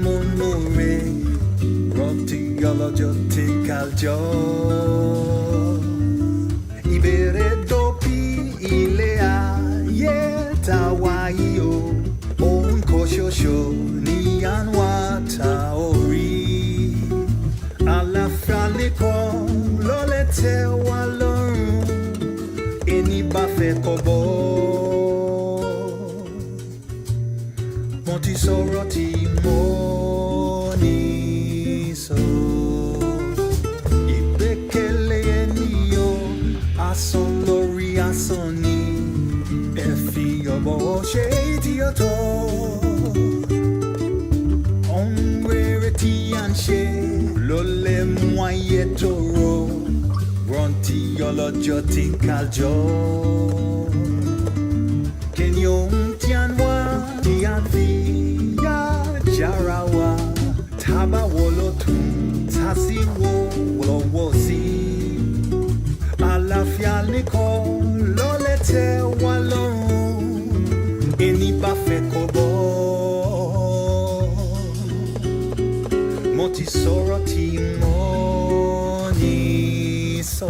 monore Ronti yolojo tikaljo Ibere dopi ilea Yetawaio On koshosho ni anwa taori Ala fraliko lolete walon Eni bafe kobo Monti soroti moni so Ibekele eniyo Ason lori asoni Efi yobo shady yoto Onwere ti anshe Lole mwaye toro Ronti yolojo tinkaljo Kenyon tianwa Tianvi ya jarawa Taba wolotun Tasiwo wolowosi Alafia niko Lolete walon Eni bafe kobo Moti soroti moni so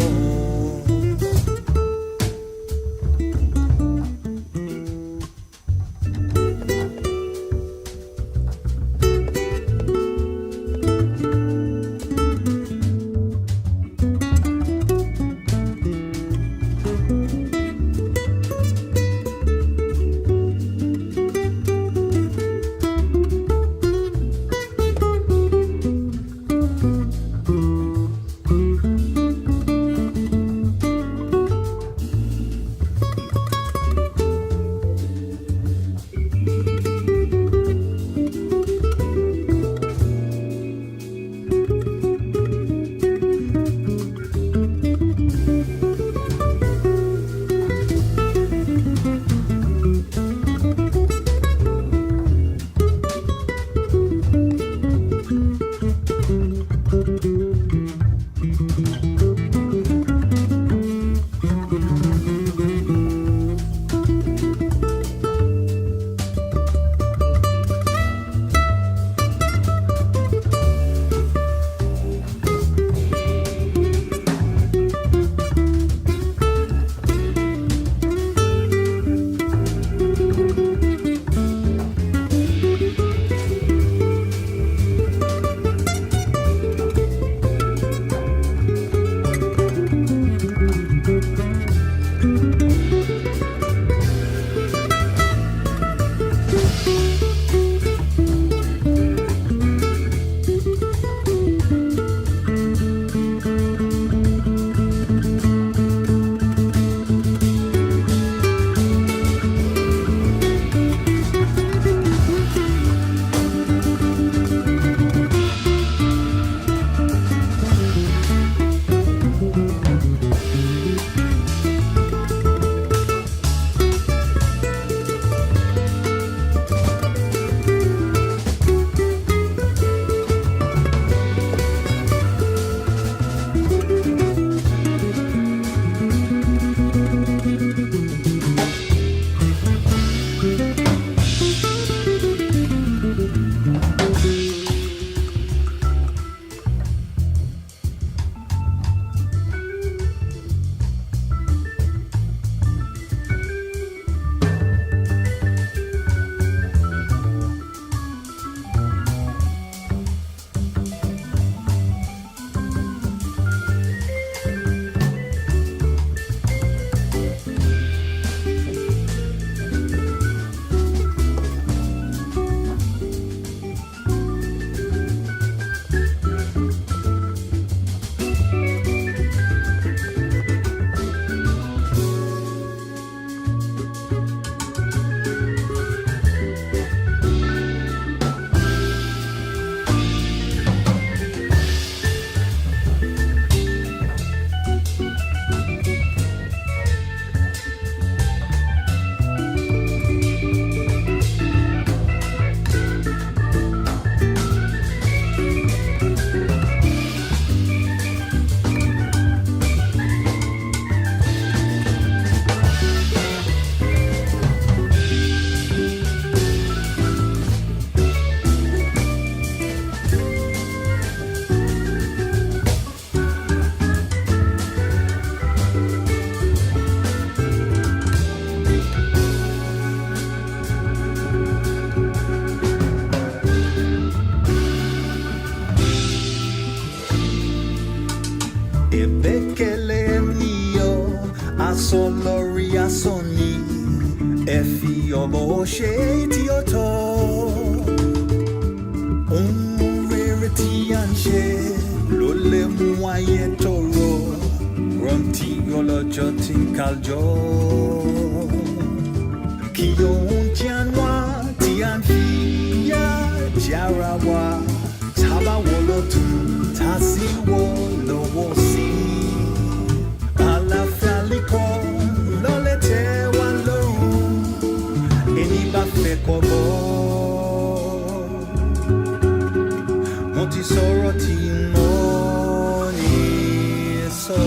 ekele niyo asolori asoni efi obo she ti oto rere ti anse lo le mu aye toro ronti olojo ti kaljo ki ohun ti anwa ti anfi ya jarawa taba wolo tu tasi wolo wo si ala faliko lo le te wa lo eni ba fe kobo mo ti sọ̀rọ̀ tí mo ní sọ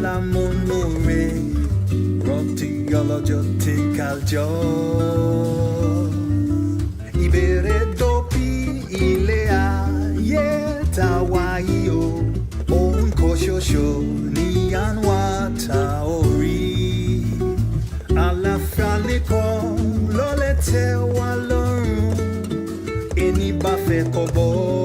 la monore Roti olojo ti kaljo Ibere dopi ile aye tawaio On koshosho ni anwa taori Ala fraliko lolete walon Eni bafe kobo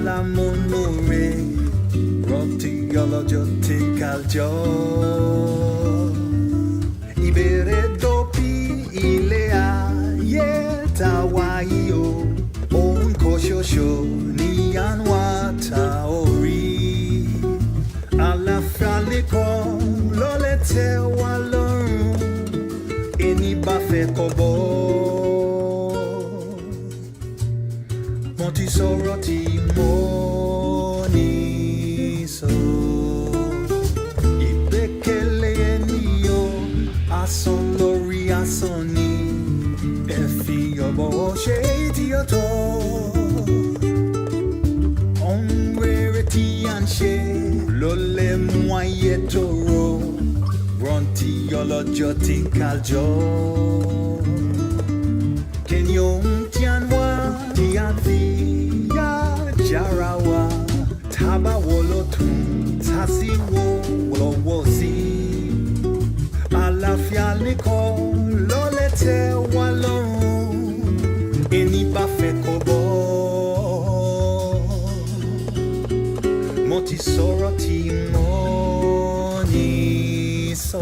la monore Roti olojo ti kaljo Ibere dopi ile aye tawaio On koshosho ni anwa taori Ala fraliko lolete walon Eni ba pa fe kobo Mo ti sọ̀rọ̀ tí mo ní sọ Ìgbẹ́kẹ̀lé ènìyàn asán lórí asán ni Ẹ fi ọ̀bọ̀ ṣe tí ó tọ́ Ohun rere tí à ń ṣe ló lè mú ayé tòrò Rántí ọlọ́jọ́ tí ń kájọ Kí ni ohun tí à ń wá tí à ń fi yá jára wa Tá bá wò lọ́tùn tá sì wò lọ́wọ́ sí Àlàáfíà nìkan ló lè tẹ́ wa lọ́rùn Ẹni bá fẹ́ kó bọ́ Mo ti sọ̀rọ̀ tí mo ní sọ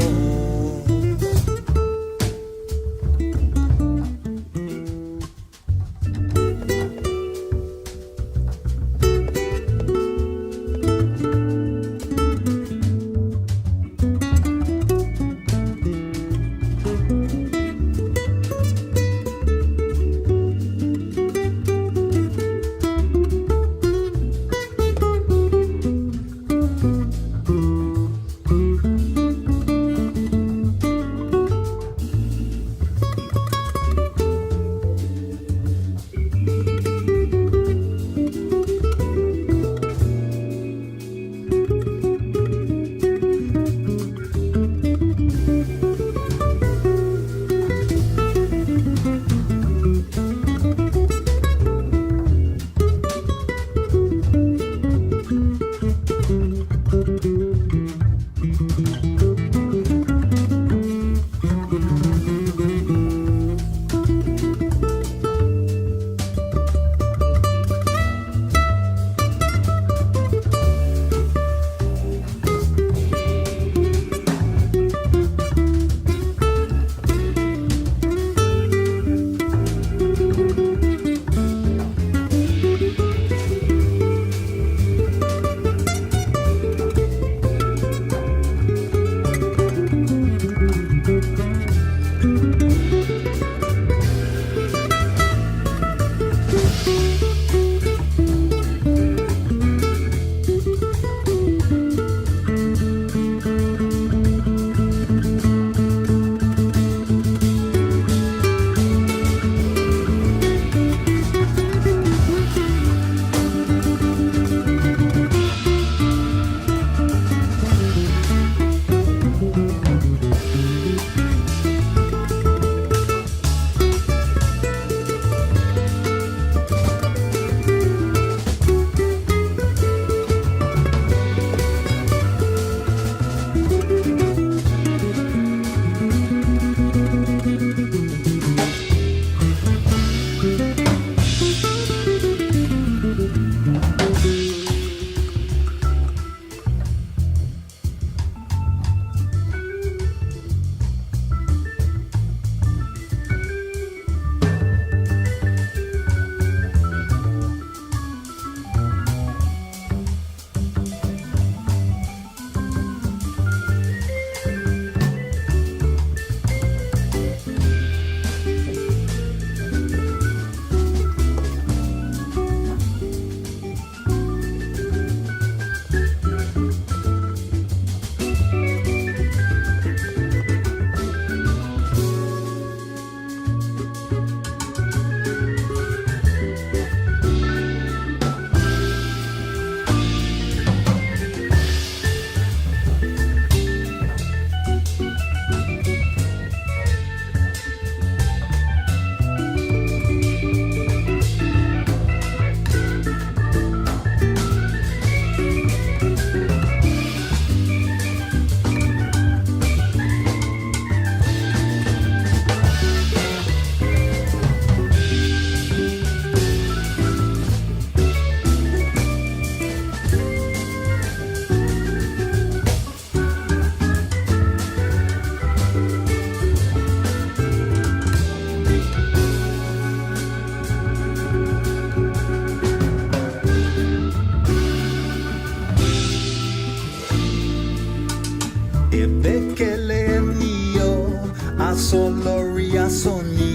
asoni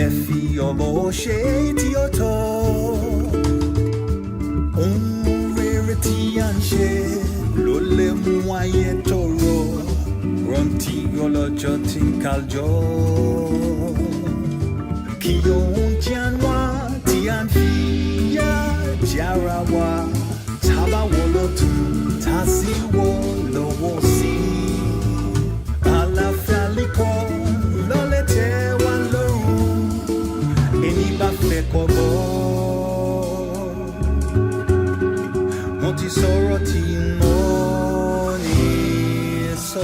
efi obo sheti oto unrereti anshe lole muaye toro ronti olojo tinkaljo kiyon tianwa tianfia jarawa taba wolotu tasi wolowosi alafaliko lolete waloru eniba fekobo monti soroti moni so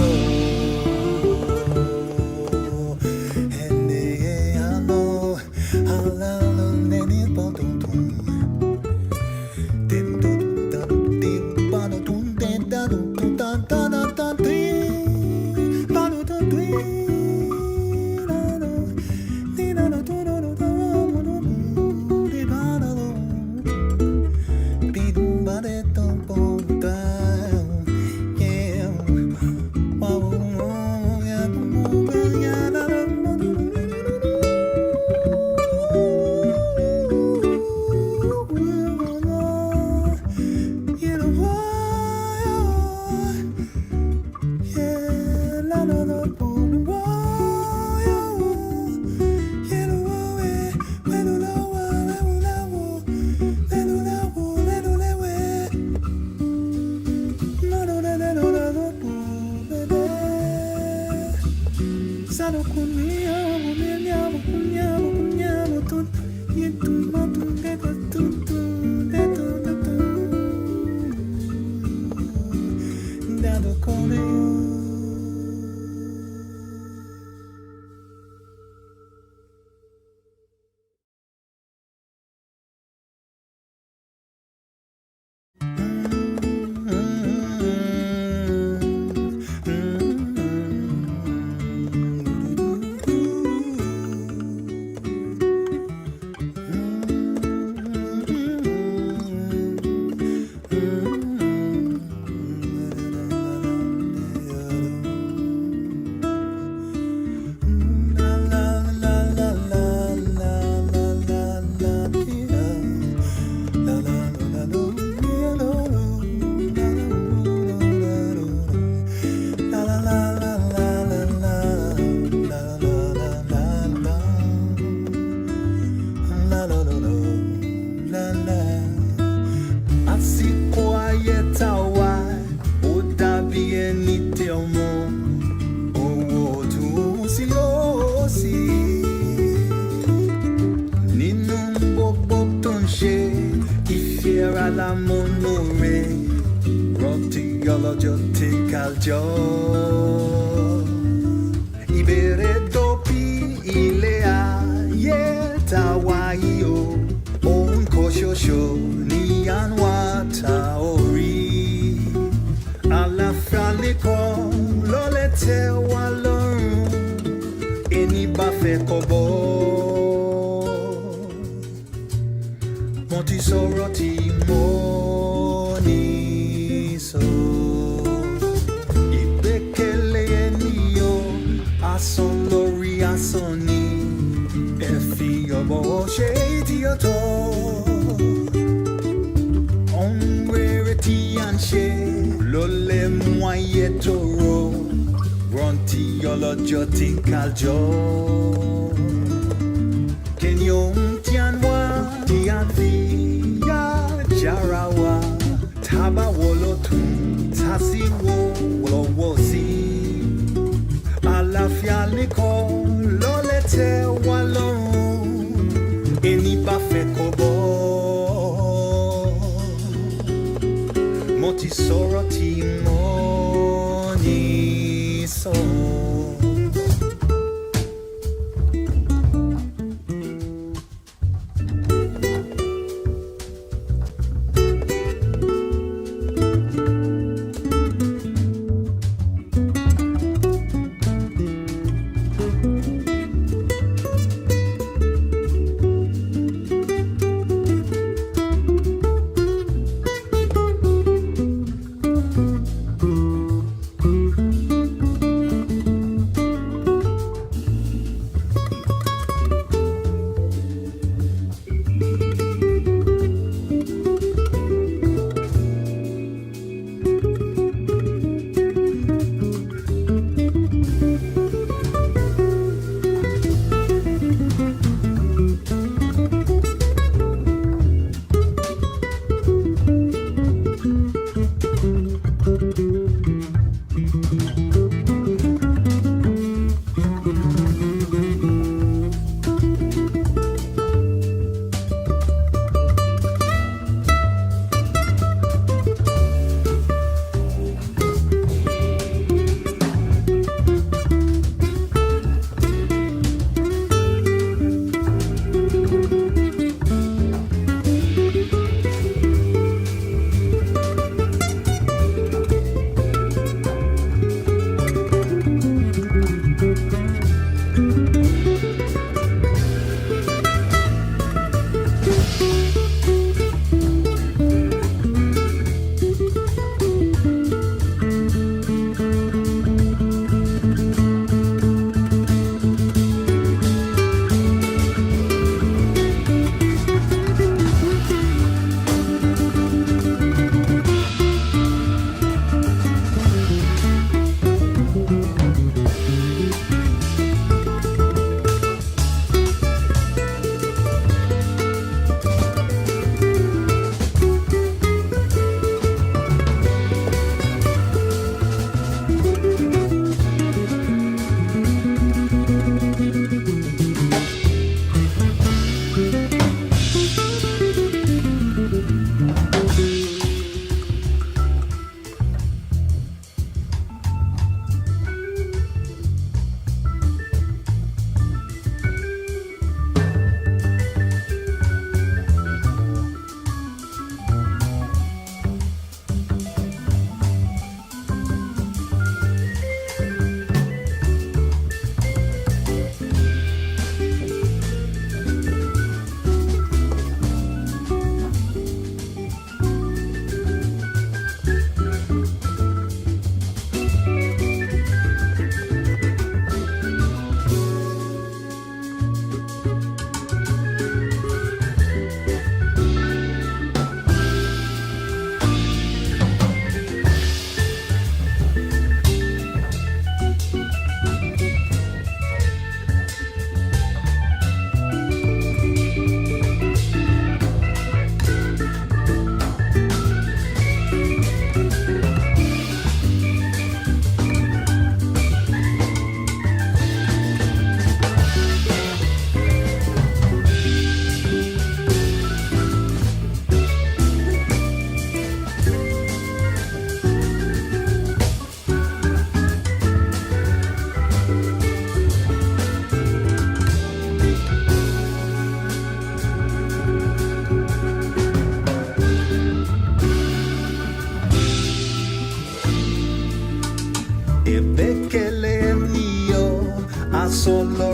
Ibere dopi ilea yeta waio on koshosho ni anwa taori alafaliko lolete walorun eni bafe kobo monti soroti moni so Ason lori asoni efi obo sheti oto onrereti anshe lole mwaye toro ronti olojo tinkaljo kenyon tianwa tianfi ya jarawa taba wolotu tasi wolowosi Alafia liko lolete walon eni bafe kobo moti soroti moni so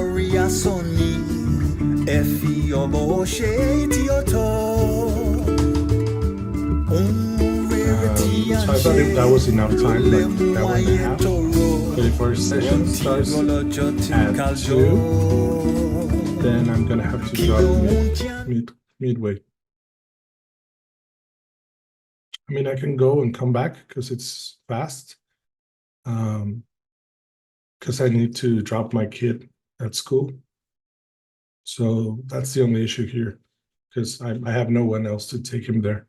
lórí asán ni ẹ fi ọmọ ṣe tí ó tọ́. So I thought if that was enough time, like that 1.5. But if our session starts at 2, then I'm gonna have to drop midway. I mean, I can go and come back because it's fast. Because I need to drop my kid at school. So that's the only issue here, because I have no one else to take him there.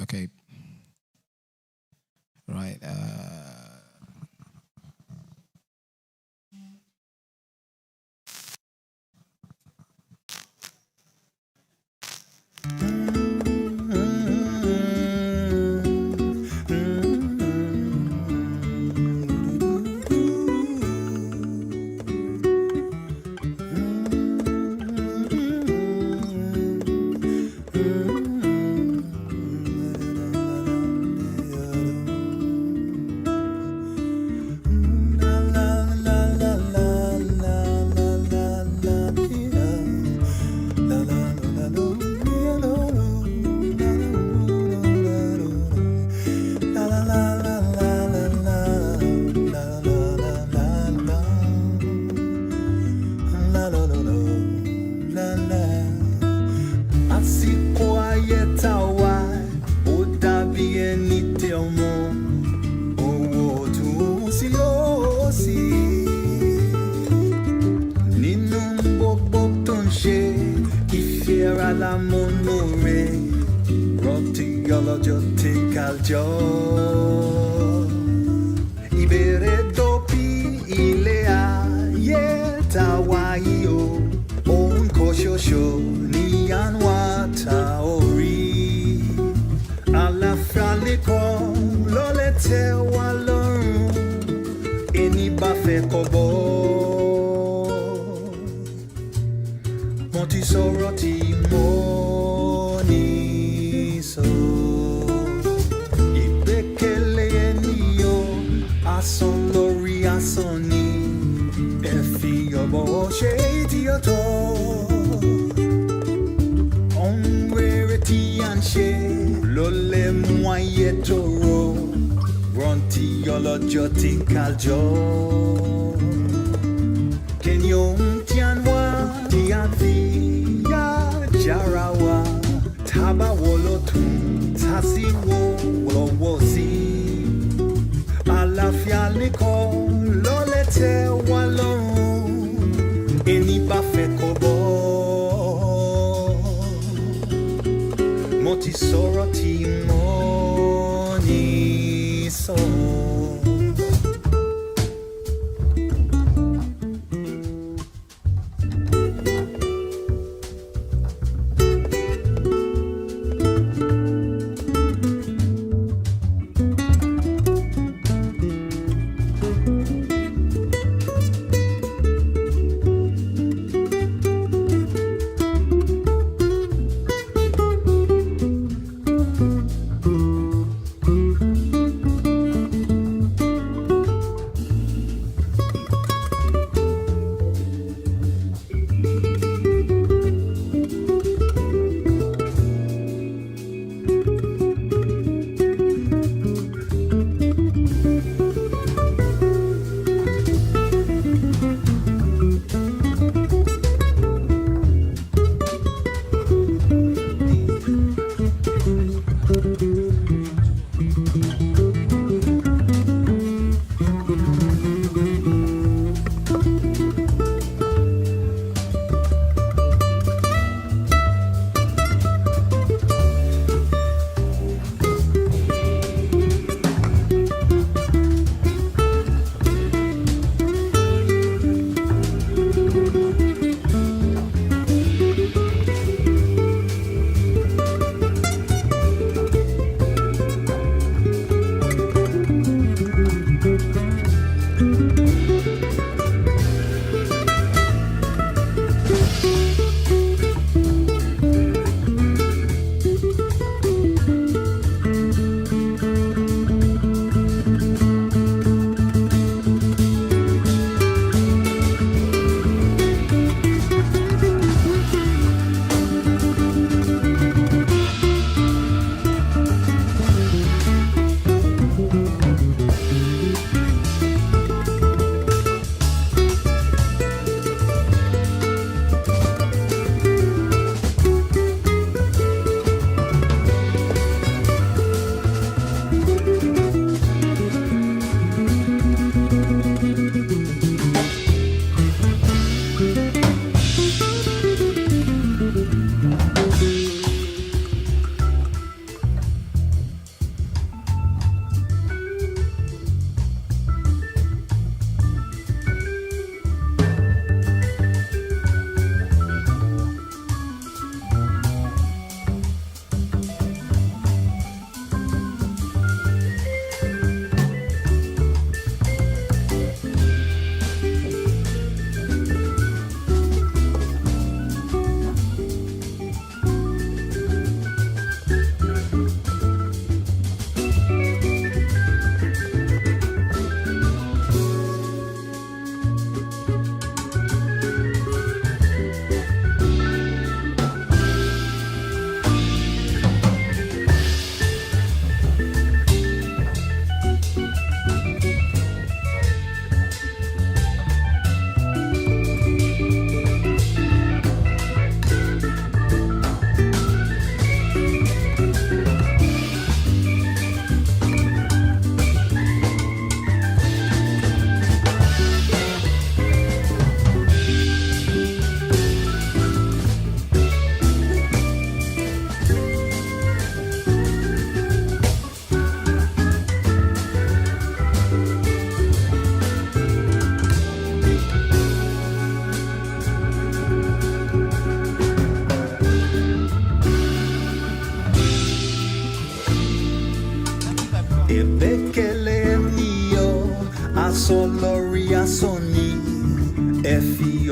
Okay. Right.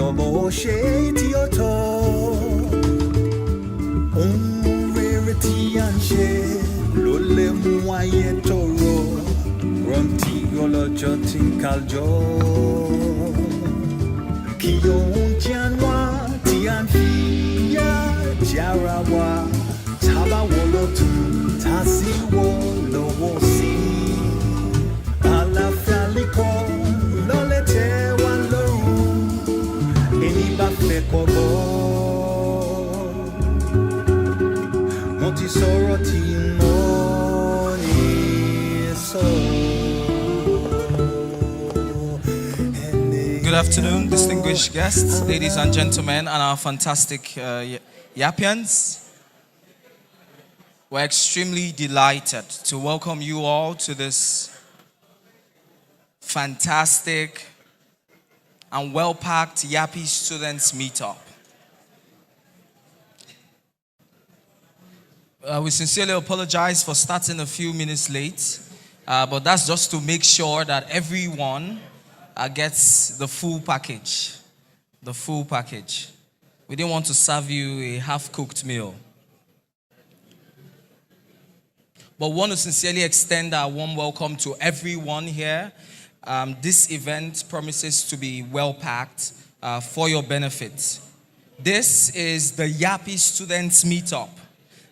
Lobo shady auto. Rarity and share. Lole muaye toro. Runti yolo jotin kaljo. Kiyon tianwa tianfia jarawa. Taba wolo tu tasi wolo wosi. Ala faliko lole te walo. Eni ba fe kobo. Monti soroti moni so. Good afternoon, distinguished guests, ladies and gentlemen, and our fantastic Yappians. We're extremely delighted to welcome you all to this fantastic and well-packed Yappi Students Meetup. We sincerely apologize for starting a few minutes late, but that's just to make sure that everyone gets the full package. The full package. We didn't want to serve you a half-cooked meal. But want to sincerely extend our warm welcome to everyone here. This event promises to be well-packed for your benefit. This is the Yappi Students Meetup.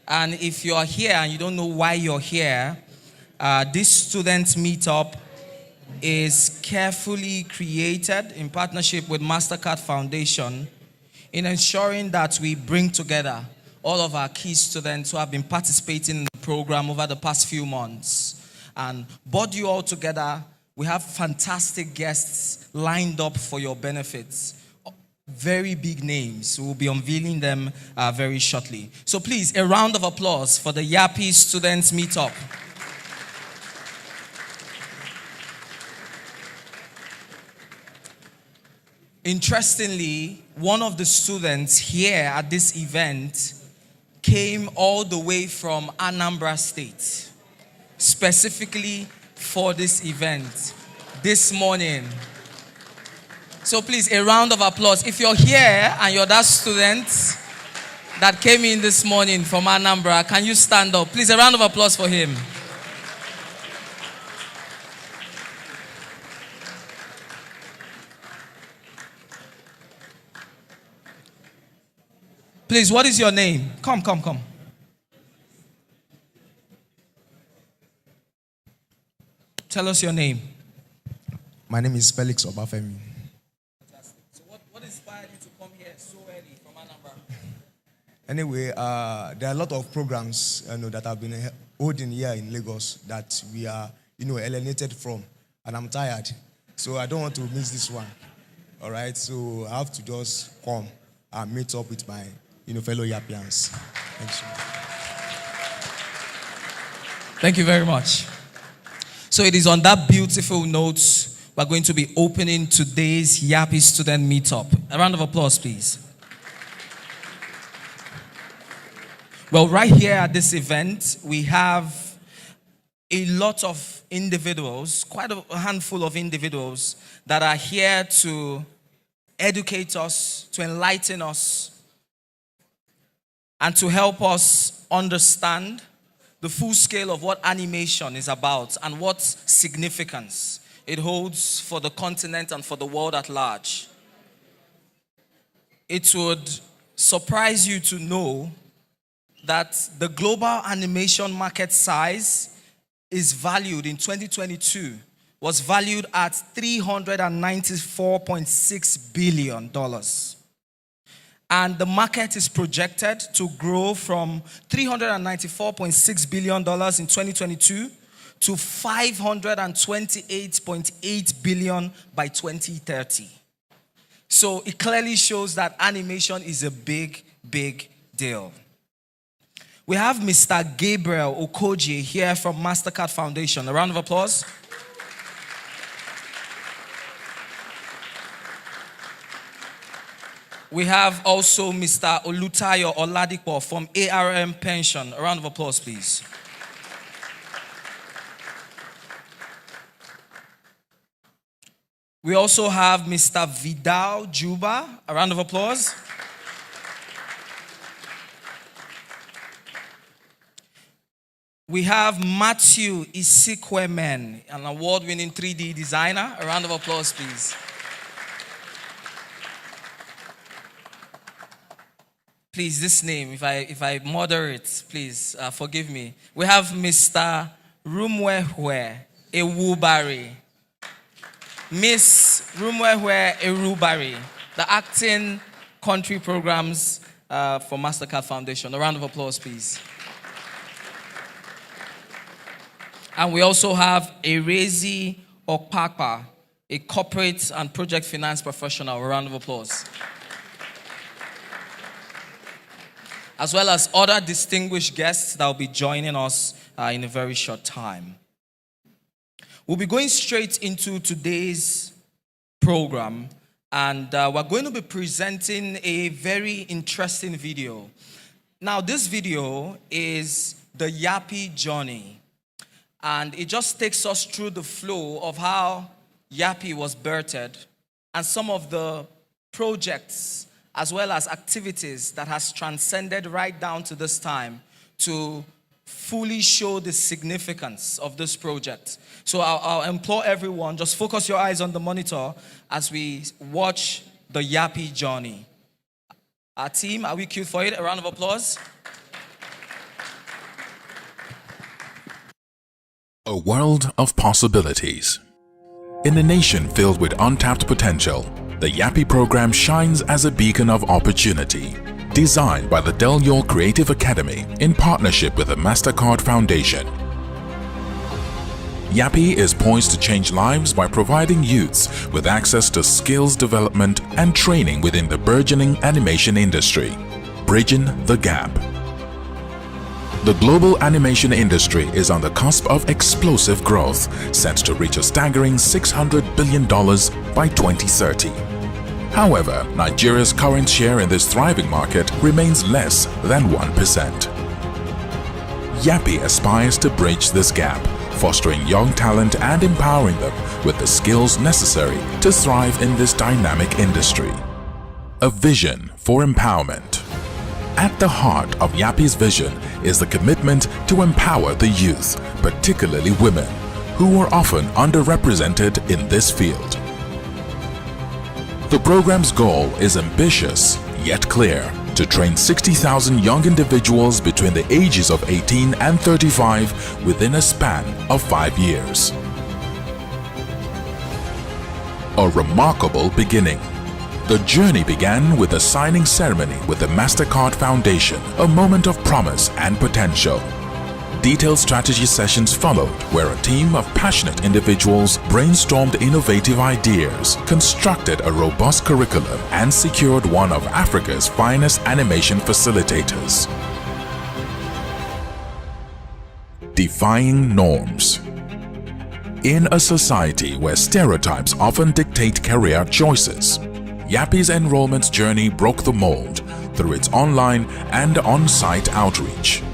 And if you are here and you don't know why you're here, this Students Meetup is carefully created in partnership with MasterCard Foundation in ensuring that we bring together all of our key students who have been participating in the program over the past few months and brought you all together. We have fantastic guests lined up for your benefits. Very big names. We'll be unveiling them very shortly. So please, a round of applause for the Yappi Students Meetup. Interestingly, one of the students here at this event came all the way from Anambra State, specifically for this event this morning. So please, a round of applause. If you're here and you're that student that came in this morning from Anambra, can you stand up? Please, a round of applause for him. Please, what is your name? Come. Tell us your name. My name is Felix Obafemi. Fantastic. So what inspired you to come here so early from Anambra? Anyway, there are a lot of programs that have been holding here in Lagos that we are alienated from, and I'm tired. So I don't want to miss this one. All right, so I have to just come and meet up with my fellow Yappians. Thanks. Thank you very much. So it is on that beautiful note we're going to be opening today's Yappi Student Meetup. A round of applause, please. Well, right here at this event, we have a lot of individuals, quite a handful of individuals that are here to educate us, to enlighten us, and to help us understand the full scale of what animation is about and what significance it holds for the continent and for the world at large. It would surprise you to know that the global animation market size is valued in 2022, was valued at $394.6 billion. And the market is projected to grow from $394.6 billion in 2022 to $528.8 billion by 2030. So it clearly shows that animation is a big, big deal. We have Mr. Gabriel Okoji here from MasterCard Foundation. A round of applause. We have also Mr. Olutayo Oladipo from ARM Pension. A round of applause, please. We also have Mr. Vidal Juba. A round of applause. We have Matthew Isikwemen, an award-winning 3D designer. A round of applause, please. Please, this name, if I murder it, please forgive me. We have Mr. Rumwehwe Ewubari. Miss Rumwehwe Ewubari, the acting country programs for MasterCard Foundation. A round of applause, please. And we also have Erezi Okpakpa, a corporate and project finance professional. A round of applause. As well as other distinguished guests that will be joining us in a very short time. We'll be going straight into today's program, and we're going to be presenting a very interesting video. Now, this video is the Yappi journey, and it just takes us through the flow of how Yappi was birthed and some of the projects as well as activities that has transcended right down to this time to fully show the significance of this project. So I'll implore everyone, just focus your eyes on the monitor as we watch the Yappi journey. Our team, are we queued for it? A round of applause. A world of possibilities. In a nation filled with untapped potential, the Yappi program shines as a beacon of opportunity. Designed by the Del Yol Creative Academy in partnership with the MasterCard Foundation. Yappi is poised to change lives by providing youths with access to skills development and training within the burgeoning animation industry, bridging the gap. The global animation industry is on the cusp of explosive growth, set to reach a staggering $600 billion by 2030. However, Nigeria's current share in this thriving market remains less than 1%. Yappi aspires to bridge this gap, fostering young talent and empowering them with the skills necessary to thrive in this dynamic industry. A vision for empowerment. At the heart of Yappi's vision is the commitment to empower the youth, particularly women, who are often underrepresented in this field. The program's goal is ambitious, yet clear, to train 60,000 young individuals between the ages of 18 and 35 within a span of 5 years. A remarkable beginning. The journey began with a signing ceremony with the MasterCard Foundation, a moment of promise and potential. Detailed strategy sessions followed, where a team of passionate individuals brainstormed innovative ideas, constructed a robust curriculum, and secured one of Africa's finest animation facilitators. Defying norms. In a society where stereotypes often dictate career choices, Yappi's enrollment journey broke the mold through its online and on-site outreach.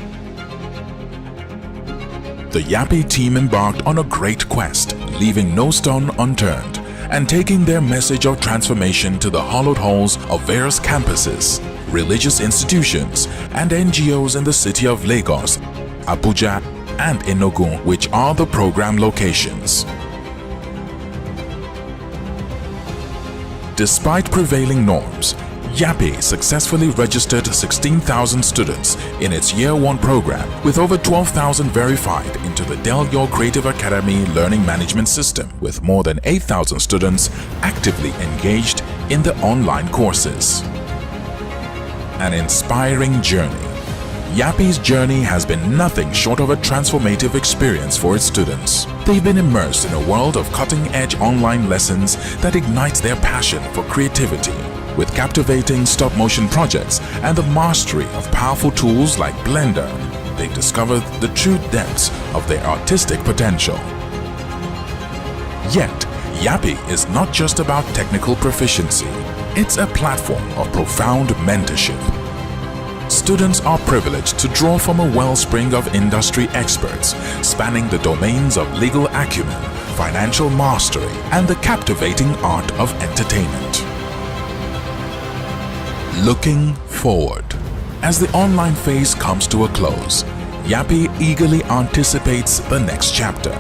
The Yappi team embarked on a great quest, leaving no stone unturned and taking their message of transformation to the hollowed halls of various campuses, religious institutions, and NGOs in the city of Lagos, Abuja, and Enugu, which are the program locations. Despite prevailing norms, Yappi successfully registered 16,000 students in its Year 1 program, with over 12,000 verified into the Del Yol Creative Academy Learning Management System, with more than 8,000 students actively engaged in the online courses. An inspiring journey. Yappi's journey has been nothing short of a transformative experience for its students. They've been immersed in a world of cutting-edge online lessons that ignite their passion for creativity. With captivating stop-motion projects and the mastery of powerful tools like Blender, they've discovered the true depths of their artistic potential. Yet, Yappi is not just about technical proficiency. It's a platform of profound mentorship. Students are privileged to draw from a wellspring of industry experts, spanning the domains of legal acumen, financial mastery, and the captivating art of entertainment. Looking forward. As the online phase comes to a close, Yappi eagerly anticipates the next chapter.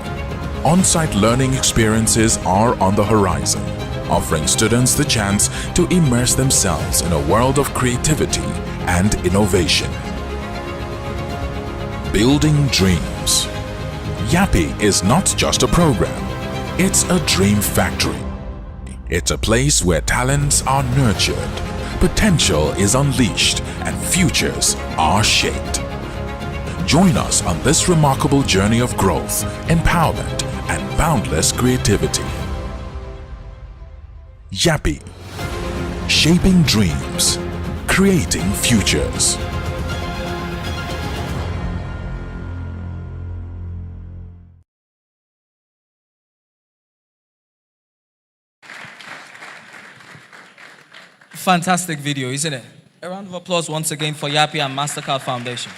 On-site learning experiences are on the horizon, offering students the chance to immerse themselves in a world of creativity and innovation. Building dreams. Yappi is not just a program, it's a dream factory. It's a place where talents are nurtured, potential is unleashed, and futures are shaped. Join us on this remarkable journey of growth, empowerment, and boundless creativity. Yappi. Shaping dreams, creating futures. Fantastic video, isn't it? A round of applause once again for Yappi and MasterCard Foundation.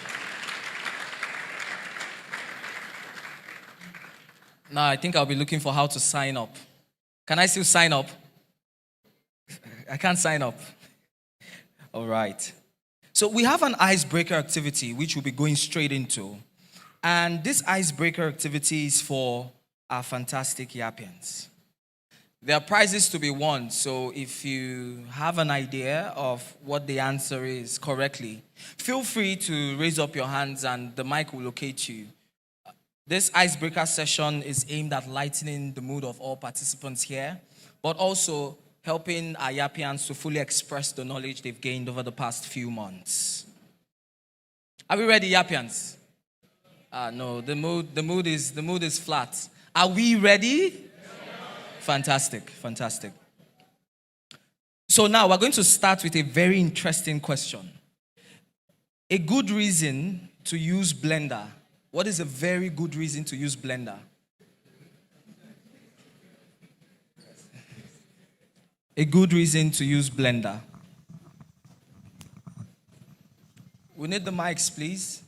Now, I think I'll be looking for how to sign up. Can I still sign up? I can't sign up. All right. So we have an icebreaker activity, which we'll be going straight into. And this icebreaker activity is for our fantastic Yappians. There are prizes to be won, so if you have an idea of what the answer is correctly, feel free to raise up your hands and the mic will locate you. This icebreaker session is aimed at lightening the mood of all participants here, but also helping our Yappians to fully express the knowledge they've gained over the past few months. Are we ready, Yappians? No, the mood is flat. Are we ready? Fantastic, fantastic. So now we're going to start with a very interesting question. A good reason to use Blender. What is a very good reason to use Blender? A good reason to use Blender. We need the mics, please.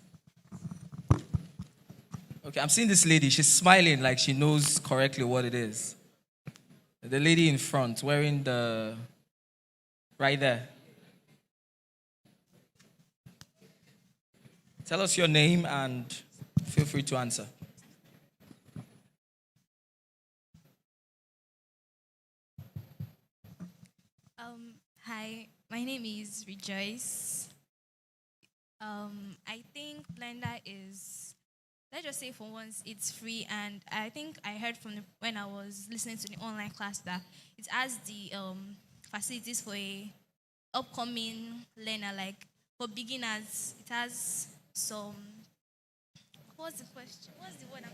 Okay, I'm seeing this lady. She's smiling like she knows correctly what it is. The lady in front wearing the... right there. Tell us your name and feel free to answer. Hi, my name is Rejoice. I think Blender is, let's just say for once, it's free, and I think I heard when I was listening to the online class that it has the facilities for a upcoming learner, like for beginners. It has some. What's the question? What's the word?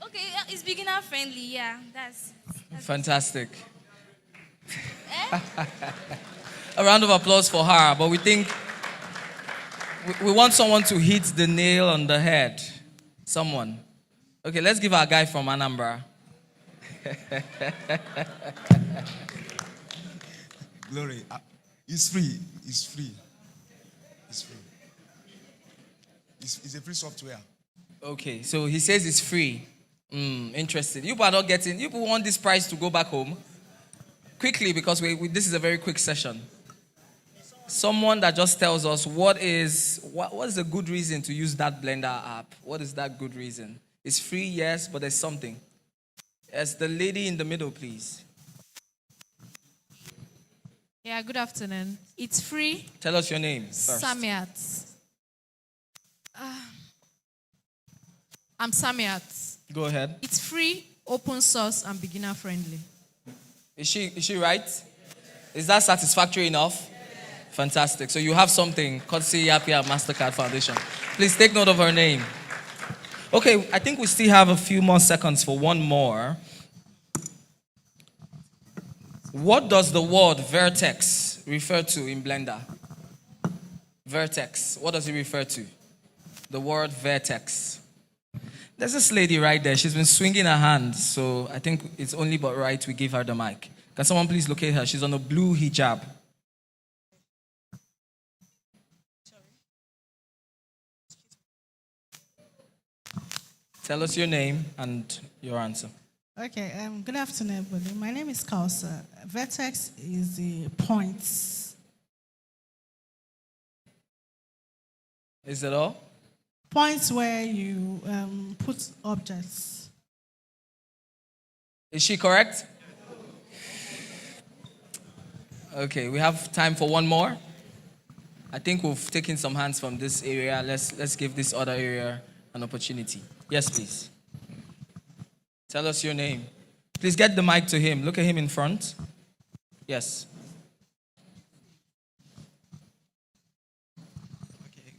Okay, it's beginner friendly. Yeah, that's fantastic. A round of applause for her, but we think we want someone to hit the nail on the head. Someone. Okay, let's give our guy from Anambra. Glory. It's free. It's free. It's free. It's a free software. Okay, so he says it's free. Interesting. You are not getting. You want this prize to go back home quickly because this is a very quick session. Someone that just tells us what is a good reason to use that Blender app. What is that good reason? It's free, yes, but there's something. Yes, the lady in the middle, please. Yeah, good afternoon. It's free. Tell us your name first. Samiat. I'm Samiat. Go ahead. It's free, open source, and beginner friendly. Is she right? Is that satisfactory enough? Fantastic. So you have something, courtesy Yappi at MasterCard Foundation. Please take note of her name. Okay, I think we still have a few more seconds for one more. What does the word vertex refer to in Blender? Vertex. What does it refer to? The word vertex. There's this lady right there. She's been swinging her hand, so I think it's only but right we give her the mic. Can someone please locate her? She's on a blue hijab. Tell us your name and your answer. Okay, good afternoon, everybody. My name is Kausa. Vertex is the points. Is that all? Points where you put objects. Is she correct? Okay, we have time for one more. I think we've taken some hands from this area. Let's give this other area an opportunity. Yes, please. Tell us your name. Please get the mic to him. Look at him in front. Yes.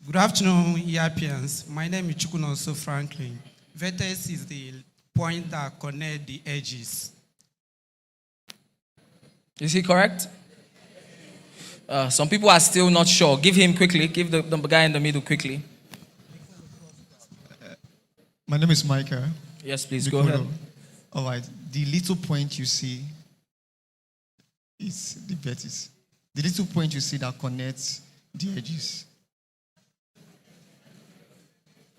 Good afternoon, Yappians. My name is Chukunoso Franklin. Vertex is the point that connects the edges. Is he correct? Some people are still not sure. Give him quickly. Give the guy in the middle quickly. My name is Micah. Yes, please, go ahead. All right. The little point you see is the vertex. The little point you see that connects the edges.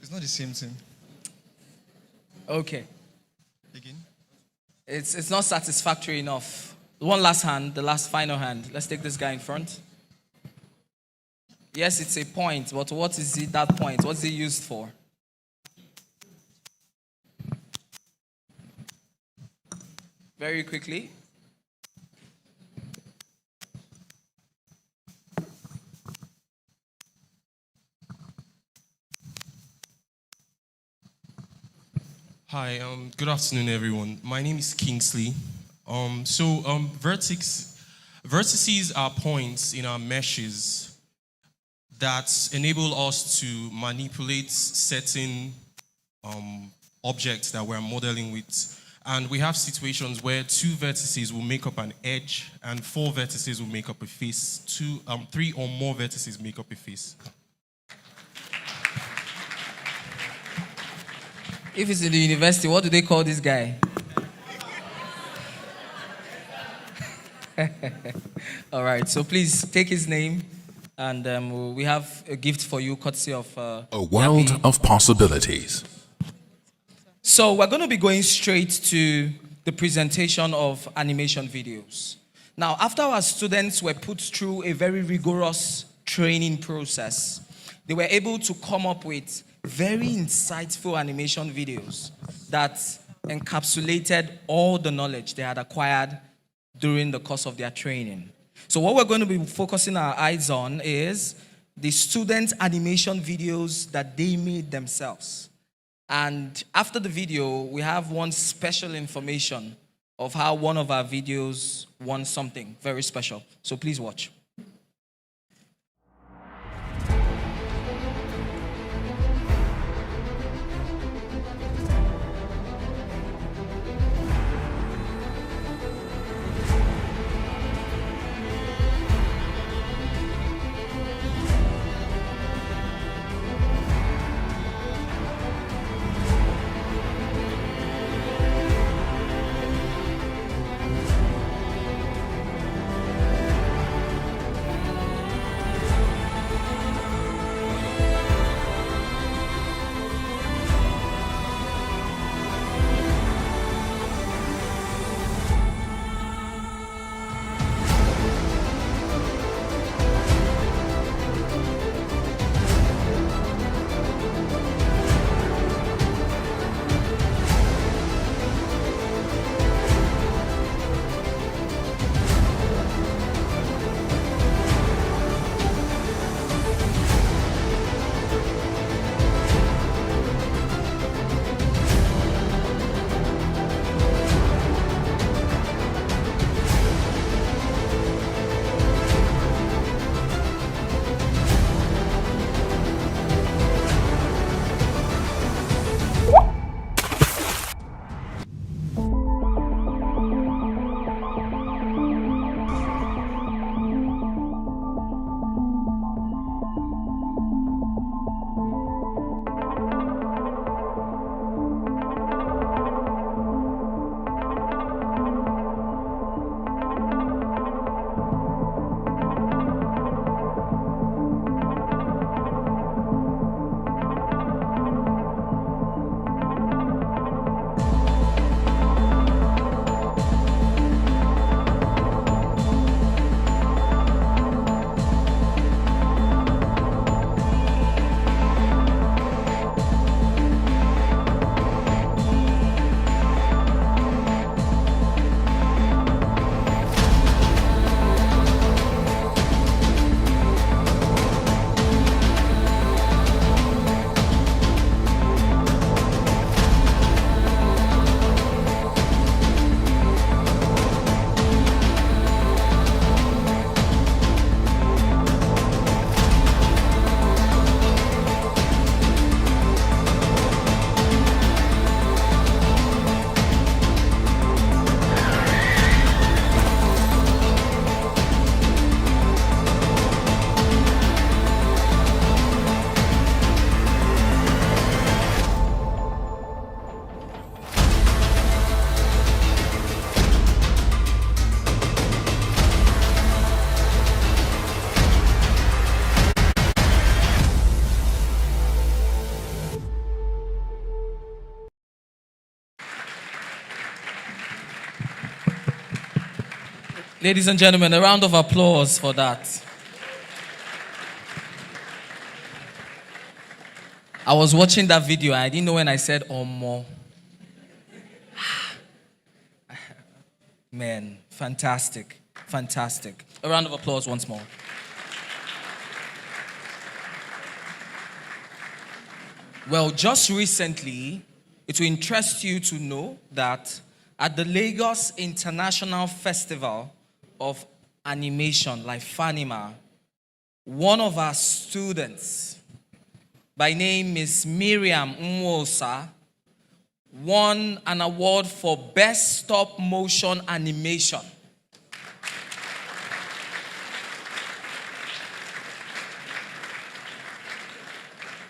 It's not the same thing. Okay. Again? It's not satisfactory enough. One last hand, the last final hand. Let's take this guy in front. Yes, it's a point, but what is it, that point? What's it used for? Very quickly. Hi, good afternoon, everyone. My name is Kingsley. Vertices are points in our meshes that enable us to manipulate certain objects that we're modeling with. And we have situations where 2 vertices will make up an edge and 4 vertices will make up a face. 3 or more vertices make up a face. If it's in the university, what do they call this guy? All right, so please take his name, and we have a gift for you, courtesy of A world Yappi. of possibilities. So we're going to be going straight to the presentation of animation videos. Now, after our students were put through a very rigorous training process, they were able to come up with very insightful animation videos that encapsulated all the knowledge they had acquired during the course of their training. So what we're going to be focusing our eyes on is the student animation videos that they made themselves. And after the video, we have one special information of how one of our videos won something very special. So please watch. Ladies and gentlemen, a round of applause for that. I was watching that video and I didn't know when I said Omo. Man, fantastic. Fantastic. A round of applause once more. Well, just recently, it will interest you to know that at the Lagos International Festival of Animation, like FANIMA, one of our students, by name is Miriam Nwosa, won an award for Best Stop Motion Animation.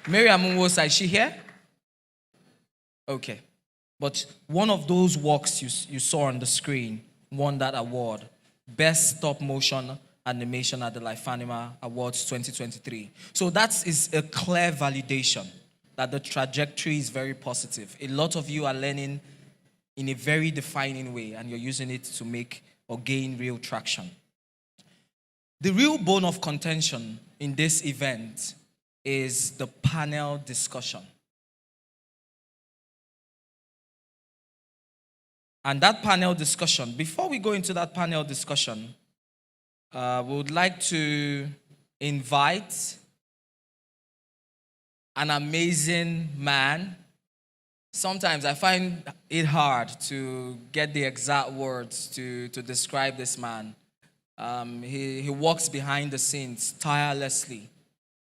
Miriam Nwosa, is she here? Okay. But one of those works you saw on the screen won that award. Best Stop Motion Animation at the Lifanima Awards 2023. So that is a clear validation that the trajectory is very positive. A lot of you are learning in a very defining way and you're using it to make or gain real traction. The real bone of contention in this event is the panel discussion. And that panel discussion, before we go into that panel discussion, we would like to invite an amazing man. Sometimes I find it hard to get the exact words to describe this man. He works behind the scenes tirelessly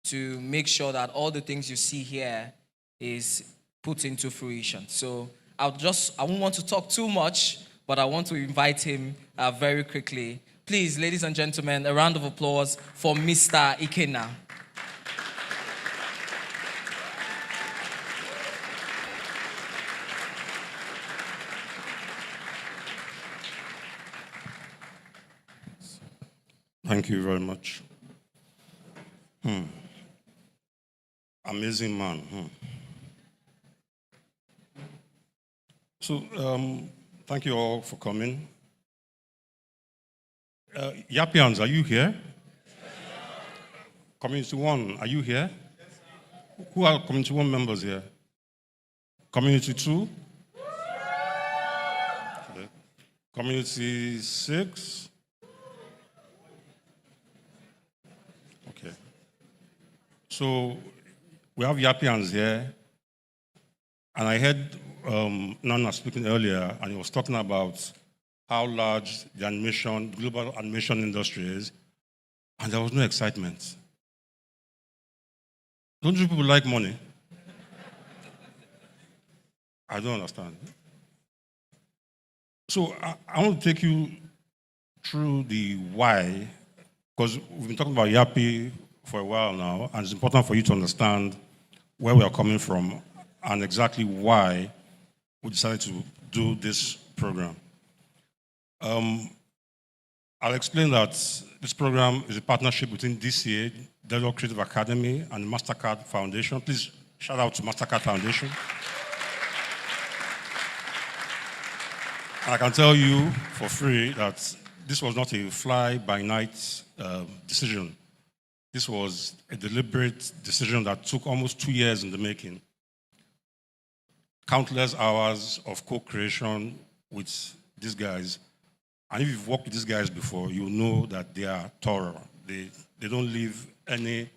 to make sure that all the things you see here is put into fruition. So I won't want to talk too much, but I want to invite him very quickly. Please, ladies and gentlemen, a round of applause for Mr. Ikena. Thank you very much. Amazing man. So, thank you all for coming. Yappians, are you here? Community 1, are you here? Who are Community 1 members here? Community 2? Okay. Community 6? Okay. So, we have Yappians here, and I heard Nana speaking earlier, and he was talking about how large the global animation industry is, and there was no excitement. Don't you people like money? I don't understand. So I want to take you through the why, because we've been talking about Yappi for a while now, and it's important for you to understand where we are coming from and exactly why we decided to do this program. I'll explain that this program is a partnership between DCA, Delaware Creative Academy, and MasterCard Foundation. Please shout out to MasterCard Foundation. And I can tell you for free that this was not a fly-by-night decision. This was a deliberate decision that took almost 2 years in the making. Countless hours of co-creation with these guys. And if you've worked with these guys before, you know that they are thorough. They don't leave anything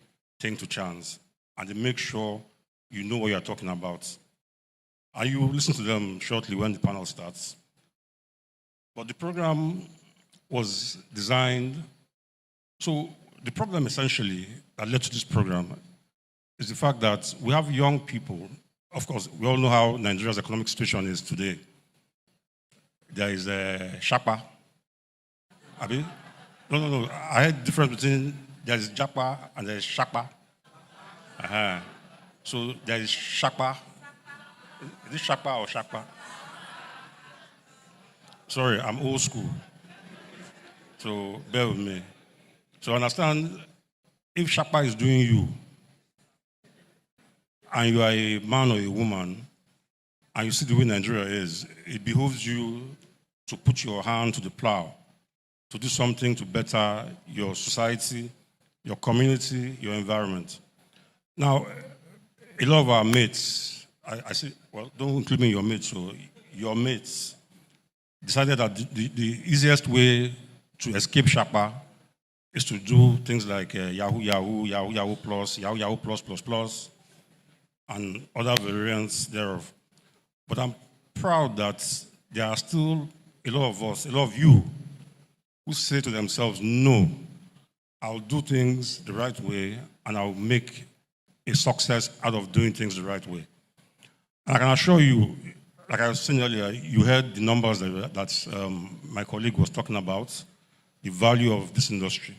to chance. And they make sure you know what you're talking about. And you will listen to them shortly when the panel starts. But the program was designed. So the problem essentially that led to this program is the fact that we have young people. Of course, we all know how Nigeria's economic situation is today. There is a Shapa. Abi? No. I had difference between there is Japa and there is Shapa. So there is Shapa. Is it Shapa or Shapa? Sorry, I'm old school. So bear with me. So understand, if Shapa is doing you, and you are a man or a woman, and you see the way Nigeria is, it behooves you to put your hand to the plow to do something to better your society, your community, your environment. Now, a lot of our mates, I say, well, don't include me in your mates, so your mates decided that the easiest way to escape Shapa is to do things like Yahoo Yahoo, Yahoo Yahoo Plus, Yahoo Yahoo Plus Plus Plus, and other variants thereof. But I'm proud that there are still a lot of us, a lot of you, who say to themselves, no, I'll do things the right way and I'll make a success out of doing things the right way. And I can assure you, like I was saying earlier, you heard the numbers that my colleague was talking about, the value of this industry.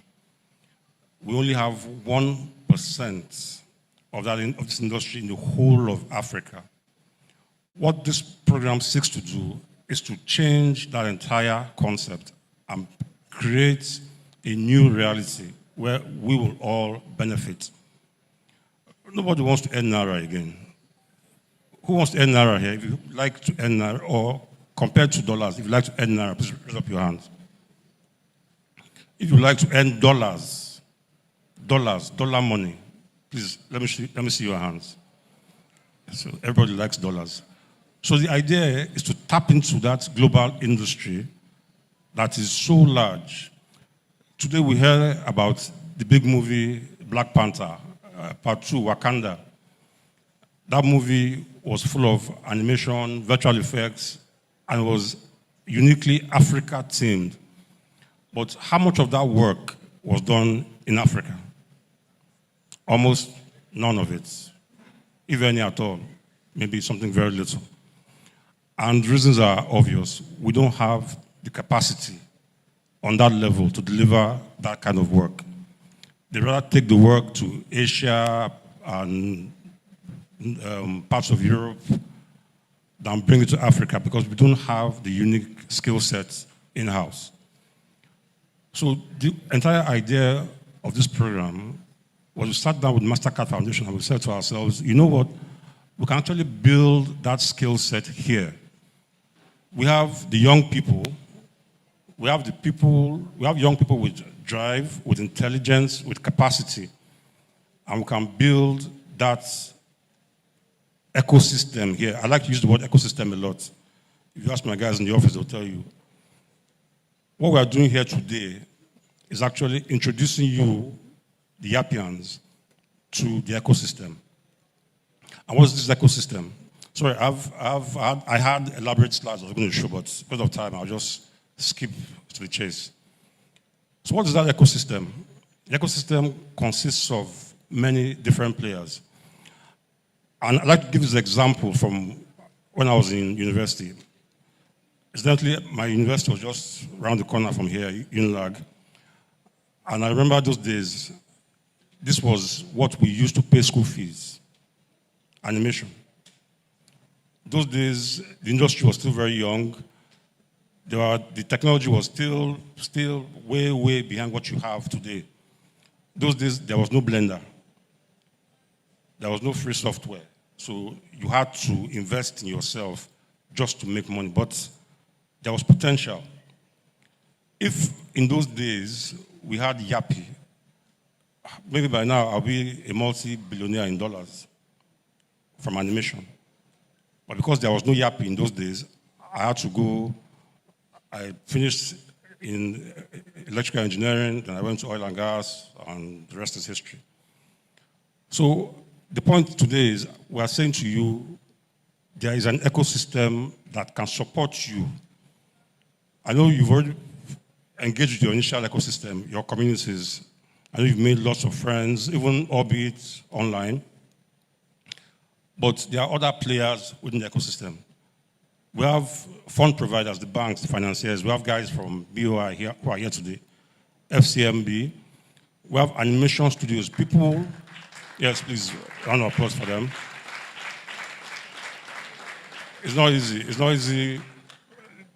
We only have 1% of this industry in the whole of Africa. What this program seeks to do is to change that entire concept and create a new reality where we will all benefit. Nobody wants to earn Naira again. Who wants to earn Naira here? If you like to earn Naira, or compared to dollars, if you like to earn Naira, please raise up your hands. If you like to earn dollars, dollar money, please, let me see your hands. So everybody likes dollars. So the idea is to tap into that global industry that is so large. Today we heard about the big movie Black Panther, Part 2, Wakanda. That movie was full of animation, virtual effects, and was uniquely Africa themed. But how much of that work was done in Africa? Almost none of it, if any at all. Maybe something very little. And the reasons are obvious. We don't have the capacity on that level to deliver that kind of work. They rather take the work to Asia and parts of Europe than bring it to Africa because we don't have the unique skill sets in-house. So the entire idea of this program was we sat down with MasterCard Foundation and we said to ourselves, you know what, we can actually build that skill set here. We have the young people, we have young people with drive, with intelligence, with capacity, and we can build that ecosystem here. I like to use the word ecosystem a lot. If you ask my guys in the office, they'll tell you. What we are doing here today is actually introducing you, the Yappians, to the ecosystem. And what is this ecosystem? Sorry, I had elaborate slides I was going to show, but because of time, I'll just skip to the chase. So what is that ecosystem? The ecosystem consists of many different players. And I'd like to give this example from when I was in university. Incidentally, my university was just around the corner from here, UNILAG. And I remember those days, this was what we used to pay school fees, animation. Those days, the industry was still very young. The technology was still way, way behind what you have today. Those days, there was no Blender. There was no free software. So you had to invest in yourself just to make money. But there was potential. If in those days we had Yappi, maybe by now I'll be a multi-billionaire in dollars from animation. But because there was no Yappi in those days, I had to go. I finished in electrical engineering, then I went to oil and gas, and the rest is history. So the point today is we are saying to you, there is an ecosystem that can support you. I know you've already engaged with your initial ecosystem, your communities. I know you've made lots of friends, even albeit online. But there are other players within the ecosystem. We have fund providers, the banks, the financiers. We have guys from BOI here who are here today, FCMB. We have animation studios. People, yes, please, round of applause for them. It's not easy. It's not easy.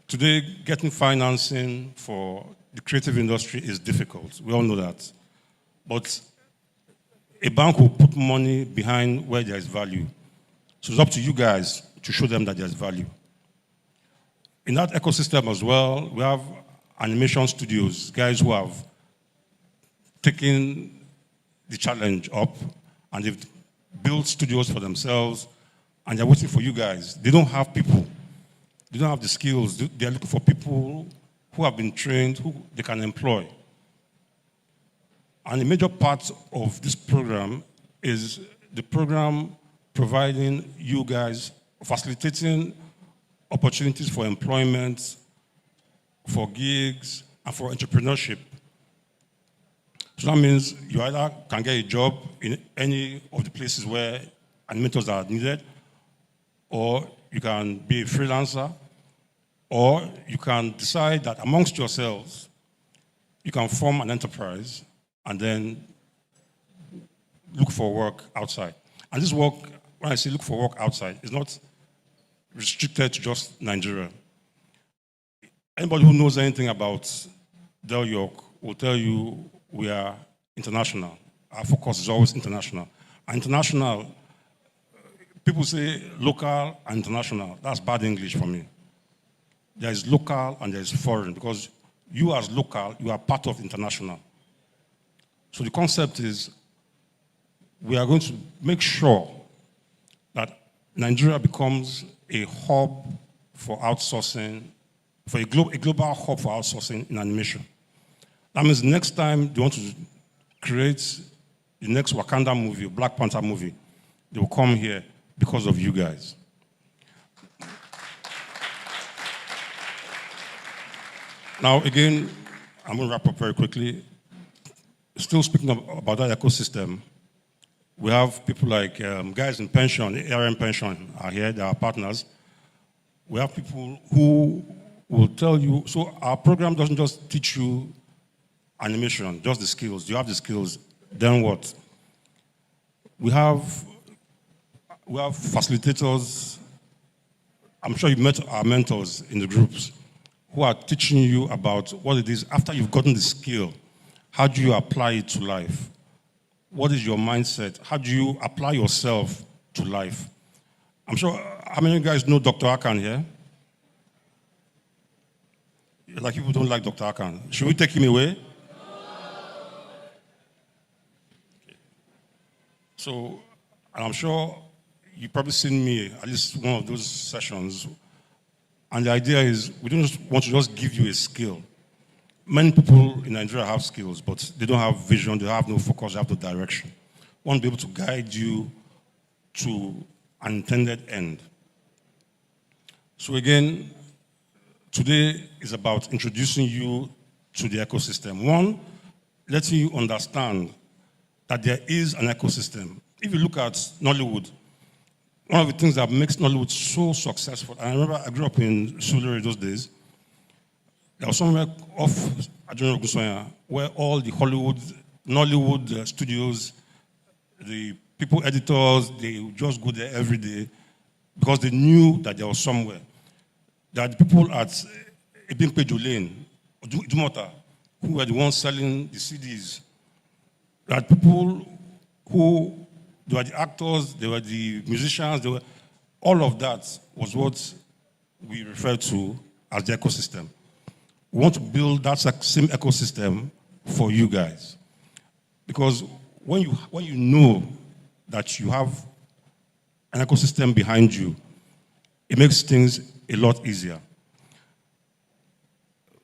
Today, getting financing for the creative industry is difficult. We all know that. But a bank will put money behind where there is value. So it's up to you guys to show them that there's value. In that ecosystem as well, we have animation studios, guys who have taken the challenge up and they've built studios for themselves and they're waiting for you guys. They don't have people. They don't have the skills. They're looking for people who have been trained, who they can employ. And a major part of this program is the program providing you guys, facilitating opportunities for employment, for gigs, and for entrepreneurship. So that means you either can get a job in any of the places where animators are needed, or you can be a freelancer, or you can decide that amongst yourselves, you can form an enterprise and then look for work outside. And this work, when I say look for work outside, is not restricted to just Nigeria. Anybody who knows anything about Del York will tell you we are international. Our focus is always international. And international, people say local and international. That's bad English for me. There is local and there is foreign, because you as local, you are part of international. So the concept is we are going to make sure that Nigeria becomes a hub for outsourcing, for a global hub for outsourcing in animation. That means next time they want to create the next Wakanda movie, Black Panther movie, they will come here because of you guys. Now, again, I'm going to wrap up very quickly. Still speaking about that ecosystem, we have people like guys in pension, ARM pension are here, they are partners. We have people who will tell you, so our program doesn't just teach you animation, just the skills. You have the skills, then what? We have facilitators. I'm sure you've met our mentors in the groups who are teaching you about what it is after you've gotten the skill. How do you apply it to life? What is your mindset? How do you apply yourself to life? I'm sure, how many of you guys know Dr. Akan here? Like people don't like Dr. Akan. Should we take him away? So, and I'm sure you've probably seen me at least one of those sessions. And the idea is we don't just want to just give you a skill. Many people in Nigeria have skills, but they don't have vision, they have no focus, they have no direction. We want to be able to guide you to an intended end. So again, today is about introducing you to the ecosystem. One, letting you understand that there is an ecosystem. If you look at Nollywood, one of the things that makes Nollywood so successful, and I remember I grew up in Surulere those days, there was somewhere off Adjournal Ogunsoya where all the Nollywood studios, the people editors, they would just go there every day because they knew that there was somewhere. That the people at Ebimpejo Lane, Dumota, who were the ones selling the CDs, that people who, they were the actors, they were the musicians, they were, all of that was what we refer to as the ecosystem. We want to build that same ecosystem for you guys. Because when you know that you have an ecosystem behind you, it makes things a lot easier.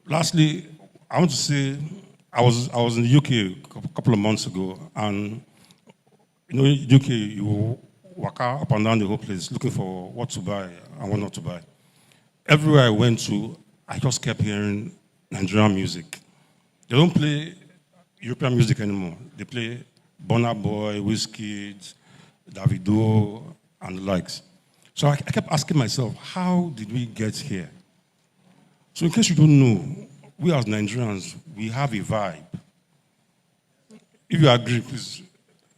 Lastly, I want to say, I was in the UK a couple of months ago, and you know, in the UK, you walk up and down the whole place looking for what to buy and what not to buy. Everywhere I went to, I just kept hearing Nigerian music. They don't play European music anymore. They play Burna Boy, Wizkid, Davido, and the likes. So I kept asking myself, how did we get here? So in case you don't know, we as Nigerians, we have a vibe. If you agree, please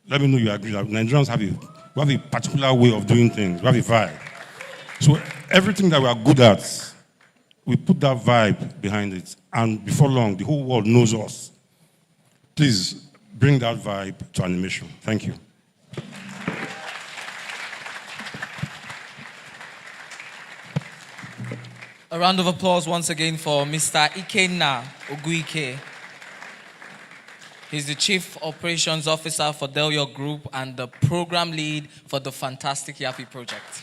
let me know you agree. That Nigerians have a particular way of doing things. We have a vibe. So everything that we are good at, we put that vibe behind it. And before long, the whole world knows us. Please bring that vibe to animation. Thank you. A round of applause once again for Mr. Ikenna Oguike. He's the Chief Operations Officer for Delyor Group and the Program Lead for the fantastic Yappi project.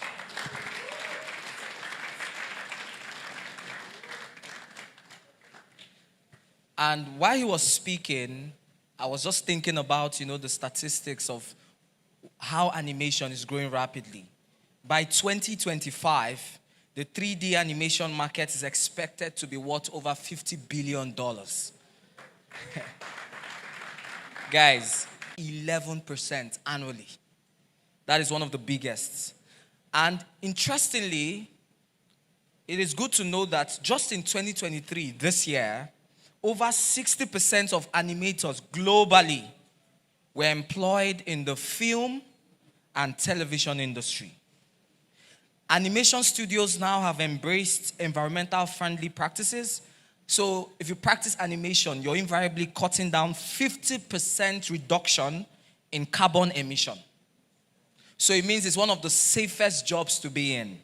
And while he was speaking, I was just thinking about, the statistics of how animation is growing rapidly. By 2025, the 3D animation market is expected to be worth over $50 billion. Guys, 11% annually. That is one of the biggest. And interestingly, it is good to know that just in 2023, this year, over 60% of animators globally were employed in the film and television industry. Animation studios now have embraced environmental friendly practices. So if you practice animation, you're invariably cutting down 50% reduction in carbon emission. So it means it's one of the safest jobs to be in.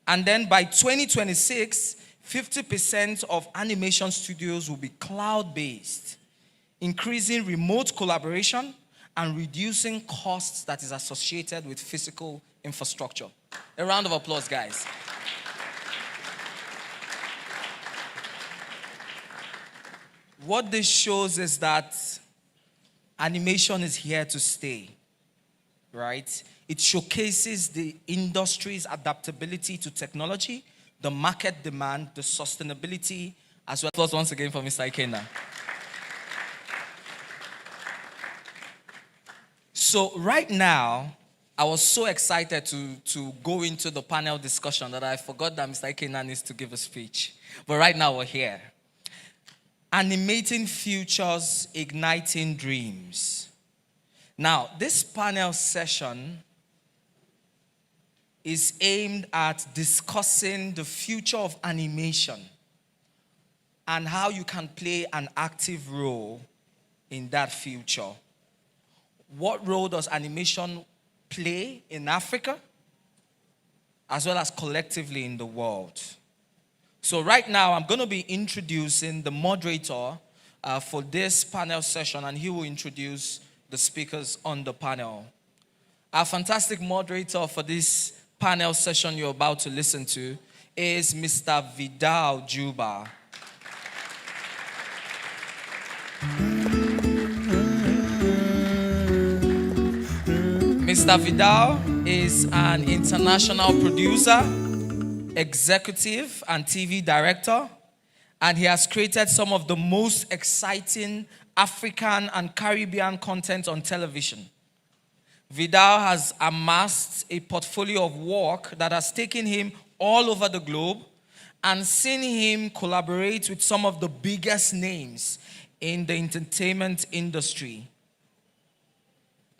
And then by 2026, 50% of animation studios will be cloud-based, increasing remote collaboration and reducing costs that is associated with physical infrastructure. A round of applause, guys. What this shows is that animation is here to stay, right? It showcases the industry's adaptability to technology, the market demand, the sustainability, as well as once again for Mr. Ikenna. So right now, I was so excited to go into the panel discussion that I forgot that Mr. Ikenna needs to give a speech. But right now we're here. Animating futures, igniting dreams. Now, this panel session is aimed at discussing the future of animation and how you can play an active role in that future. What role does animation play in Africa as well as collectively in the world? So right now, I'm going to be introducing the moderator for this panel session, and he will introduce the speakers on the panel. Our fantastic moderator for this panel session you're about to listen to is Mr. Vidal Juba. Mr. Vidal is an international producer, executive, and TV director, and he has created some of the most exciting African and Caribbean content on television. Vidal has amassed a portfolio of work that has taken him all over the globe and seen him collaborate with some of the biggest names in the entertainment industry.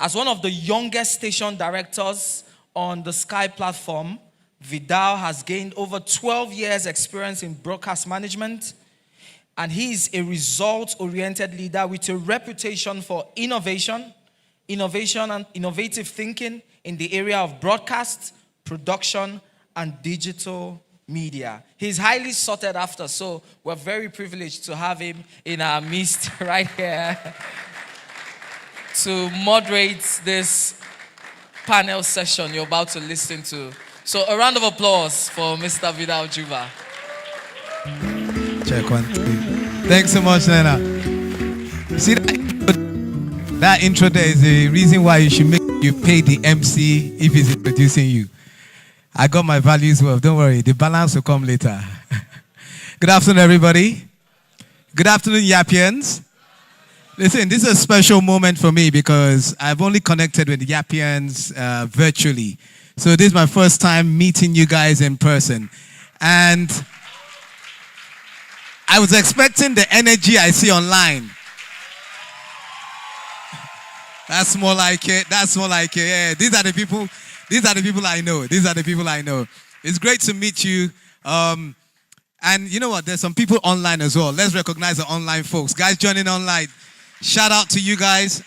As one of the youngest station directors on the Sky platform, Vidal has gained over 12 years experience in broadcast management, and he is a result-oriented leader with a reputation for innovation and innovative thinking in the area of broadcast, production, and digital media. He's highly sought after, so we're very privileged to have him in our midst right here to moderate this panel session you're about to listen to. So a round of applause for Mr. Vidal Juba. Check 1, 2. Thanks so much, Nana. See that intro there is the reason why you should make you pay the MC if he's introducing you. I got my values well. Don't worry, the balance will come later. Good afternoon, everybody. Good afternoon, Yappians. Listen, this is a special moment for me because I've only connected with Yappians virtually. So this is my first time meeting you guys in person. And I was expecting the energy I see online. That's more like it. That's more like it. Yeah, these are the people I know. These are the people I know. It's great to meet you. And you know what? There's some people online as well. Let's recognize the online folks. Guys joining online. Shout out to you guys.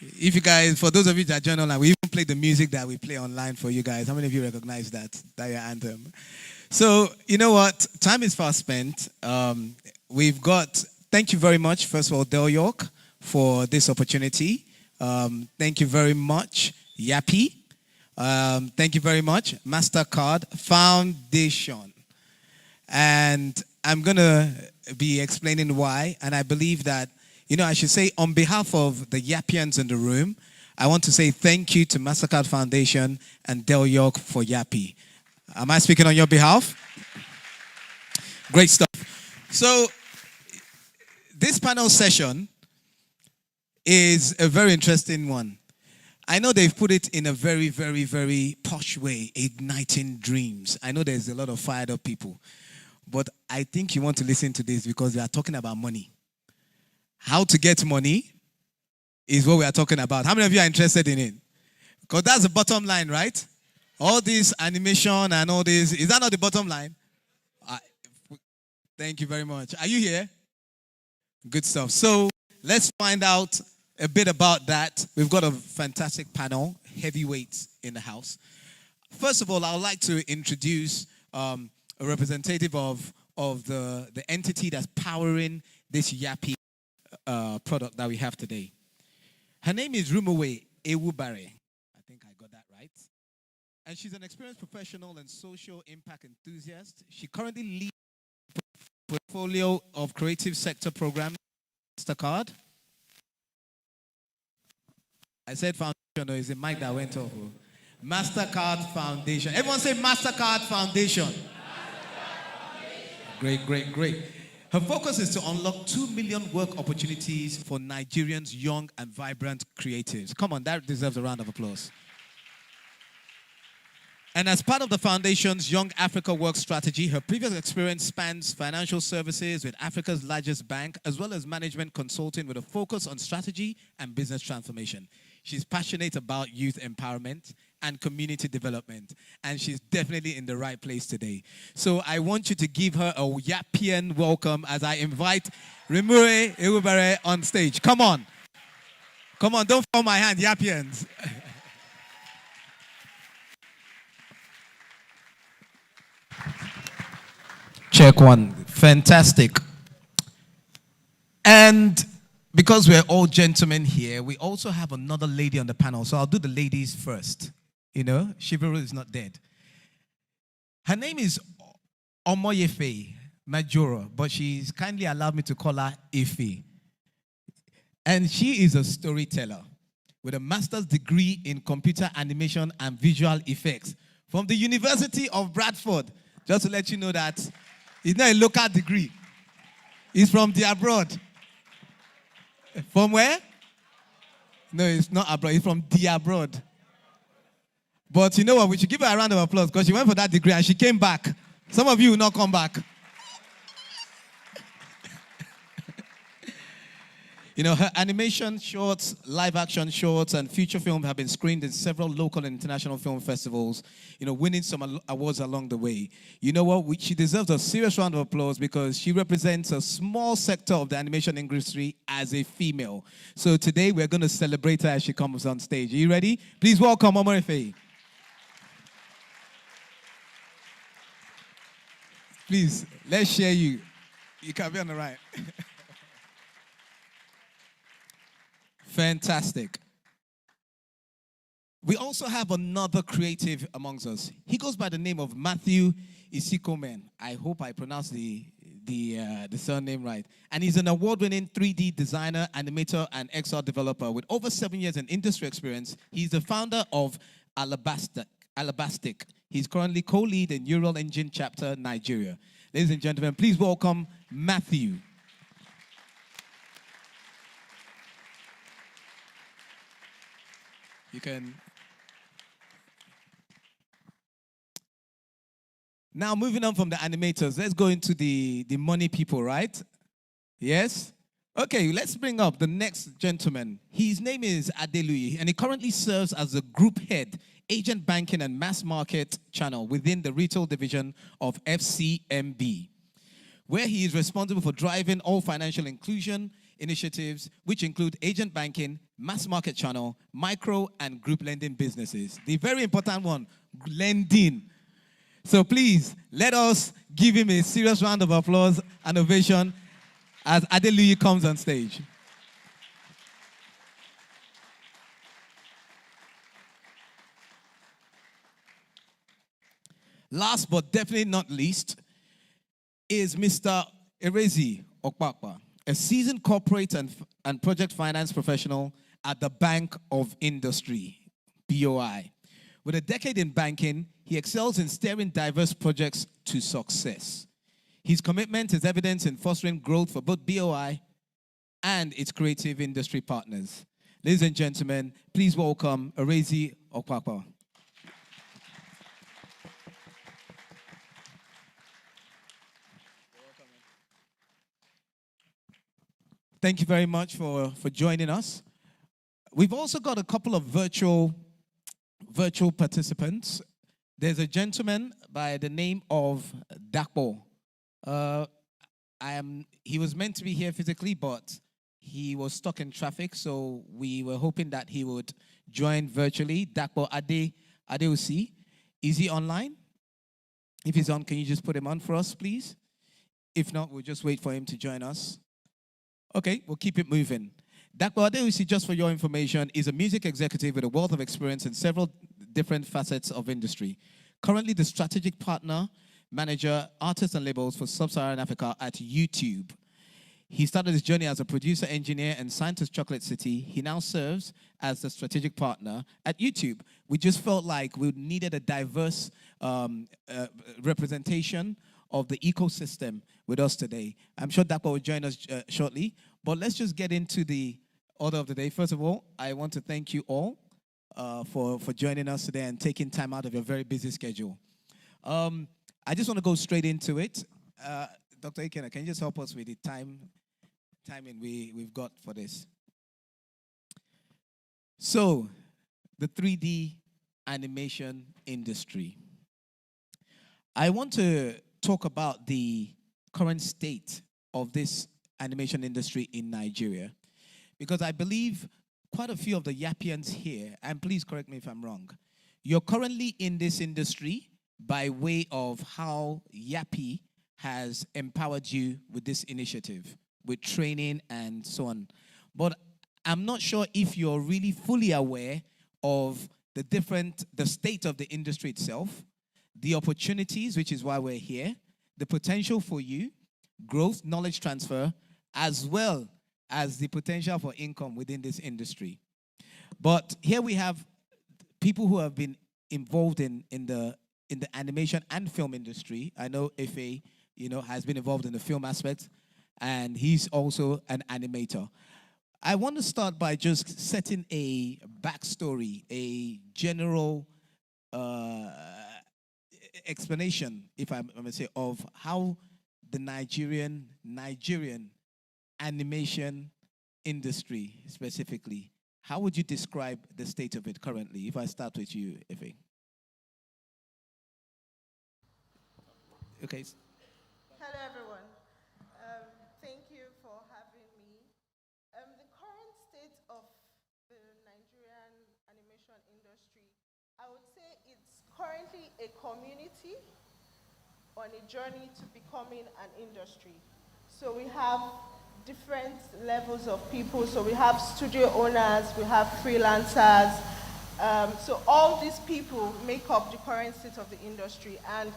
If you guys, for those of you that join online, we even play the music that we play online for you guys. How many of you recognize that your anthem? So, you know what? Time is fast spent. We've got, thank you very much, first of all, Del York, for this opportunity. Thank you very much, Yappi. Thank you very much, MasterCard Foundation. And I'm going to be explaining why. And I believe that, you know, I should say on behalf of the Yappians in the room, I want to say thank you to MasterCard Foundation and Del York for Yappi. Am I speaking on your behalf? Great stuff. So, this panel session is a very interesting one. I know they've put it in a very, very, very posh way, igniting dreams. I know there's a lot of fired up people. But I think you want to listen to this because we are talking about money. How to get money is what we are talking about. How many of you are interested in it? Because that's the bottom line, right? All this animation and all this, is that not the bottom line? Thank you very much. Are you here? Good stuff. So let's find out a bit about that. We've got a fantastic panel, heavyweights in the house. First of all, I would like to introduce a representative of the entity that's powering this Yappi product that we have today. Her name is Rumowe Ewubare. I think I got that right. And she's an experienced professional and social impact enthusiast. She currently leads a portfolio of creative sector programs, MasterCard. I said foundation, or is it Mike that went off? MasterCard Foundation. Everyone say MasterCard Foundation. Great, great, great. Her focus is to unlock 2 million work opportunities for Nigerians' young and vibrant creatives. Come on, that deserves a round of applause. And as part of the foundation's Young Africa Work Strategy, her previous experience spans financial services with Africa's largest bank, as well as management consulting with a focus on strategy and business transformation. She's passionate about youth empowerment and community development, and she's definitely in the right place today. So I want you to give her a Yappian welcome as I invite Rumowe Ewubare on stage. Come on. Come on, don't fall my hand, Yappians. Check one. Fantastic. And because we're all gentlemen here, we also have another lady on the panel. So I'll do the ladies first. You know, chivalry is not dead. Her name is Omoyefe Majoro, but she's kindly allowed me to call her Ife. And she is a storyteller with a master's degree in computer animation and visual effects from the University of Bradford. Just to let you know that it's not a local degree. It's from the abroad. From where? No, it's not abroad. It's from the abroad. But you know what? We should give her a round of applause because she went for that degree and she came back. Some of you will not come back. You know, her animation shorts, live action shorts, and feature films have been screened in several local and international film festivals, you know, winning some awards along the way. You know what? She deserves a serious round of applause because she represents a small sector of the animation industry as a female. So today we're going to celebrate her as she comes on stage. Are you ready? Please welcome Omoyefe. Please, let's share you. You can be on the right. Fantastic. We also have another creative amongst us. He goes by the name of Matthew Isikomen. I hope I pronounced the surname right. And he's an award-winning 3D designer, animator, and XR developer with over 7 years in industry experience. He's the founder of Alabastic. He's currently co-lead in Neural Engine Chapter, Nigeria. Ladies and gentlemen, please welcome Matthew. You can. Now, moving on from the animators, let's go into the money people, right? Yes? Okay, let's bring up the next gentleman. His name is Adeluyi, and he currently serves as the group head, agent banking and mass market channel within the retail division of FCMB, where he is responsible for driving all financial inclusion, initiatives, which include agent banking, mass market channel, micro and group lending businesses. The very important one, lending. So please, let us give him a serious round of applause and ovation as Adeluyi comes on stage. Last but definitely not least is Mr. Erezi Okpakpa, a seasoned corporate and project finance professional at the Bank of Industry, BOI. With a decade in banking, he excels in steering diverse projects to success. His commitment is evident in fostering growth for both BOI and its creative industry partners. Ladies and gentlemen, please welcome Erezi Okpakpa. Thank you very much for joining us. We've also got a couple of virtual participants. There's a gentleman by the name of Dakpo. He was meant to be here physically, but he was stuck in traffic, so we were hoping that he would join virtually. Dakpo Adeusi. Is he online? If he's on, can you just put him on for us, please? If not, we'll just wait for him to join us. Okay, we'll keep it moving. Dakpo Adeusi, just for your information, is a music executive with a wealth of experience in several different facets of industry. Currently the strategic partner, manager, artists and labels for Sub-Saharan Africa at YouTube. He started his journey as a producer, engineer, and scientist Chocolate City. He now serves as the strategic partner at YouTube. We just felt like we needed a diverse representation of the ecosystem with us today. I'm sure Dakpo will join us shortly, but let's just get into the order of the day. First of all, I want to thank you all for joining us today and taking time out of your very busy schedule. I just want to go straight into it. Dr. Ikena, can you just help us with the timing we've got for this? So, the 3D animation industry. I want to talk about the current state of this animation industry in Nigeria, because I believe quite a few of the Yappians here, and please correct me if I'm wrong, you're currently in this industry by way of how Yappi has empowered you with this initiative, with training and so on. But I'm not sure if you're really fully aware of the state of the industry itself, the opportunities, which is why we're here, the potential for you, growth, knowledge transfer, as well as the potential for income within this industry. But here we have people who have been involved in the animation and film industry. I know Efe, has been involved in the film aspect, and he's also an animator. I want to start by just setting a backstory, a general explanation, if I may say, of how the Nigerian animation industry specifically, how would you describe the state of it currently? If I start with you, Efe. Okay. Hello, everyone. Thank you for having me. The current state of the Nigerian animation industry, I would say it's currently a community on a journey to becoming an industry. So we have different levels of people. So we have studio owners, we have freelancers. So all these people make up the current state of the industry. And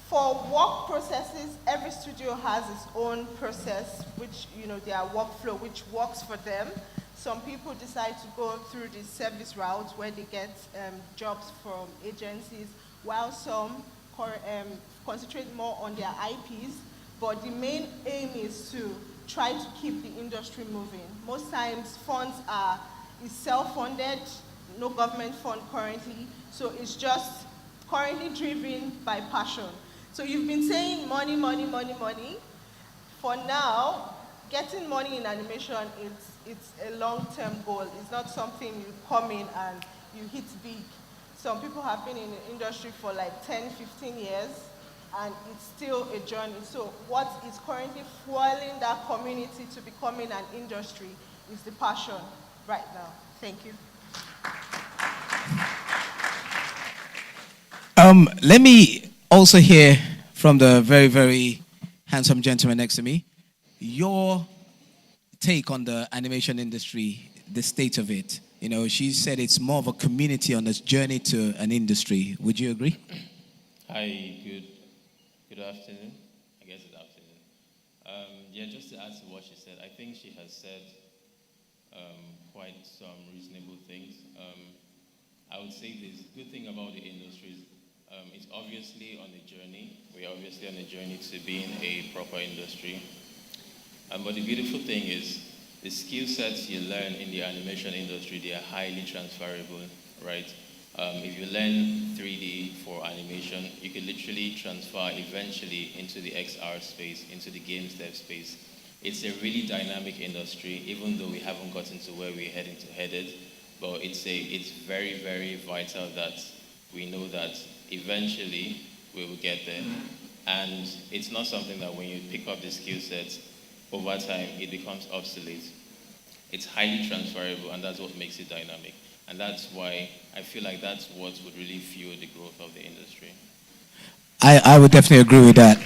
for work processes, every studio has its own process, which, their workflow, which works for them. Some people decide to go through the service route where they get jobs from agencies, while some concentrate more on their IPs. But the main aim is to try to keep the industry moving. Most times funds is self-funded, no government fund currently, so it's just currently driven by passion. So you've been saying money, money, money, money. For now, getting money in animation, it's a long-term goal. It's not something you come in and you hit big. Some people have been in the industry for like 10, 15 years. and it's still a journey. So what is currently fueling that community to becoming an industry is the passion right now. Thank you. Let me also hear from the very, very handsome gentleman next to me your take on the animation industry, the state of it. You know, she said it's more of a community on this journey to an industry. Would you agree? Hi, good afternoon. I guess it's afternoon. Yeah, just to add to what she said, I think she has said quite some reasonable things. I would say this good thing about the industry is it's obviously on a journey. We're obviously on a journey to being a proper industry. But the beautiful thing is the skill sets you learn in the animation industry, they are highly transferable, right? If you learn 3D for animation, you can literally transfer eventually into the XR space, into the games dev space. It's a really dynamic industry, even though we haven't gotten to where we're headed. But it's very, very vital that we know that eventually we will get there. And it's not something that when you pick up the skill sets, over time it becomes obsolete. It's highly transferable, and that's what makes it dynamic. And that's why I feel like that's what would really fuel the growth of the industry. I would definitely agree with that.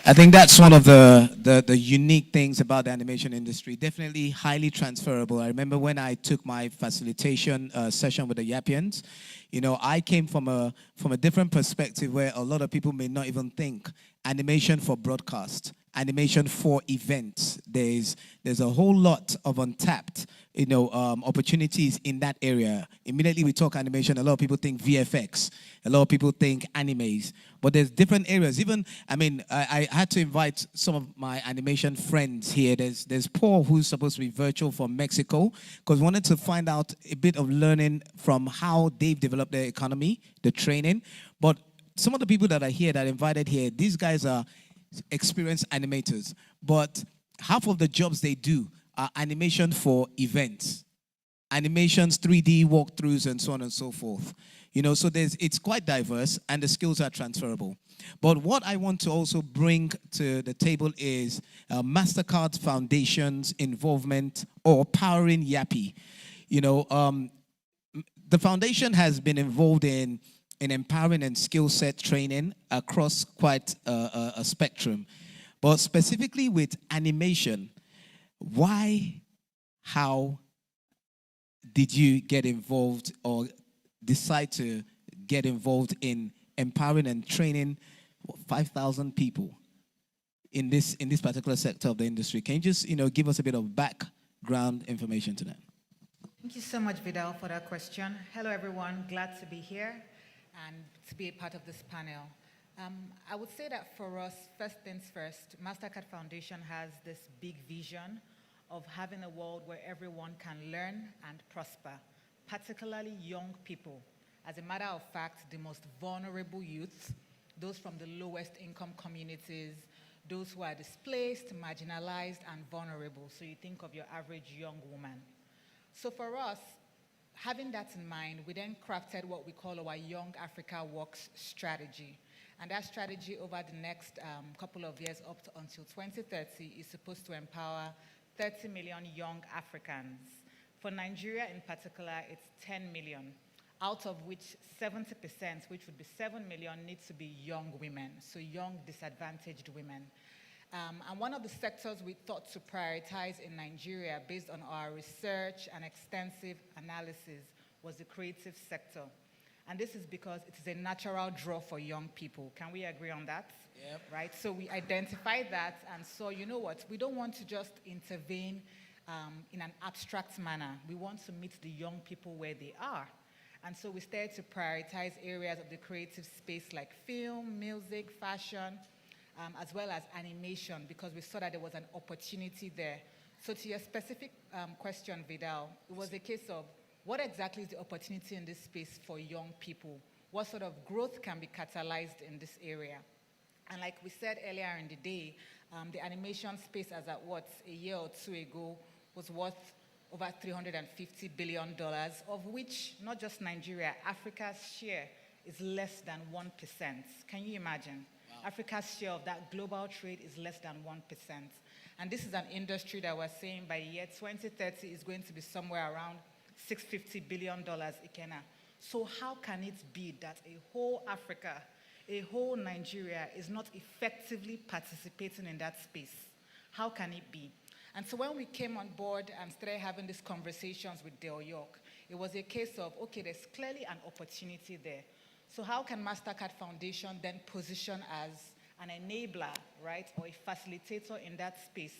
I think that's one of the unique things about the animation industry. Definitely highly transferable. I remember when I took my facilitation session with the Yappians, you know, I came from a different perspective where a lot of people may not even think animation for broadcast, animation for events. There's a whole lot of untapped, you know, opportunities in that area. Immediately we talk animation, a lot of people think VFX, a lot of people think animes, but there's different areas. Even, I mean, I had to invite some of my animation friends here. There's Paul, who's supposed to be virtual from Mexico, because we wanted to find out a bit of learning from how they've developed their economy, the training. But some of the people that are here, that are invited here, these guys are experienced animators, but half of the jobs they do are animation for events, animations, 3D walkthroughs, and so on and so forth. You know, so it's quite diverse, and the skills are transferable. But what I want to also bring to the table is MasterCard Foundation's involvement or powering Yappi. You know, the foundation has been involved in empowering and skill set training across quite a spectrum. But specifically with animation, why, how did you get involved or decide to get involved in empowering and training 5,000 people in this particular sector of the industry? Can you just, you know, give us a bit of background information to that? Thank you so much, Vidal, for that question. Hello, everyone. Glad to be here and to be a part of this panel. I would say that for us, first things first, MasterCard Foundation has this big vision of having a world where everyone can learn and prosper, particularly young people. As a matter of fact, the most vulnerable youth, those from the lowest income communities, those who are displaced, marginalized, and vulnerable. So you think of your average young woman. So for us, having that in mind, we then crafted what we call our Young Africa Works strategy. And that strategy over the next couple of years up to until 2030 is supposed to empower 30 million young Africans. For Nigeria in particular, it's 10 million, out of which 70%, which would be 7 million, needs to be young women, so young disadvantaged women. And one of the sectors we thought to prioritize in Nigeria based on our research and extensive analysis was the creative sector. And this is because it is a natural draw for young people. Can we agree on that? Yep. Right? So we identified that and saw, you know what, we don't want to just intervene in an abstract manner. We want to meet the young people where they are. And so we started to prioritize areas of the creative space like film, music, fashion, as well as animation, because we saw that there was an opportunity there. So to your specific question, Vidal, it was a case of what exactly is the opportunity in this space for young people? What sort of growth can be catalyzed in this area? And like we said earlier in the day, the animation space as at a year or two ago was worth over $350 billion, of which not just Nigeria, Africa's share is less than 1%. Can you imagine? Africa's share of that global trade is less than 1%. And this is an industry that we're saying by year 2030 is going to be somewhere around $650 billion Ikena. So how can it be that a whole Africa, a whole Nigeria is not effectively participating in that space? How can it be? And so when we came on board and started having these conversations with Del York, it was a case of, okay, there's clearly an opportunity there. So how can MasterCard Foundation then position as an enabler, right, or a facilitator in that space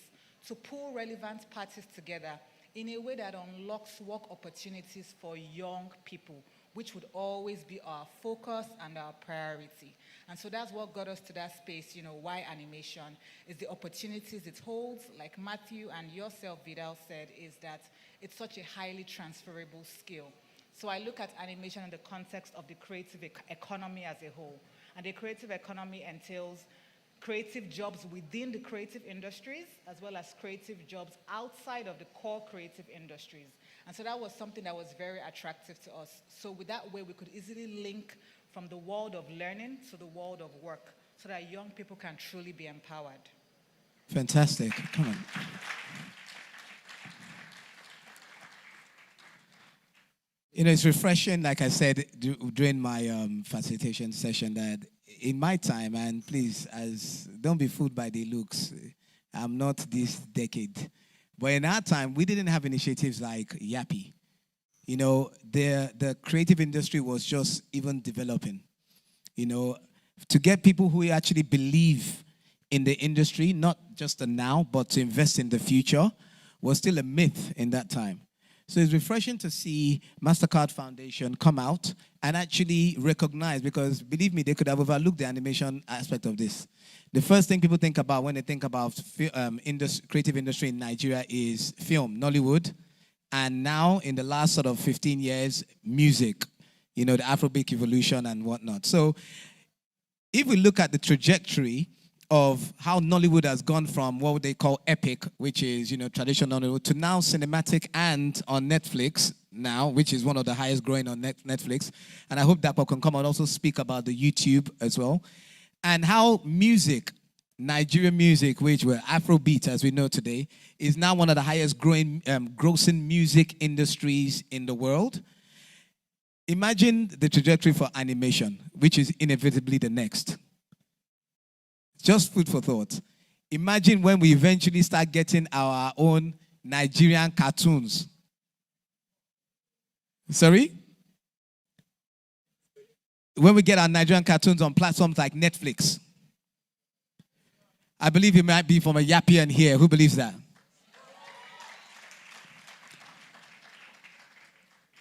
to pull relevant parties together in a way that unlocks work opportunities for young people, which would always be our focus and our priority. And so that's what got us to that space, why animation is the opportunities it holds, like Matthew and yourself, Vidal, said, is that it's such a highly transferable skill. So I look at animation in the context of the creative economy as a whole. And the creative economy entails creative jobs within the creative industries, as well as creative jobs outside of the core creative industries. And so that was something that was very attractive to us. So with that way, we could easily link from the world of learning to the world of work so that young people can truly be empowered. Fantastic. Come on. It's refreshing, like I said during my facilitation session, that in my time, and please, don't be fooled by the looks, I'm not this decade. But in our time, we didn't have initiatives like Yappi. The creative industry was just even developing. To get people who actually believe in the industry, not just the now, but to invest in the future, was still a myth in that time. So it's refreshing to see MasterCard Foundation come out and actually recognize, because believe me, they could have overlooked the animation aspect of this. The first thing people think about when they think about creative industry in Nigeria is film, Nollywood, and now in the last sort of 15 years, music, the Afrobeat evolution and whatnot. So if we look at the trajectory of how Nollywood has gone from what they call epic, which is, traditional Nollywood, to now cinematic and on Netflix now, which is one of the highest growing on Netflix. And I hope Dapo can come and also speak about the YouTube as well. And how music, Nigerian music, which were Afrobeat, as we know today, is now one of the highest growing, grossing music industries in the world. Imagine the trajectory for animation, which is inevitably the next. Just food for thought. Imagine when we eventually start getting our own Nigerian cartoons. Sorry? When we get our Nigerian cartoons on platforms like Netflix. I believe it might be from a Yappian here. Who believes that?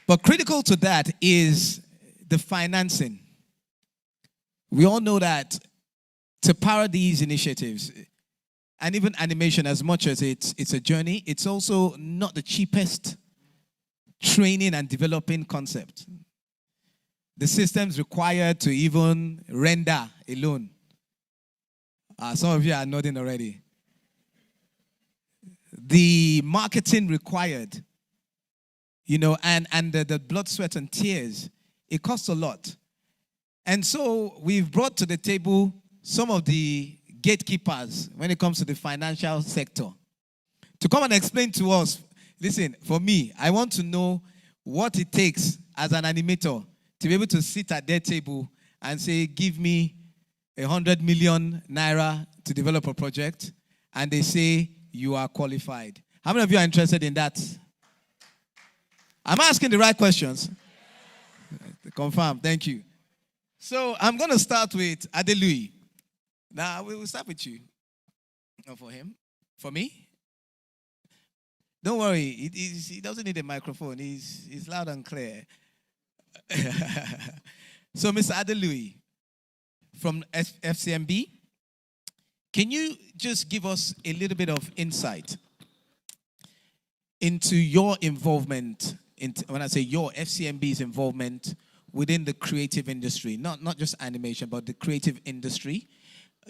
But critical to that is the financing. We all know that to power these initiatives, and even animation, as much as it's a journey, it's also not the cheapest training and developing concept. The systems required to even render alone. Some of you are nodding already. The marketing required, and the blood, sweat, and tears, it costs a lot. And so we've brought to the table some of the gatekeepers when it comes to the financial sector to come and explain to us. Listen, for me, I want to know what it takes as an animator to be able to sit at their table and say, give me 100 million naira to develop a project, and they say you are qualified. How many of you are interested in that? I'm asking the right questions. Confirm. Thank you. So I'm going to start with Adelui. Now, we will start with you. Not for him. For me? Don't worry. He doesn't need a microphone. He's loud and clear. So, Mr. Adelui, from FCMB, can you just give us a little bit of insight into your involvement, when I say your, FCMB's involvement within the creative industry, not just animation, but the creative industry?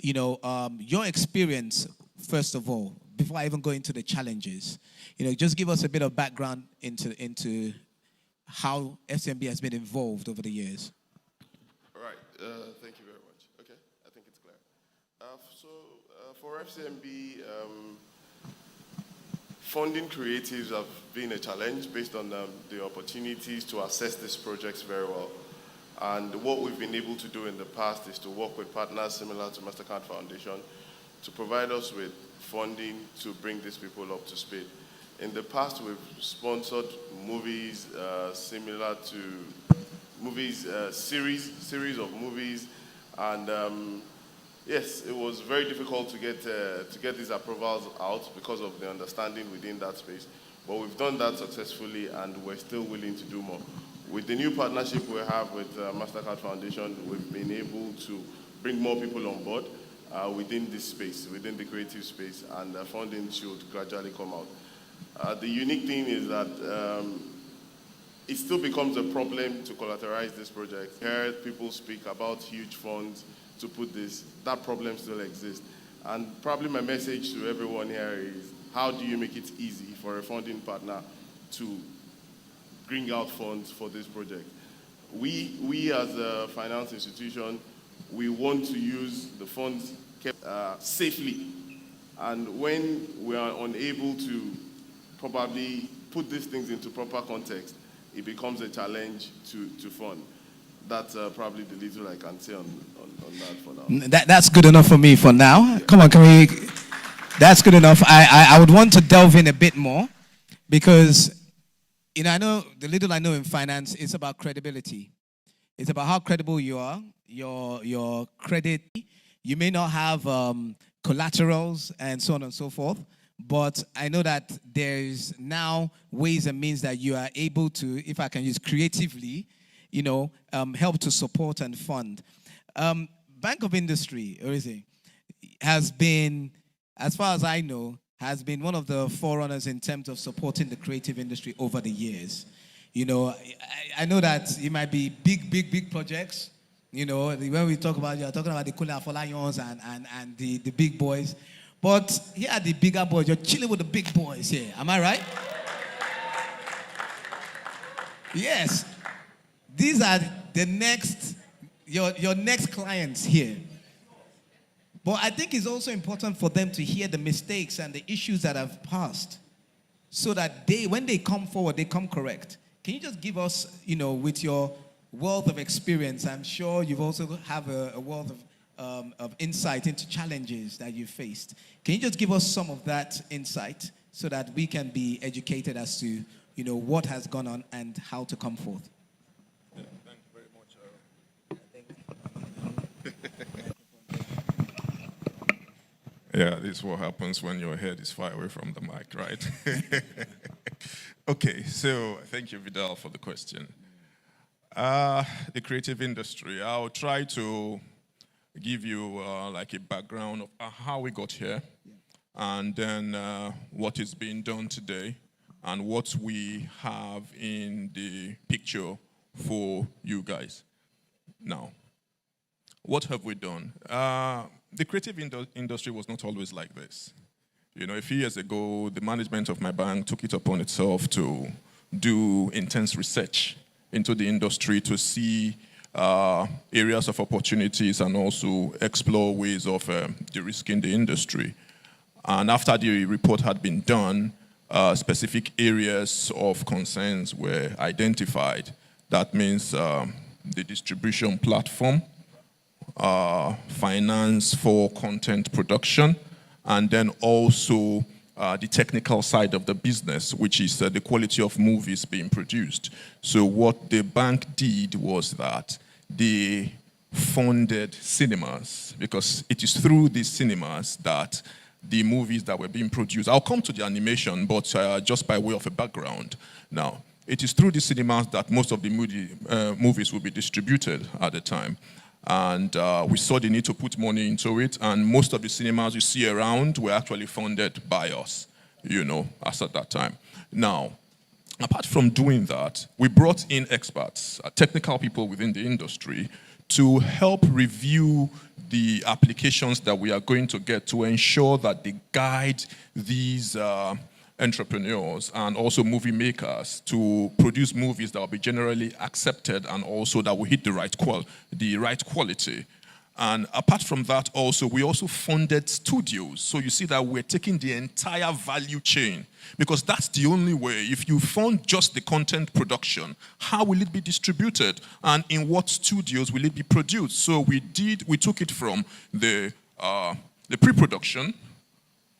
Your experience, first of all, before I even go into the challenges, just give us a bit of background into how FCMB has been involved over the years. Thank you very much. Okay, I think it's clear. For FCMB, funding creatives have been a challenge based on the opportunities to assess these projects very well. And what we've been able to do in the past is to work with partners similar to MasterCard Foundation to provide us with funding to bring these people up to speed. In the past, we've sponsored movies similar to movies, series of movies, and yes, it was very difficult to get these approvals out because of the understanding within that space. But we've done that successfully, and we're still willing to do more. With the new partnership we have with MasterCard Foundation, we've been able to bring more people on board within this space, within the creative space, and funding should gradually come out. The unique thing is that it still becomes a problem to collateralize this project. I heard people speak about huge funds to put this. That problem still exists. And probably my message to everyone here is, how do you make it easy for a funding partner to bring out funds for this project? We as a finance institution, we want to use the funds kept safely. And when we are unable to probably put these things into proper context, it becomes a challenge to fund. That's probably the little I can say on that for now. That's good enough for me for now. Come on, can we? That's good enough. I would want to delve in a bit more because, I know the little I know in finance, it's about credibility. It's about how credible you are, your credit. You may not have collaterals and so on and so forth, but I know that there's now ways and means that you are able to, if I can use creatively, help to support and fund. Bank of Industry, has been, as far as I know, has been one of the forerunners in terms of supporting the creative industry over the years. I know that it might be big projects. When we talk about, you're talking about the Kula Afolayan's and the big boys. But here are the bigger boys. You're chilling with the big boys here. Am I right? Yes. These are the next, your next clients here. But I think it's also important for them to hear the mistakes and the issues that have passed so that when they come forward, they come correct. Can you just give us, with your wealth of experience, I'm sure you also have a wealth of insight into challenges that you faced. Can you just give us some of that insight so that we can be educated as to, what has gone on and how to come forth? Yeah, thank you very much. Yeah, this is what happens when your head is far away from the mic, right? Okay, so thank you, Vidal, for the question. The creative industry, I'll try to give you like a background of how we got here, and then what is being done today, and what we have in the picture for you guys. Now, what have we done? The creative industry was not always like this. A few years ago, the management of my bank took it upon itself to do intense research into the industry to see areas of opportunities and also explore ways of de-risking the industry. And after the report had been done, specific areas of concerns were identified. That means the distribution platform, finance for content production, and then also the technical side of the business, which is the quality of movies being produced. So what the bank did was that they funded cinemas, because it is through these cinemas that the movies that were being produced, I'll come to the animation, but just by way of a background. Now, it is through the cinemas that most of the movies will be distributed at the time. And we saw the need to put money into it, and most of the cinemas you see around were actually funded by us, as at that time. Now, apart from doing that, we brought in experts, technical people within the industry, to help review the applications that we are going to get to ensure that they guide these entrepreneurs and also movie makers to produce movies that will be generally accepted and also that will hit the right quality. And apart from that also, we also funded studios. So you see that we're taking the entire value chain because that's the only way. If you fund just the content production, how will it be distributed? And in what studios will it be produced? So we took it from the pre-production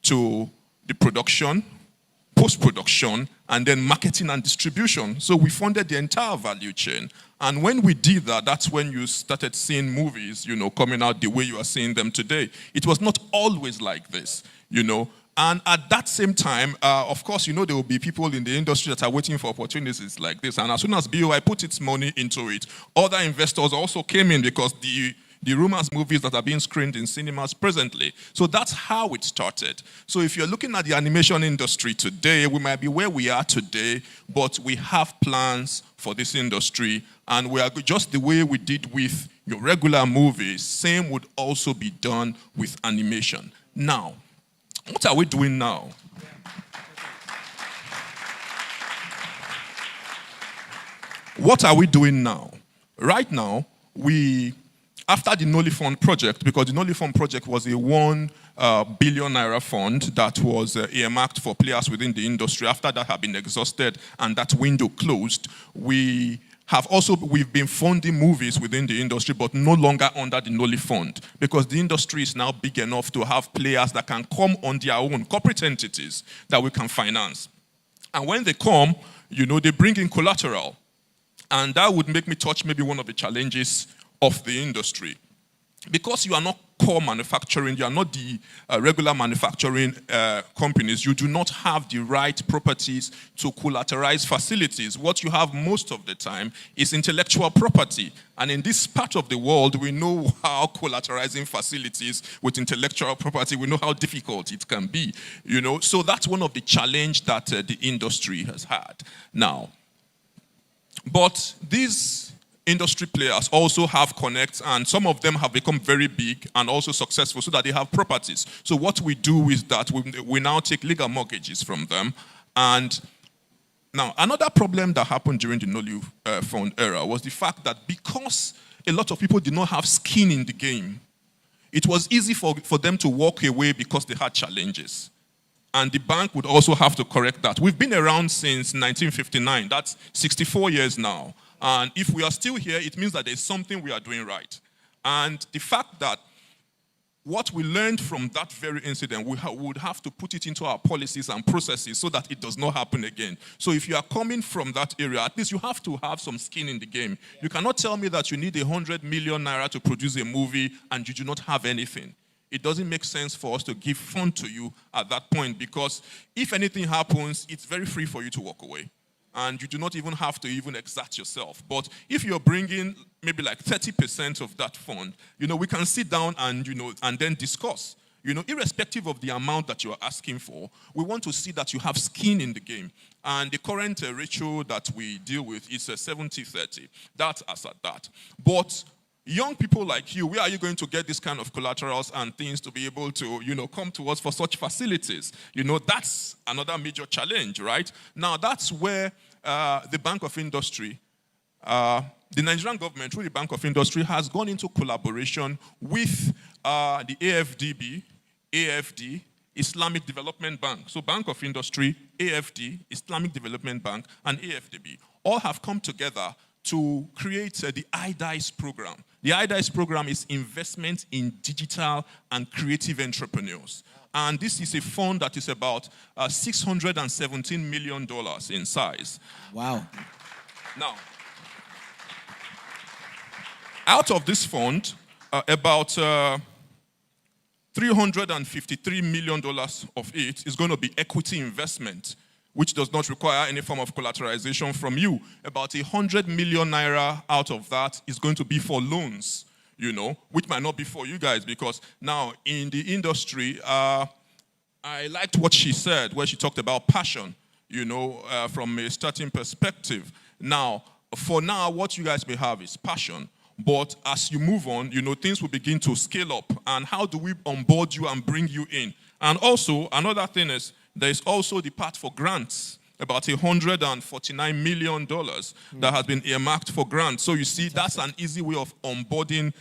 to the production, post-production, and then marketing and distribution. So we funded the entire value chain. And when we did that, that's when you started seeing movies, coming out the way you are seeing them today. It was not always like this, And at that same time, of course, there will be people in the industry that are waiting for opportunities like this. And as soon as BOI put its money into it, other investors also came in because the rumors movies that are being screened in cinemas presently. So that's how it started. So if you're looking at the animation industry today, we might be where we are today, but we have plans for this industry, and we are just the way we did with your regular movies, same would also be done with animation. Now, what are we doing now? What are we doing now? Right now, after the Noli Fund project, because the Noli Fund project was a 1 billion naira fund that was earmarked for players within the industry. After that had been exhausted and that window closed, we've been funding movies within the industry, but no longer under the Noli Fund, because the industry is now big enough to have players that can come on their own, corporate entities that we can finance. And when they come, they bring in collateral. And that would make me touch maybe one of the challenges of the industry. Because you are not core manufacturing, you are not the regular manufacturing companies, you do not have the right properties to collateralize facilities. What you have most of the time is intellectual property. And in this part of the world, we know how collateralizing facilities with intellectual property, we know how difficult it can be. So that's one of the challenges that the industry has had. Now, but these industry players also have connects, and some of them have become very big and also successful so that they have properties. So what we do is that we now take legal mortgages from them. And now, another problem that happened during the Noli Fund era was the fact that because a lot of people did not have skin in the game, it was easy for them to walk away because they had challenges. And the bank would also have to correct that. We've been around since 1959. That's 64 years now. And if we are still here, it means that there's something we are doing right. And the fact that what we learned from that very incident, we would have to put it into our policies and processes so that it does not happen again. So if you are coming from that area, at least you have to have some skin in the game. You cannot tell me that you need 100 million naira to produce a movie and you do not have anything. It doesn't make sense for us to give fund to you at that point, because if anything happens, it's very free for you to walk away. And you do not even have to even exert yourself. But if you're bringing maybe like 30% of that fund, we can sit down and, and then discuss. Irrespective of the amount that you are asking for, we want to see that you have skin in the game. And the current ratio that we deal with is 70-30. That's as at that. But young people like you, where are you going to get this kind of collaterals and things to be able to, come to us for such facilities? That's another major challenge, right? Now, that's where the Bank of Industry, the Nigerian government, through the Bank of Industry, has gone into collaboration with the AFDB, AFD, Islamic Development Bank. So Bank of Industry, AFD, Islamic Development Bank, and AFDB all have come together to create the IDICE program. The IDICE program is investment in digital and creative entrepreneurs. And this is a fund that is about $617 million in size. Wow. Now, out of this fund, about $353 million of it is going to be equity investment, which does not require any form of collateralization from you. About 100 million naira out of that is going to be for loans, which might not be for you guys, because now in the industry, I liked what she said, where she talked about passion, from a starting perspective. Now, for now, what you guys may have is passion. But as you move on, things will begin to scale up. And how do we onboard you and bring you in? And also, another thing is, There is also the part for grants, about $149 million that has been earmarked for grants. So you see, that's an easy way of onboarding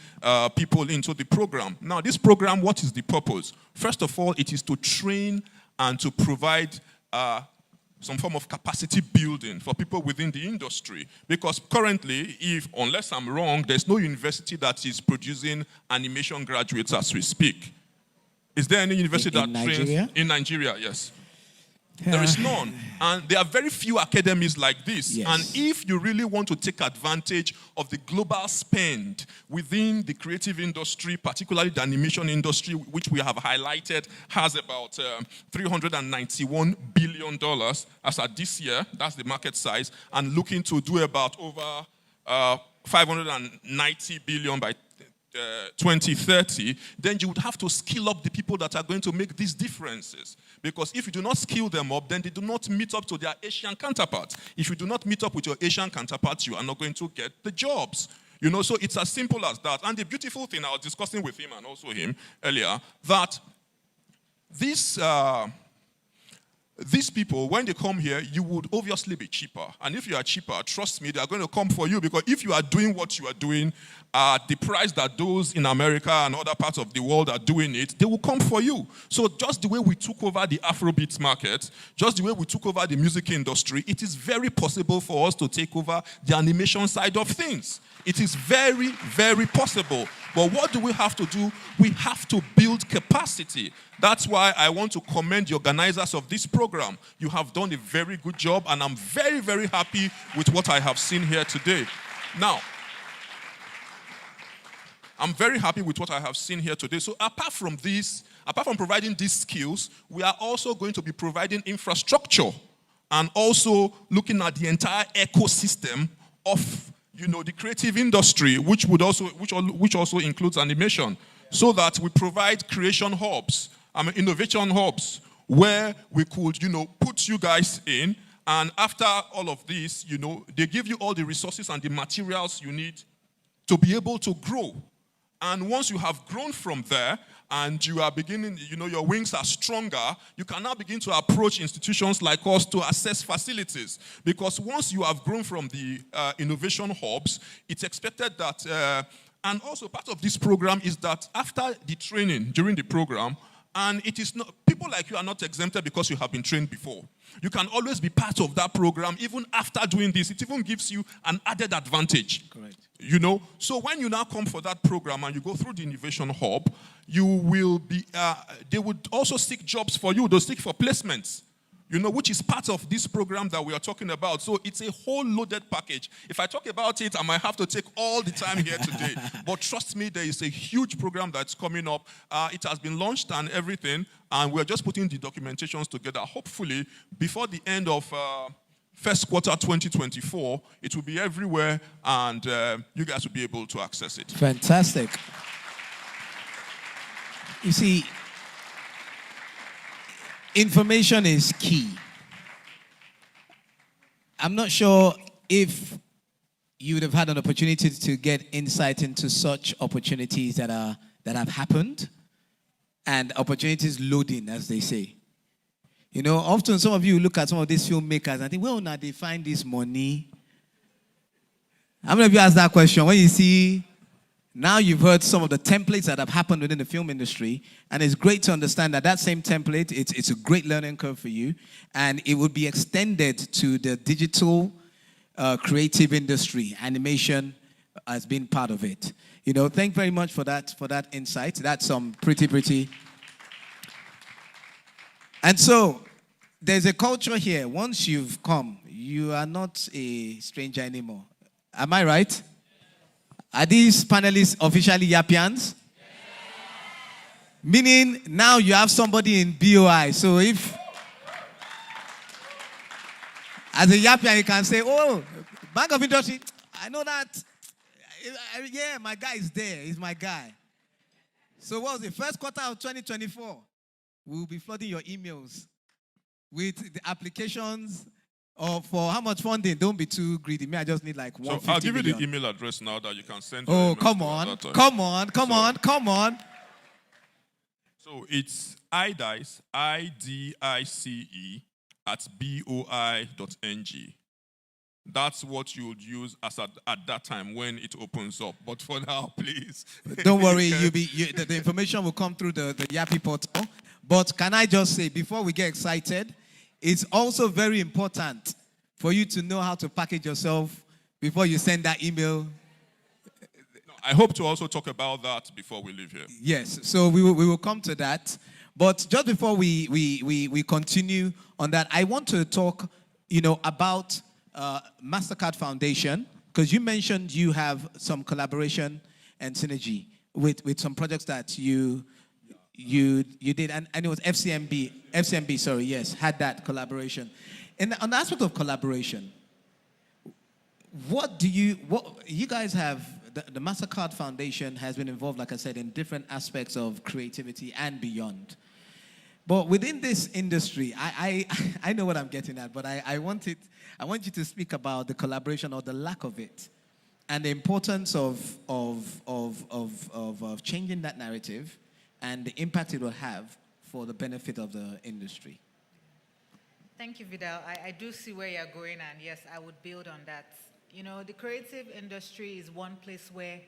people into the program. Now, this program, what is the purpose? First of all, it is to train and to provide some form of capacity building for people within the industry. Because currently, unless I'm wrong, there's no university that is producing animation graduates as we speak. Is there any university that trains? Nigeria? In Nigeria, yes. There is none. And there are very few academies like this. Yes. And if you really want to take advantage of the global spend within the creative industry, particularly the animation industry, which we have highlighted, has about $391 billion as at this year. That's the market size. And looking to do about over $590 billion by 2030, then you would have to skill up the people that are going to make these differences. Because if you do not skill them up, then they do not meet up to their Asian counterparts. If you do not meet up with your Asian counterparts, you are not going to get the jobs. You know, so it's as simple as that. And the beautiful thing, I was discussing with him and also him earlier, that these people, when they come here, you would obviously be cheaper. And if you are cheaper, trust me, they are going to come for you, because if you are doing what you are doing at the price that those in America and other parts of the world are doing it, they will come for you. So just the way we took over the Afrobeat market, just the way we took over the music industry, it is very possible for us to take over the animation side of things. It is very, very possible. But what do we have to do? We have to build capacity. That's why I want to commend the organizers of this program. You have done a very good job, and I'm very, very happy with what I have seen here today. Now, I'm very happy with what I have seen here today. So apart from this, apart from providing these skills, we are also going to be providing infrastructure and also looking at the entire ecosystem of the creative industry, which also includes animation, so that we provide creation hubs, innovation hubs, where we could, put you guys in, and after all of this, they give you all the resources and the materials you need to be able to grow. And once you have grown from there, and you are beginning, your wings are stronger, you can now begin to approach institutions like us to access facilities. Because once you have grown from the innovation hubs, it's expected that, and also part of this program is that after the training, during the program, and it is not, people like you are not exempted because you have been trained before. You can always be part of that program even after doing this. It even gives you an added advantage. Correct. So when you now come for that program and you go through the innovation hub, you will be, they would also seek jobs for you. They'll seek for placements, which is part of this program that we are talking about. So it's a whole loaded package. If I talk about it, I might have to take all the time here today. But trust me, there is a huge program that's coming up. It has been launched and everything, and we're just putting the documentations together. Hopefully, before the end of first quarter 2024, it will be everywhere, and you guys will be able to access it. Fantastic. You see, information is key. I'm not sure if you would have had an opportunity to get insight into such opportunities that have happened, and opportunities loading, as they say. Often some of you look at some of these filmmakers and think, well, now they find this money. How many of you ask that question? When you see, now you've heard some of the templates that have happened within the film industry, and it's great to understand that same template, it's a great learning curve for you, and it would be extended to the digital creative industry. Animation has been part of it. Thank you very much for that insight. That's pretty. And so, there's a culture here. Once you've come, you are not a stranger anymore. Am I right? Are these panelists officially Yappians? Meaning, now you have somebody in BOI. So if, as a Yappian, you can say, oh, Bank of Industry, I know that. Yeah, my guy is there. He's my guy. So what was it? First quarter of 2024. We'll be flooding your emails with the applications for how much funding. Don't be too greedy. Me, I just need like 150 So I'll give you million. the email address now that you can send. Oh, come on. So it's idice, IDICE, at boi.ng. That's what you would use at that time when it opens up. But for now, please. Don't worry, the information will come through the Yappi portal. But can I just say, before we get excited, it's also very important for you to know how to package yourself before you send that email. I hope to also talk about that before we leave here. Yes, so we will come to that. But just before we continue on that, I want to talk, about MasterCard Foundation, because you mentioned you have some collaboration and synergy with some projects that you did, and it was FCMB, sorry, yes, had that collaboration. And on the aspect of collaboration, what you guys have, the MasterCard Foundation has been involved, like I said, in different aspects of creativity and beyond. But within this industry, I know what I'm getting at, but I want you to speak about the collaboration or the lack of it, and the importance of changing that narrative, and the impact it will have for the benefit of the industry. Thank you, Vidal. I do see where you're going, and yes, I would build on that. The creative industry is one place where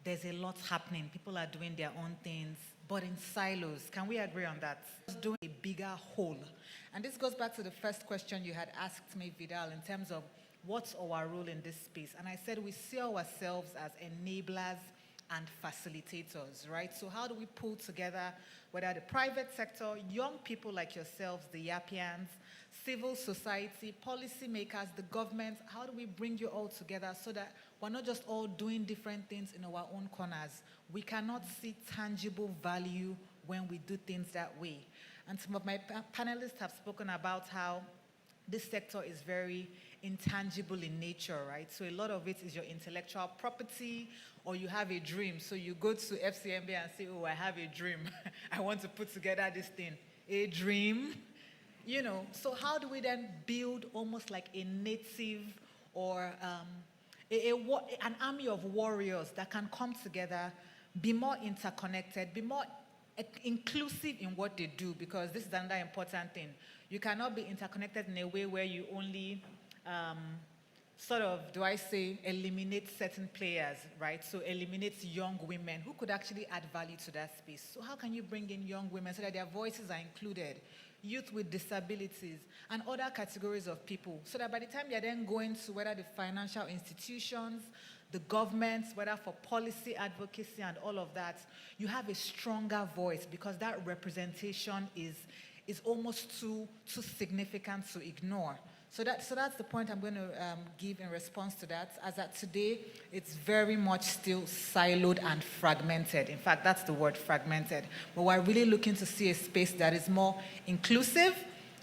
there's a lot happening. People are doing their own things, but in silos. Can we agree on that? It's doing a bigger whole. And this goes back to the first question you had asked me, Vidal, in terms of what's our role in this space. And I said we see ourselves as enablers and facilitators, right? So how do we pull together, whether the private sector, young people like yourselves, the Yappians, civil society, policymakers, the government, how do we bring you all together so that we're not just all doing different things in our own corners? We cannot see tangible value when we do things that way. And some of my panelists have spoken about how this sector is very intangible in nature, right? So a lot of it is your intellectual property, or you have a dream. So you go to FCMB and say, oh, I have a dream. I want to put together this thing. A dream? So how do we then build almost like a native or an army of warriors that can come together, be more interconnected, be more inclusive in what they do, because this is another important thing. You cannot be interconnected in a way where you only eliminate certain players, right? So eliminate young women who could actually add value to that space. So how can you bring in young women so that their voices are included? Youth with disabilities, and other categories of people, so that by the time you're then going to whether the financial institutions, the governments, whether for policy advocacy and all of that, you have a stronger voice, because that representation is almost too significant to ignore. So that's the point I'm going to give in response to that, as that today, it's very much still siloed and fragmented. In fact, that's the word, fragmented. But we're really looking to see a space that is more inclusive,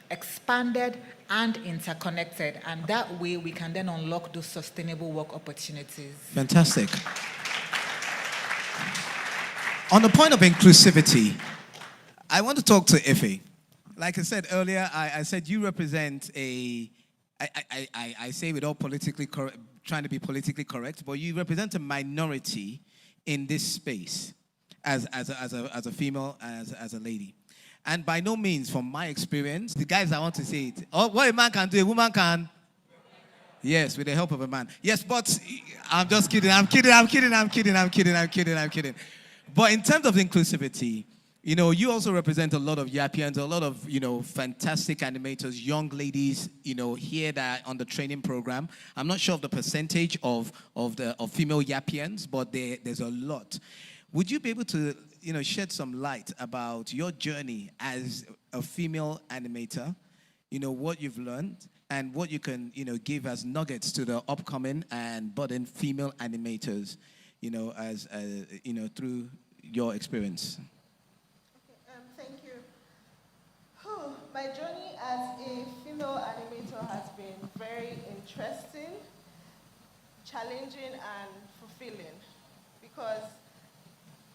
expanded, and interconnected. And that way, we can then unlock those sustainable work opportunities. Fantastic. On the point of inclusivity, I want to talk to Ife. Like I said earlier, I said you represent I say without trying to be politically correct, but you represent a minority in this space as a female, as a lady. And by no means, from my experience, the guys, I want to say it, what a man can do, a woman can. Yes, with the help of a man. Yes, but I'm just kidding. I'm kidding. But in terms of inclusivity, you also represent a lot of Yappians, a lot of, fantastic animators, young ladies, here that are on the training program. I'm not sure of the percentage of female Yappians, but there's a lot. Would you be able to, shed some light about your journey as a female animator, what you've learned, and what you can, give as nuggets to the upcoming and budding female animators, as through your experience? My journey as a female animator has been very interesting, challenging, and fulfilling, because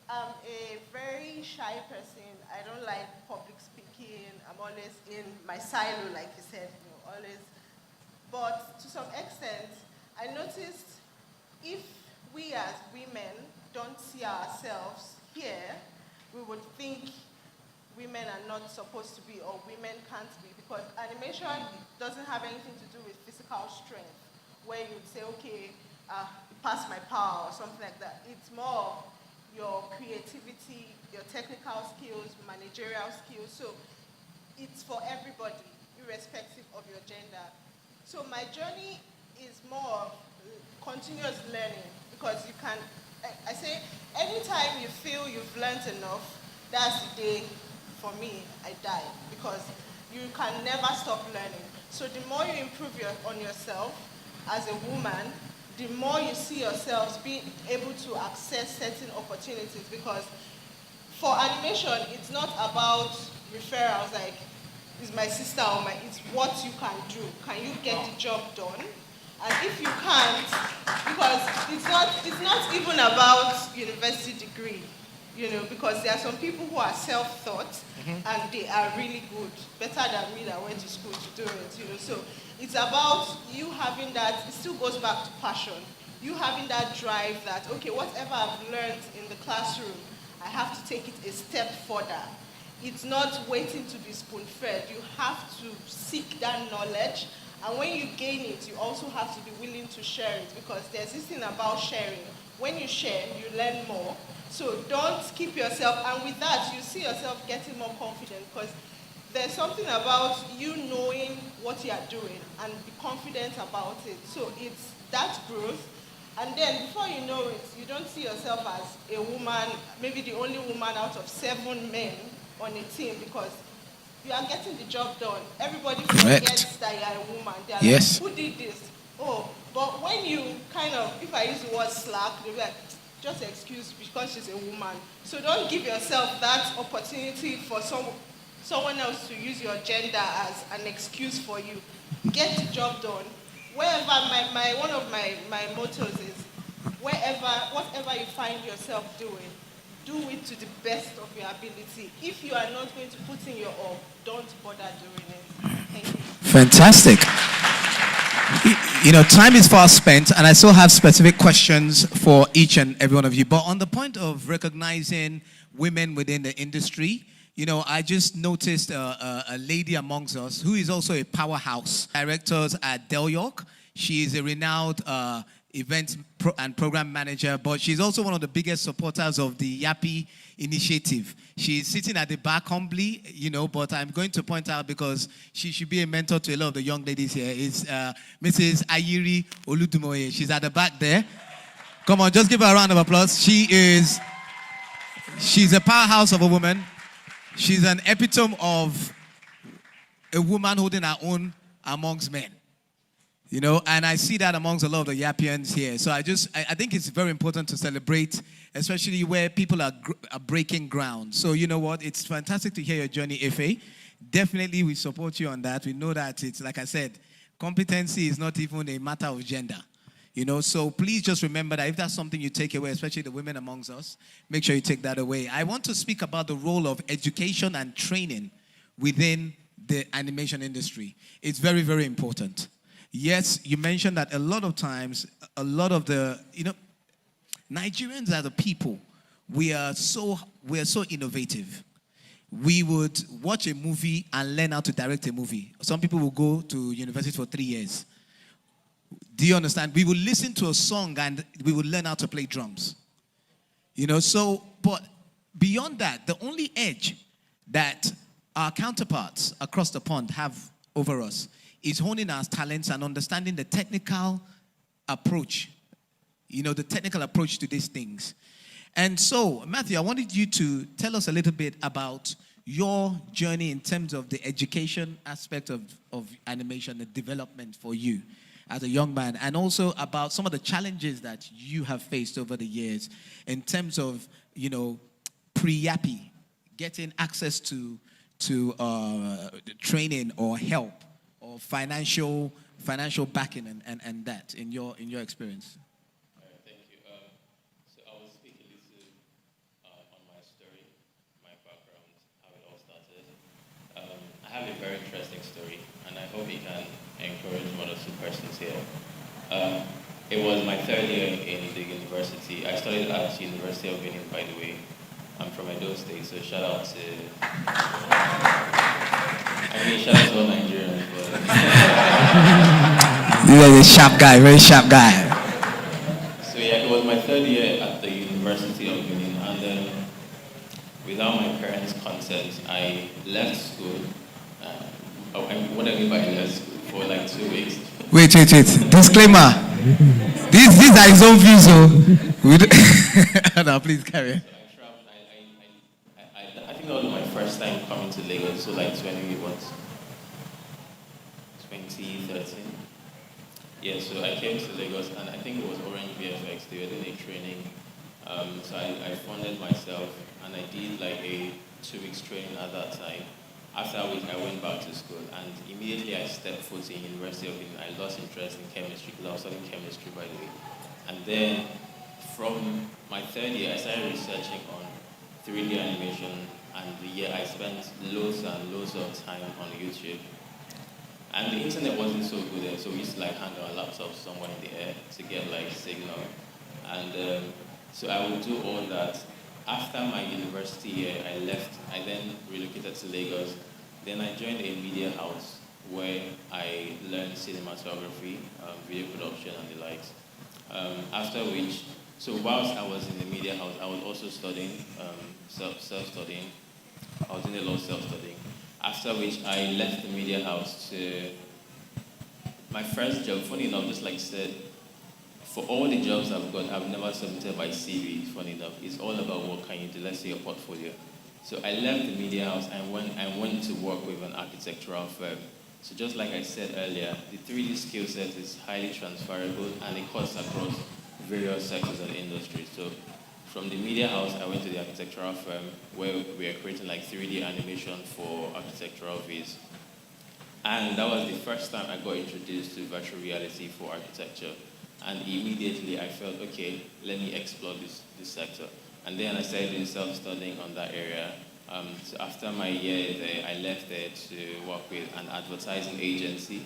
I'm a very shy person. I don't like public speaking. I'm always in my silo, like you said, always. But to some extent, I noticed if we as women don't see ourselves here, we would think women are not supposed to be or women can't be, because animation doesn't have anything to do with physical strength, where you'd say, okay, pass my power or something like that. It's more your creativity, your technical skills, managerial skills. So it's for everybody, irrespective of your gender. So my journey is more of continuous learning, because you can, I say, anytime you feel you've learned enough, that's the day, for me, I die, because you can never stop learning. So the more you improve on yourself as a woman, the more you see yourselves being able to access certain opportunities, because for animation, it's not about referrals, like, it's my sister or it's what you can do. Can you get the job done? And if you can't, because it's not even about university degree, because there are some people who are self-taught and they are really good, better than me that went to school to do it, So it's about you having that. It still goes back to passion. You having that drive that, okay, whatever I've learned in the classroom, I have to take it a step further. It's not waiting to be spoon-fed. You have to seek that knowledge, and when you gain it, you also have to be willing to share it, because there's this thing about sharing. When you share, you learn more. So don't keep yourself, and with that, you see yourself getting more confident, because there's something about you knowing what you are doing and be confident about it. So it's that growth. And then before you know it, you don't see yourself as a woman, maybe the only woman out of 7 men on a team, because you are getting the job done. Everybody forgets that you are a woman. They are Yes. like, who did this? Oh, but when you kind of, if I use the word slack, they'll be like, just excuse because she's a woman. So don't give yourself that opportunity for someone else to use your gender as an excuse for you. Get the job done. Wherever, one of my mottos is, whatever you find yourself doing, do it to the best of your ability. If you are not going to put in your all, don't bother doing it. Thank you. Fantastic. Time is fast spent, and I still have specific questions for each and every one of you. But on the point of recognizing women within the industry, I just noticed a lady amongst us who is also a powerhouse director at Del York. She is a renowned event and program manager, but she's also one of the biggest supporters of the Yappi initiative. She's sitting at the back humbly, but I'm going to point out, because she should be a mentor to a lot of the young ladies here, is Mrs. Ayiri Oludumoye. She's at the back there. Come on, just give her a round of applause. She's a powerhouse of a woman. She's an epitome of a woman holding her own amongst men. And I see that amongst a lot of the Yappians here. So I think it's very important to celebrate, especially where people are breaking ground. So you know what? It's fantastic to hear your journey, Ife. Definitely we support you on that. We know that it's, like I said, competency is not even a matter of gender. So please just remember that if that's something you take away, especially the women amongst us, make sure you take that away. I want to speak about the role of education and training within the animation industry. It's very, very important. Yes, you mentioned that a lot of times, a lot of the, Nigerians as a people, we are so innovative. We would watch a movie and learn how to direct a movie. Some people will go to university for 3 years. Do you understand? We will listen to a song and we will learn how to play drums. But beyond that, the only edge that our counterparts across the pond have over us is honing our talents and understanding the technical approach, the technical approach to these things. And so, Matthew, I wanted you to tell us a little bit about your journey in terms of the education aspect of animation, the development for you as a young man, and also about some of the challenges that you have faced over the years in terms of, pre-Yappi, getting access to training or help or financial backing and that in your experience. Thank you. So I will speak a little on my story, my background, how it all started. I have a very interesting story, and I hope it can encourage one or two persons here. It was my 3rd year in the university. I studied at the University of Benin, by the way. I'm from Edo State, so shout out to, shout out to all Nigerians, but. You're a sharp guy, very sharp guy. So yeah, it was my third year at the University of Benin, and then without my parents' consent, I left school. What I mean by left school, for like 2 weeks. Wait. Disclaimer. These are his own views, so. No, please carry on. I think that was my first time coming to Lagos, so like 2013. Yeah, so I came to Lagos, and I think it was Orange VFX. They were doing a training. So I funded myself, and I did like a 2 weeks training at that time. After which I went back to school, and immediately I stepped foot in University of Benin. I lost interest in chemistry because I was studying chemistry, by the way. And then from my third year, I started researching on 3D animation, and the year I spent loads and loads of time on YouTube. And the internet wasn't so good then, so we used to like hang our laptops somewhere in the air to get like signal. And so I would do all that. After my university year, I then relocated to Lagos. Then I joined a media house where I learned cinematography, video production, and the likes. After which, so whilst I was in the media house, I was also studying, self-studying. I was doing a lot of self-studying. After which, I left the media house to my first job. Funny enough, just like I said, for all the jobs I've got, I've never submitted my CV, funny enough. It's all about what can you do, let's say your portfolio. So I left the media house and went to work with an architectural firm. So just like I said earlier, the 3D skill set is highly transferable and it cuts across various sectors of the industry. So from the media house, I went to the architectural firm where we are creating like 3D animation for architectural views. And that was the first time I got introduced to virtual reality for architecture. And immediately I felt, okay, let me explore this sector. And then I started doing self-studying on that area. So after my year there, I left there to work with an advertising agency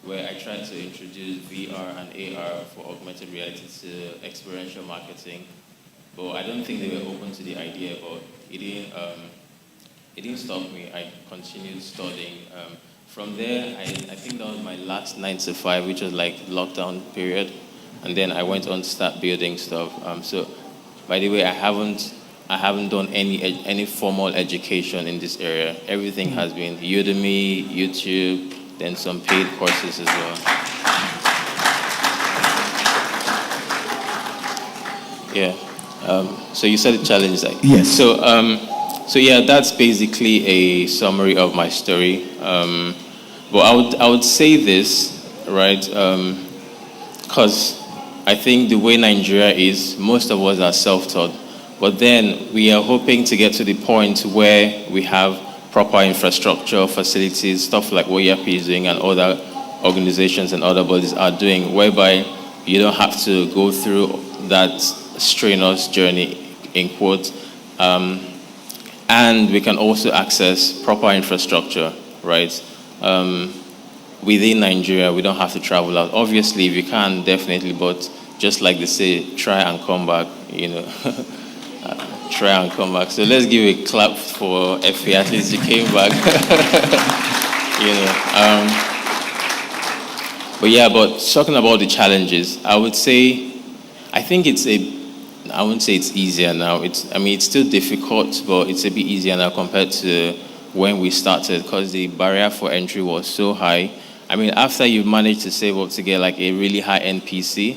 where I tried to introduce VR and AR for augmented reality to experiential marketing. But I don't think they were open to the idea, but it didn't stop me. I continued studying. From there, I think that was my last 9 to 5, which was like lockdown period. And then I went on to start building stuff. So, by the way, I haven't done any formal education in this area. Everything has been Udemy, YouTube, then some paid courses as well. Yeah. So you said the challenge, like yes. So yeah, that's basically a summary of my story. But I would say this, right? Because I think the way Nigeria is, most of us are self-taught. But then we are hoping to get to the point where we have proper infrastructure, facilities, stuff like what Yappi is doing and other organizations and other bodies are doing, whereby you don't have to go through that strenuous journey, in quotes. And we can also access proper infrastructure, right? Within Nigeria, we don't have to travel out. Obviously, we can, definitely, but just like they say, try and come back, you know. Try and come back. So let's give a clap for Effie, at least you came back. You know. But yeah, but talking about the challenges, I would say, I think I wouldn't say it's easier now. It's still difficult, but it's a bit easier now compared to when we started, because the barrier for entry was so high. I mean, after you managed to save up to get like a really high-end PC,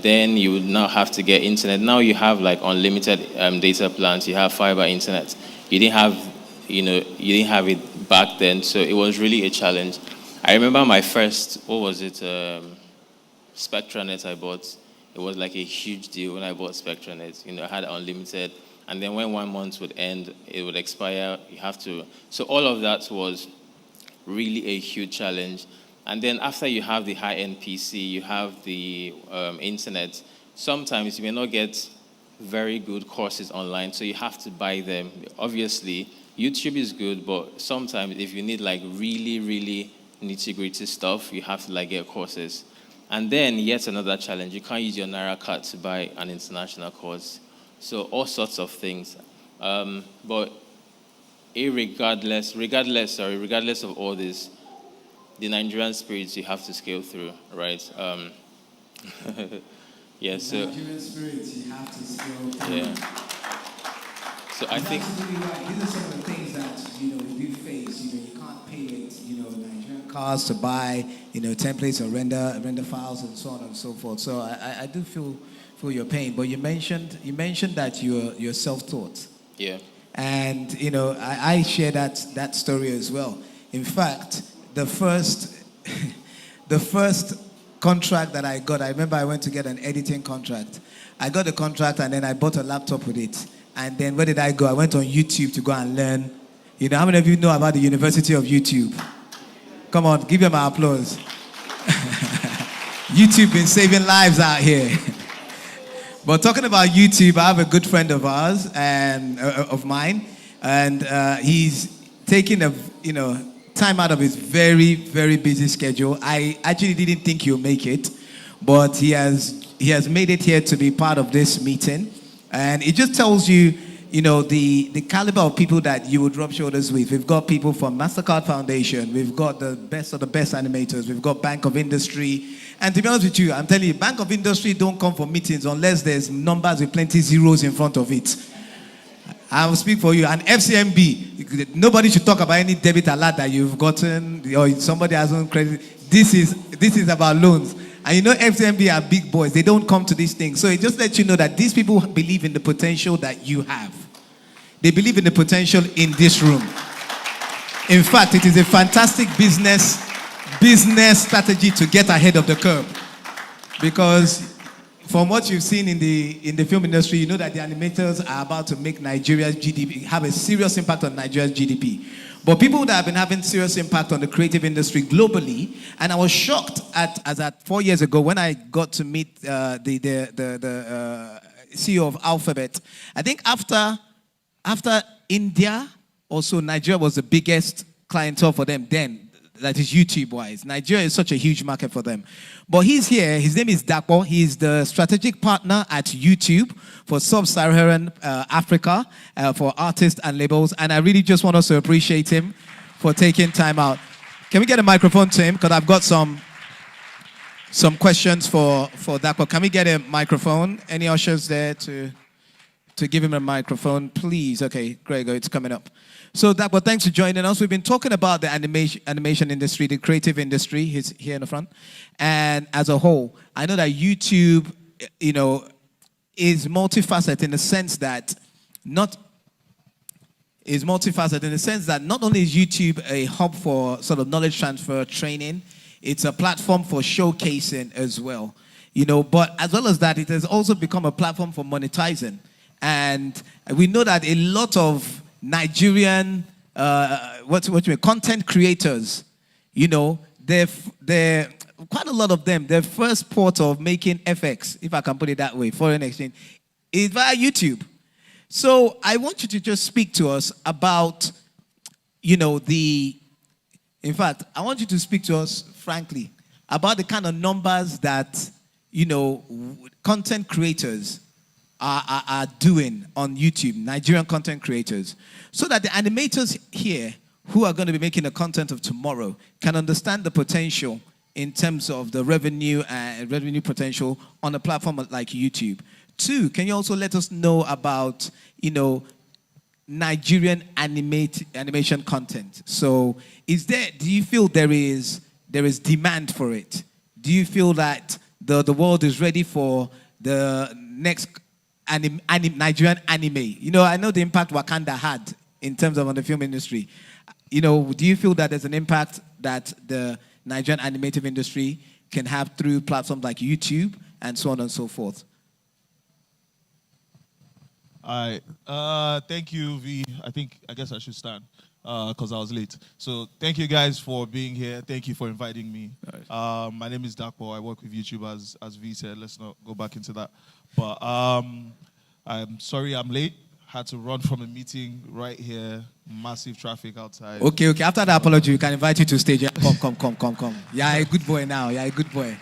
then you would now have to get internet. Now you have like unlimited data plans. You have fiber internet. You didn't have it back then, so it was really a challenge. I remember my first, SpectraNet I bought. It was like a huge deal when I bought SpectraNet. You know, I had unlimited, and then when 1 month would end, it would expire. You have to. So all of that was really a huge challenge. And then after you have the high-end PC, you have the internet. Sometimes you may not get very good courses online, so you have to buy them. Obviously, YouTube is good, but sometimes if you need like really, really nitty-gritty stuff, you have to like get courses. And then yet another challenge, you can't use your Naira card to buy an international course. So all sorts of things. But regardless of all this, the Nigerian spirits you have to scale through, right? Yeah, so Nigerian spirits you have to scale through. yeah. So I think Absolutely right. These are some of the things that we do face. You can't pay with Nigerian cars to buy templates or render files and so on and so forth. So I do feel your pain. But you mentioned that you're self-taught. yeah. And I share that story as well. In fact, the first contract that I got, I remember I went to get an editing contract. I got the contract and then I bought a laptop with it. And then where did I go? I went on YouTube to go and learn. How many of you know about the University of YouTube? Come on, give them an applause. YouTube been saving lives out here. But talking about YouTube, I have a good friend of ours and of mine, and he's taking time out of his very, very busy schedule. I actually didn't think he'll make it, but he has made it here to be part of this meeting, and it just tells you, the caliber of people that you would rub shoulders with. We've got people from MasterCard Foundation. We've got the best of the best animators. We've got Bank of Industry. And to be honest with you, I'm telling you, Bank of Industry don't come for meetings unless there's numbers with plenty zeros in front of it. I will speak for you. And FCMB, nobody should talk about any debit alert that you've gotten or somebody has on credit. This is about loans. And FCMB are big boys. They don't come to these things. So it just lets you know that these people believe in the potential that you have. They believe in the potential in this room. In fact, it is a fantastic business strategy to get ahead of the curve. Because from what you've seen in the film industry, you know that the animators are about to make Nigeria's GDP, have a serious impact on Nigeria's GDP. But people that have been having serious impact on the creative industry globally, and I was shocked at 4 years ago when I got to meet the CEO of Alphabet. I think after India, also Nigeria was the biggest clientele for them then. That is YouTube-wise. Nigeria is such a huge market for them. But he's here. His name is Dapo. He's the strategic partner at YouTube for Sub-Saharan Africa for artists and labels. And I really just want us to appreciate him for taking time out. Can we get a microphone to him? Because I've got some questions for Dapo. Can we get a microphone? Any ushers there to give him a microphone, please? Okay, Gregor, it's coming up. So, Dapo, thanks for joining us. We've been talking about the animation industry, the creative industry. He's here in the front. And as a whole, I know that YouTube, is multifaceted in the sense that not only is YouTube a hub for sort of knowledge transfer training, it's a platform for showcasing as well. But as well as that, it has also become a platform for monetizing. And we know that a lot of Nigerian content creators, they're quite a lot of them, their first port of making FX, if I can put it that way, foreign exchange, is via YouTube. So I want you to just speak to us about, I want you to speak to us frankly about the kind of numbers that, content creators are doing on YouTube, Nigerian content creators, so that the animators here who are going to be making the content of tomorrow can understand the potential in terms of the revenue potential on a platform like YouTube. 2, can you also let us know about, Nigerian animation content? So do you feel there is demand for it? Do you feel that the world is ready for the next Nigerian anime? I know the impact Wakanda had in terms of on the film industry. Do you feel that there's an impact that the Nigerian animative industry can have through platforms like YouTube and so on and so forth? All right. Thank you, V. I guess I should stand because I was late. So thank you guys for being here. Thank you for inviting me. Right. My name is Dapo. I work with YouTube, as V said. Let's not go back into that. But I'm sorry I'm late. Had to run from a meeting right here. Massive traffic outside. Okay. After the apology, we can invite you to stage. Come. You're a good boy now. You're a good boy.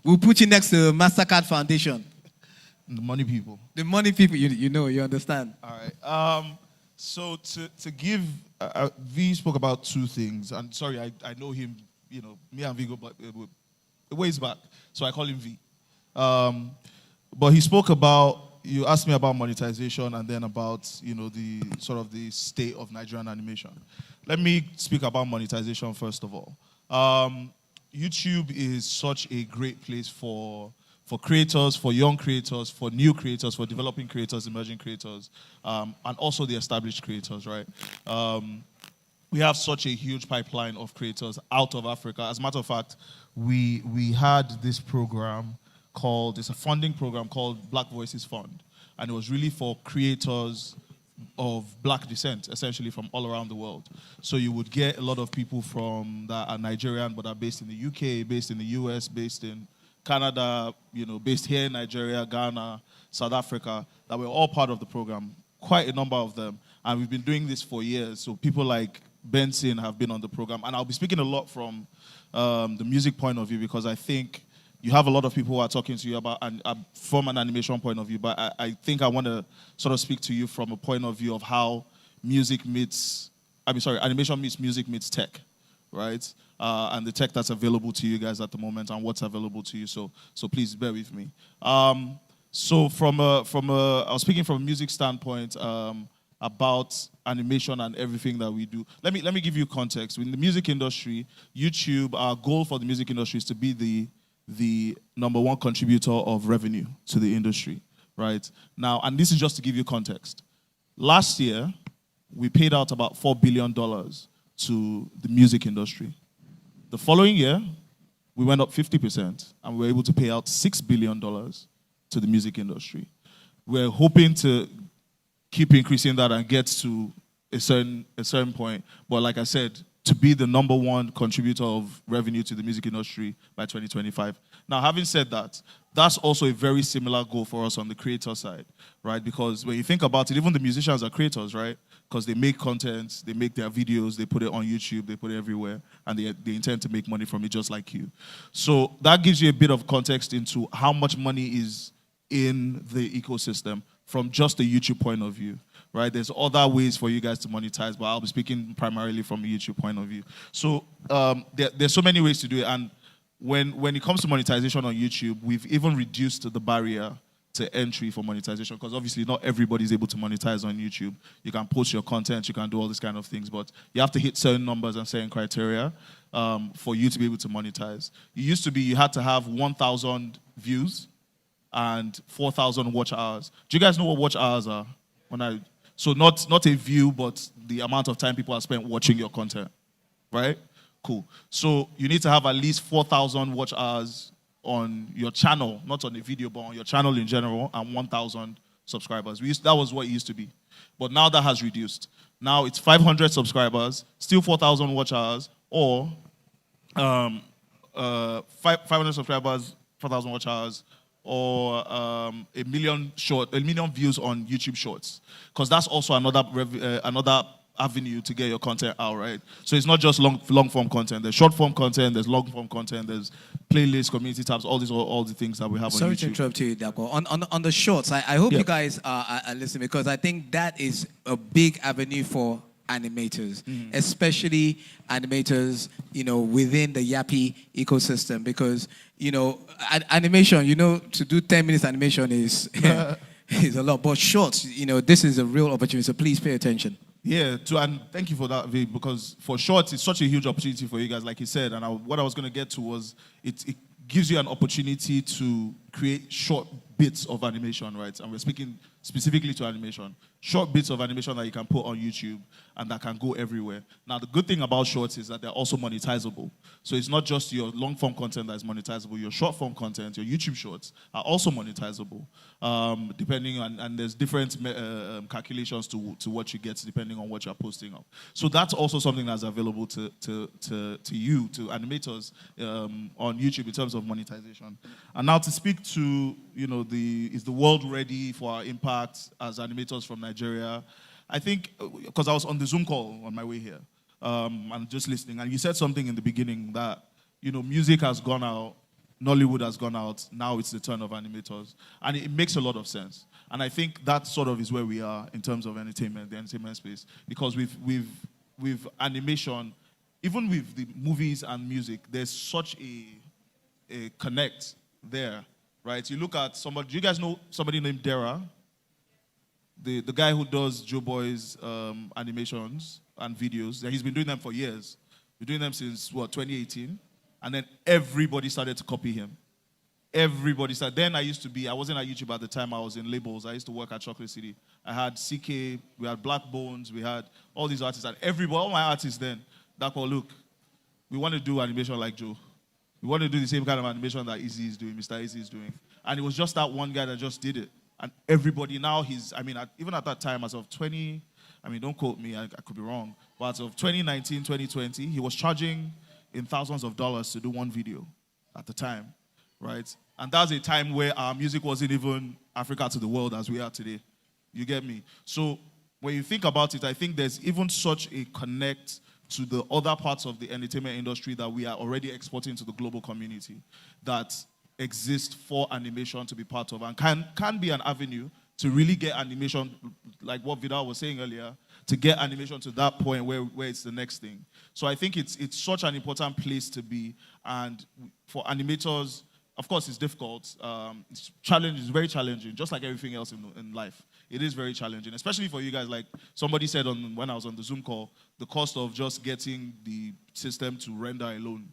We'll put you next to MasterCard Foundation. The money people. The money people, you understand. All right. So to give, V spoke about two things. And sorry, I know him, me and V go back, a ways back. So I call him V. But he spoke about, you asked me about monetization and then about, the sort of the state of Nigerian animation. Let me speak about monetization first of all. YouTube is such a great place for creators, for young creators, for new creators, for developing creators, emerging creators, and also the established creators, right? We have such a huge pipeline of creators out of Africa. As a matter of fact, we had this program it's a funding program called Black Voices Fund. And it was really for creators of black descent, essentially from all around the world. So you would get a lot of people that are Nigerian, but are based in the UK, based in the US, based in Canada, based here in Nigeria, Ghana, South Africa, that were all part of the program, quite a number of them. And we've been doing this for years. So people like Benson have been on the program. And I'll be speaking a lot from the music point of view because I think you have a lot of people who are talking to you about from an animation point of view, but I think I want to sort of speak to you from a point of view of how animation meets music meets tech, right? And the tech that's available to you guys at the moment and what's available to you. So please bear with me. So I was speaking from a music standpoint about animation and everything that we do. Let me give you context. In the music industry, YouTube, our goal for the music industry is to be the number one contributor of revenue to the industry, right? Now, and this is just to give you context. Last year, we paid out about $4 billion to the music industry. The following year, we went up 50% and we were able to pay out $6 billion to the music industry. We're hoping to keep increasing that and get to a certain point. But like I said, to be the number one contributor of revenue to the music industry by 2025. Now, having said that, that's also a very similar goal for us on the creator side, right? Because when you think about it, even the musicians are creators, right? Because they make content, they make their videos, they put it on YouTube, they put it everywhere, and they intend to make money from it just like you. So that gives you a bit of context into how much money is in the ecosystem from just a YouTube point of view. Right, there's other ways for you guys to monetize, but I'll be speaking primarily from a YouTube point of view. So there's so many ways to do it, and when it comes to monetization on YouTube, we've even reduced the barrier to entry for monetization because obviously not everybody's able to monetize on YouTube. You can post your content, you can do all these kind of things, but you have to hit certain numbers and certain criteria for you to be able to monetize. It used to be you had to have 1,000 views and 4,000 watch hours. Do you guys know what watch hours are? So not a view, but the amount of time people have spent watching your content, right? Cool. So you need to have at least 4,000 watch hours on your channel, not on the video, but on your channel in general, and 1,000 subscribers. That was what it used to be. But now that has reduced. Now it's 500 subscribers, still 4,000 watch hours, or 500 subscribers, 4,000 watch hours, or a million views on YouTube Shorts, because that's also another avenue to get your content out, right? So it's not just long form content. There's short form content. There's long form content. There's playlists, community tabs, all the things that we have on YouTube. Sorry to interrupt you, Dako. On the shorts, I hope you guys are listening because I think that is a big avenue for animators, especially animators, within the Yappi ecosystem, because, animation, to do 10 minutes animation is is a lot. But shorts, this is a real opportunity, so please pay attention. Yeah, and thank you for that, Vic, because for shorts, it's such a huge opportunity for you guys, like you said, and what I was going to get to was it gives you an opportunity to create short bits of animation, right? And we're speaking specifically to animation. Short bits of animation that you can put on YouTube and that can go everywhere. Now, the good thing about shorts is that they're also monetizable. So it's not just your long-form content that is monetizable. Your short-form content, your YouTube shorts, are also monetizable, depending on, and there's different calculations to what you get depending on what you're posting up. So that's also something that's available to you, to animators on YouTube in terms of monetization. And now to speak to, is the world ready for our impact as animators from Nigeria? I think, because I was on the Zoom call on my way here, and just listening, and you said something in the beginning that, music has gone out Nollywood has gone out. Now it's the turn of animators. And it makes a lot of sense. And I think that sort of is where we are in terms of entertainment, the entertainment space. Because with animation, even with the movies and music, there's such a connect there, right? You look at somebody, do you guys know somebody named Dara? The guy who does Joe Boy's animations and videos. He's been doing them for years. Been doing them since, 2018? And then everybody started to copy him. Everybody started. Then I wasn't at YouTube at the time, I was in labels. I used to work at Chocolate City. I had CK, we had Black Bones, we had all these artists. And all my artists then, look, we want to do animation like Joe. We want to do the same kind of animation that Easy is doing, Mr. Easy is doing. And it was just that one guy that just did it. And everybody now, even at that time, as of don't quote me, I could be wrong, but as of 2019, 2020, he was charging in thousands of dollars to do one video at the time, right? And that's a time where our music wasn't even Africa to the world as we are today. You get me? So when you think about it, I think there's even such a connect to the other parts of the entertainment industry that we are already exporting to the global community that exist for animation to be part of and can be an avenue to really get animation, like what Vidal was saying earlier, to get animation to that point where it's the next thing. So I think it's such an important place to be, and for animators, of course it's difficult. It's very challenging, just like everything else in life. It is very challenging, especially for you guys. Like somebody said when I was on the Zoom call, the cost of just getting the system to render alone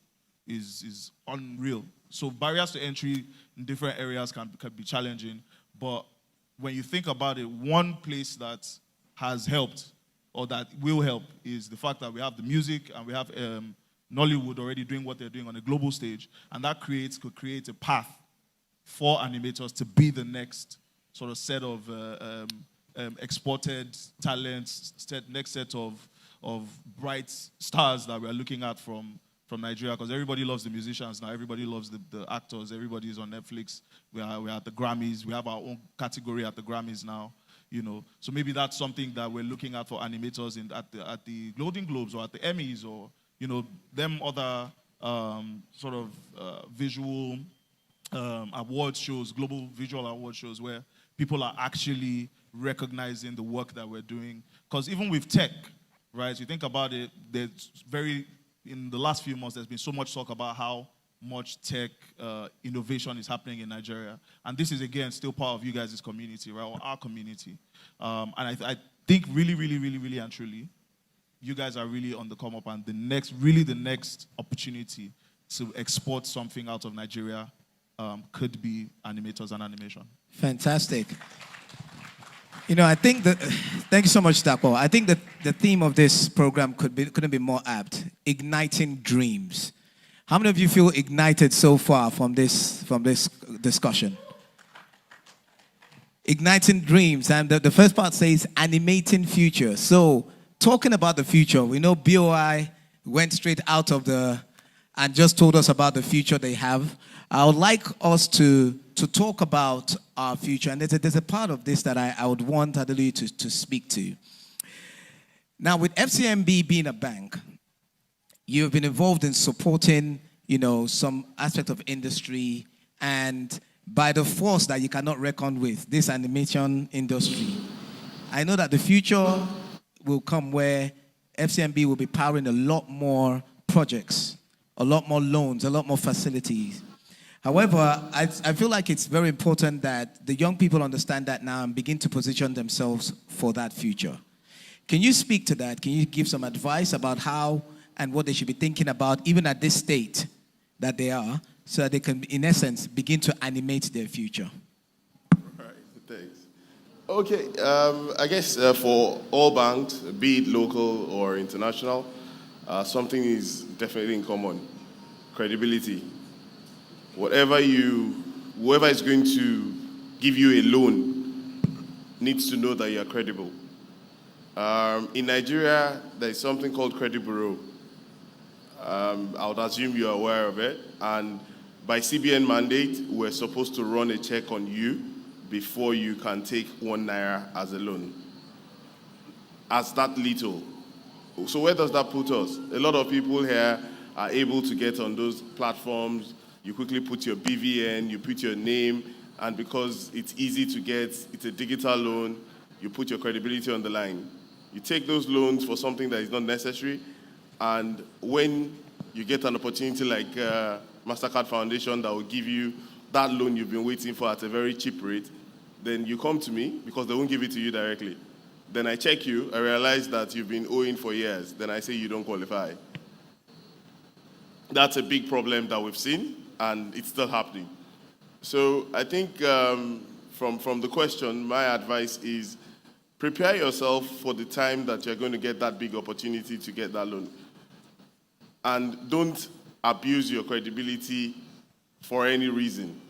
is unreal. So barriers to entry in different areas can be challenging, but when you think about it, one place that has helped or that will help is the fact that we have the music and we have Nollywood already doing what they're doing on a global stage, and that could create a path for animators to be the next sort of set of exported talents, next set of bright stars that we're looking at from Nigeria, because everybody loves the musicians now, everybody loves the actors, everybody is on Netflix, we're at the Grammys, we have our own category at the Grammys now, So maybe that's something that we're looking at for animators at the Golden Globes or at the Emmys or, them other sort of visual award shows, global visual award shows where people are actually recognizing the work that we're doing. Because even with tech, right, you think about it, in the last few months, there's been so much talk about how much tech innovation is happening in Nigeria. And this is, again, still part of you guys' community, right, or our community. And I think really, really, really, really and truly, you guys are really on the come up, and the next opportunity to export something out of Nigeria could be animators and animation. Fantastic. I think thank you so much, Dapo. I think that the theme of this program couldn't be more apt. Igniting dreams. How many of you feel ignited so far from this discussion? Igniting dreams. And the first part says animating future. So talking about the future, we know BOI went straight out of and just told us about the future they have. I would like us to talk about our future. And there's a part of this that I would want Adelu to speak to. Now, with FCMB being a bank, you've been involved in supporting, some aspect of industry, and by the force that you cannot reckon with, this animation industry. I know that the future will come where FCMB will be powering a lot more projects, a lot more loans, a lot more facilities. However, I feel like it's very important that the young people understand that now and begin to position themselves for that future. Can you speak to that? Can you give some advice about how and what they should be thinking about, even at this state that they are, so that they can, in essence, begin to animate their future? All right, thanks. Okay, I guess for all banks, be it local or international, something is definitely in common: credibility. Whoever is going to give you a loan needs to know that you are credible. In Nigeria, there is something called credit bureau. I would assume you are aware of it. And by CBN mandate, we're supposed to run a check on you before you can take 1 naira as a loan. As that little. So where does that put us? A lot of people here are able to get on those platforms, You quickly put your BVN, you put your name, and because it's easy to get, it's a digital loan, you put your credibility on the line. You take those loans for something that is not necessary, and when you get an opportunity like MasterCard Foundation that will give you that loan you've been waiting for at a very cheap rate, then you come to me because they won't give it to you directly. Then I check you, I realize that you've been owing for years. Then I say you don't qualify. That's a big problem that we've seen, and it's still happening. So I think from the question, my advice is prepare yourself for the time that you're going to get that big opportunity to get that loan. And don't abuse your credibility for any reason.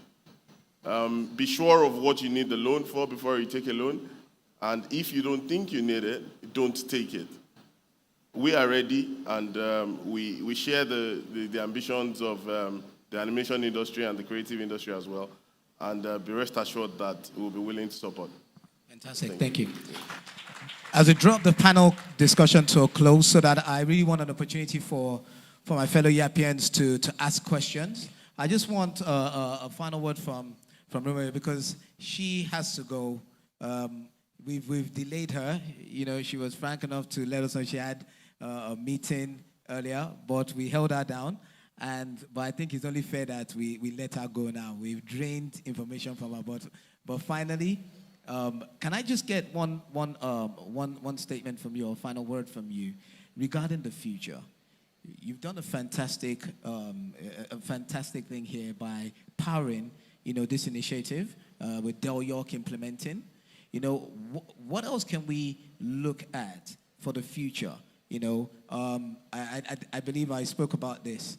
Be sure of what you need the loan for before you take a loan. And if you don't think you need it, don't take it. We are ready, and we share the ambitions of the animation industry and the creative industry as well. And be rest assured that we'll be willing to support. Fantastic, thank you. As we drop the panel discussion to a close, so that I really want an opportunity for my fellow Yappians to ask questions, I just want a final word from Romeo, because she has to go. We've delayed her. You know, she was frank enough to let us know she had a meeting earlier, but we held her down. But I think it's only fair that we let her go now. We've drained information from her, but finally, can I just get one statement from you, or final word from you regarding the future? You've done a fantastic thing here by powering, this initiative with Del York implementing. What else can we look at for the future? I believe I spoke about this.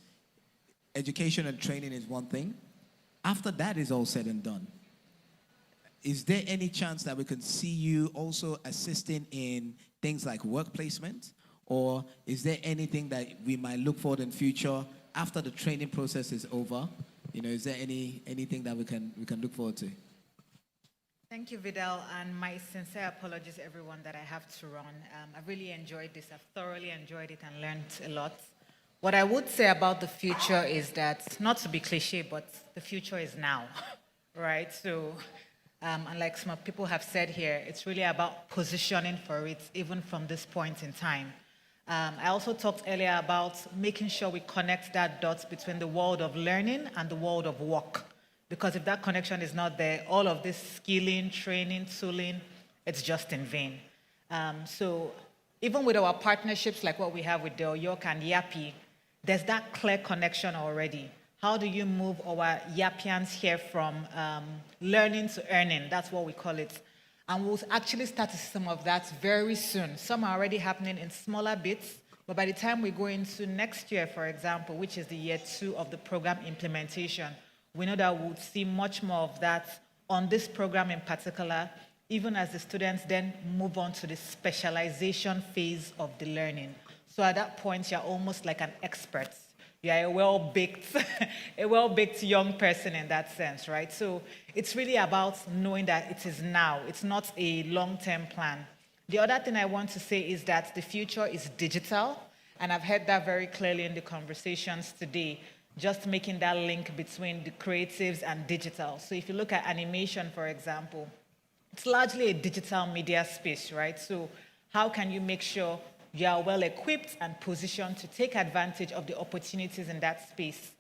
Education and training is one thing. After that is all said and done, is there any chance that we can see you also assisting in things like work placement? Or is there anything that we might look for in future after the training process is over? Is there anything that we can look forward to? Thank you, Vidal, and my sincere apologies, everyone, that I have to run. I really enjoyed this. I've thoroughly enjoyed it and learned a lot. What I would say about the future is that, not to be cliche, but the future is now, right? So, and like some people have said here, it's really about positioning for it, even from this point in time. I also talked earlier about making sure we connect that dots between the world of learning and the world of work. Because if that connection is not there, all of this skilling, training, tooling, it's just in vain. So even with our partnerships like what we have with Del York and Yappi, there's that clear connection already. How do you move our Yappians here from learning to earning? That's what we call it. And we'll actually start to see some of that very soon. Some are already happening in smaller bits, but by the time we go into next year, for example, which is the year 2 of the program implementation, we know that we'll see much more of that on this program in particular, even as the students then move on to the specialization phase of the learning. So at that point, you're almost like an expert. You're a well-baked young person in that sense, right? So it's really about knowing that it is now. It's not a long-term plan. The other thing I want to say is that the future is digital, and I've heard that very clearly in the conversations today, just making that link between the creatives and digital. So if you look at animation, for example, it's largely a digital media space, right? So how can you make sure you are well equipped and positioned to take advantage of the opportunities in that space?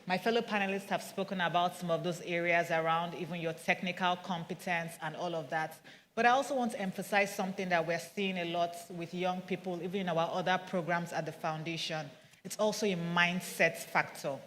My fellow panelists have spoken about some of those areas around even your technical competence and all of that. But I also want to emphasize something that we're seeing a lot with young people, even in our other programs at the foundation. It's also a mindset factor.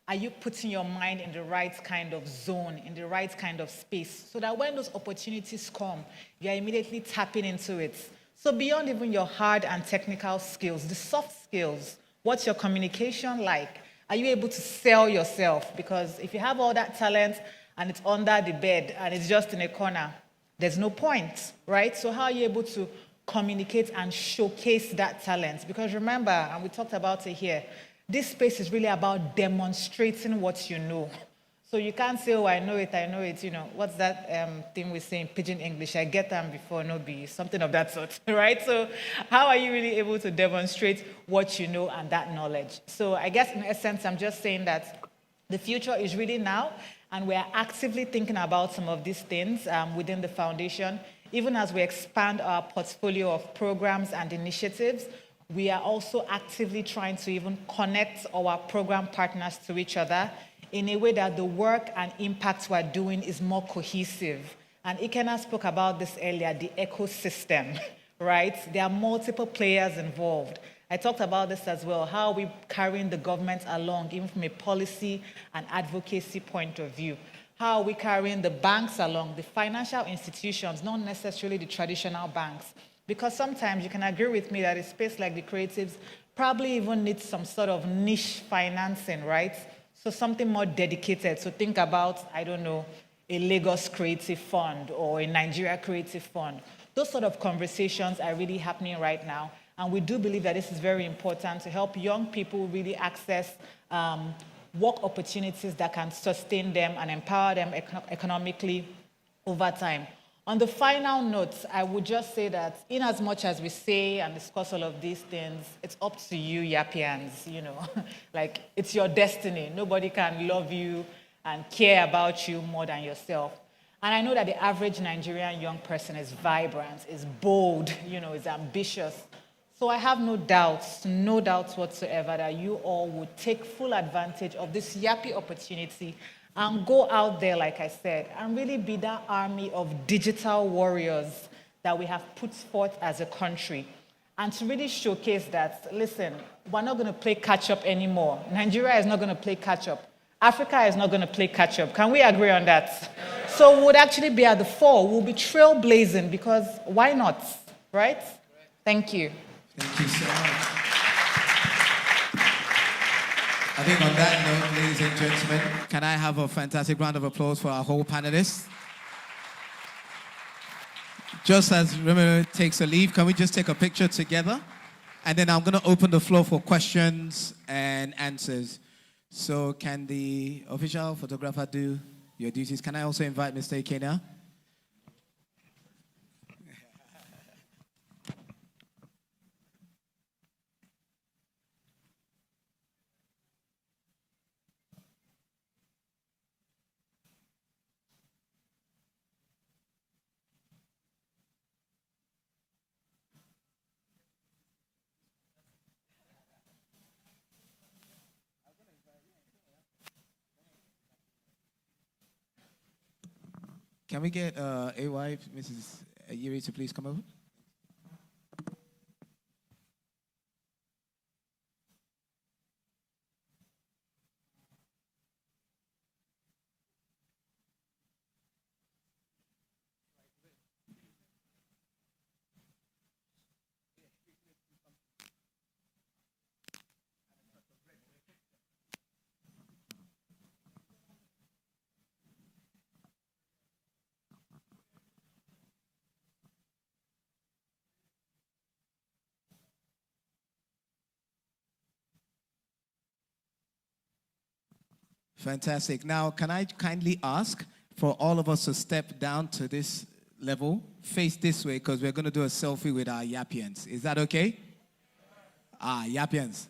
Are you putting your mind in the right kind of zone, in the right kind of space, so that when those opportunities come, you're immediately tapping into it? So beyond even your hard and technical skills, the soft skills, what's your communication like? Are you able to sell yourself? Because if you have all that talent and it's under the bed and it's just in a corner, there's no point, right? So how are you able to communicate and showcase that talent? Because remember, and we talked about it here, this space is really about demonstrating what you know. So you can't say, oh, I know it, what's that thing we say in Pidgin English? I get them before, no be, something of that sort, right? So how are you really able to demonstrate what you know and that knowledge? So I guess in essence, I'm just saying that The future is really now, and we are actively thinking about some of these things within the foundation. Even as we expand our portfolio of programs and initiatives, we are also actively trying to even connect our program partners to each other in a way that the work and impact we're doing is more cohesive. And Ikenna spoke about this earlier, the ecosystem, right? There are multiple players involved. I talked about this as well, how we're carrying the government along, even from a policy and advocacy point of view. How are we carrying the banks along, the financial institutions, not necessarily the traditional banks? Because sometimes you can agree with me that a space like the creatives probably even needs some sort of niche financing, right? So something more dedicated. So think about, I don't know, a Lagos Creative Fund or a Nigeria Creative Fund. Those sort of conversations are really happening right now. And we do believe that this is very important to help young people really access work opportunities that can sustain them and empower them economically over time. On the final note, I would just say that in as much as we say and discuss all of these things, it's up to you, Yappians, you know. Like, it's your destiny. Nobody can love you and care about you more than yourself. And I know that the average Nigerian young person is vibrant, is bold, you know, is ambitious. So I have no doubts whatsoever that you all would take full advantage of this Yappi opportunity and go out there, like I said, and really be that army of digital warriors that we have put forth as a country. And to really showcase that, listen, we're not going to play catch-up anymore. Nigeria is not going to play catch-up. Africa is not going to play catch-up. Can we agree on that? So we would actually be at the fore. We'll be trailblazing because why not, right? Thank you. Thank you so much. I think on that note, ladies and gentlemen, can I have a fantastic round of applause for our whole panelists? Just as Remo takes a leave, can we just take a picture together? And then I'm going to open the floor for questions and answers. So can the official photographer do your duties? Can I also invite Mr. Ikenna? Can we get AY, Mrs. Yuri, to please come over? Fantastic. Now, can I kindly ask for all of us to step down to this level, face this way, because we're going to do a selfie with our Yappians. Is that okay? Yappians.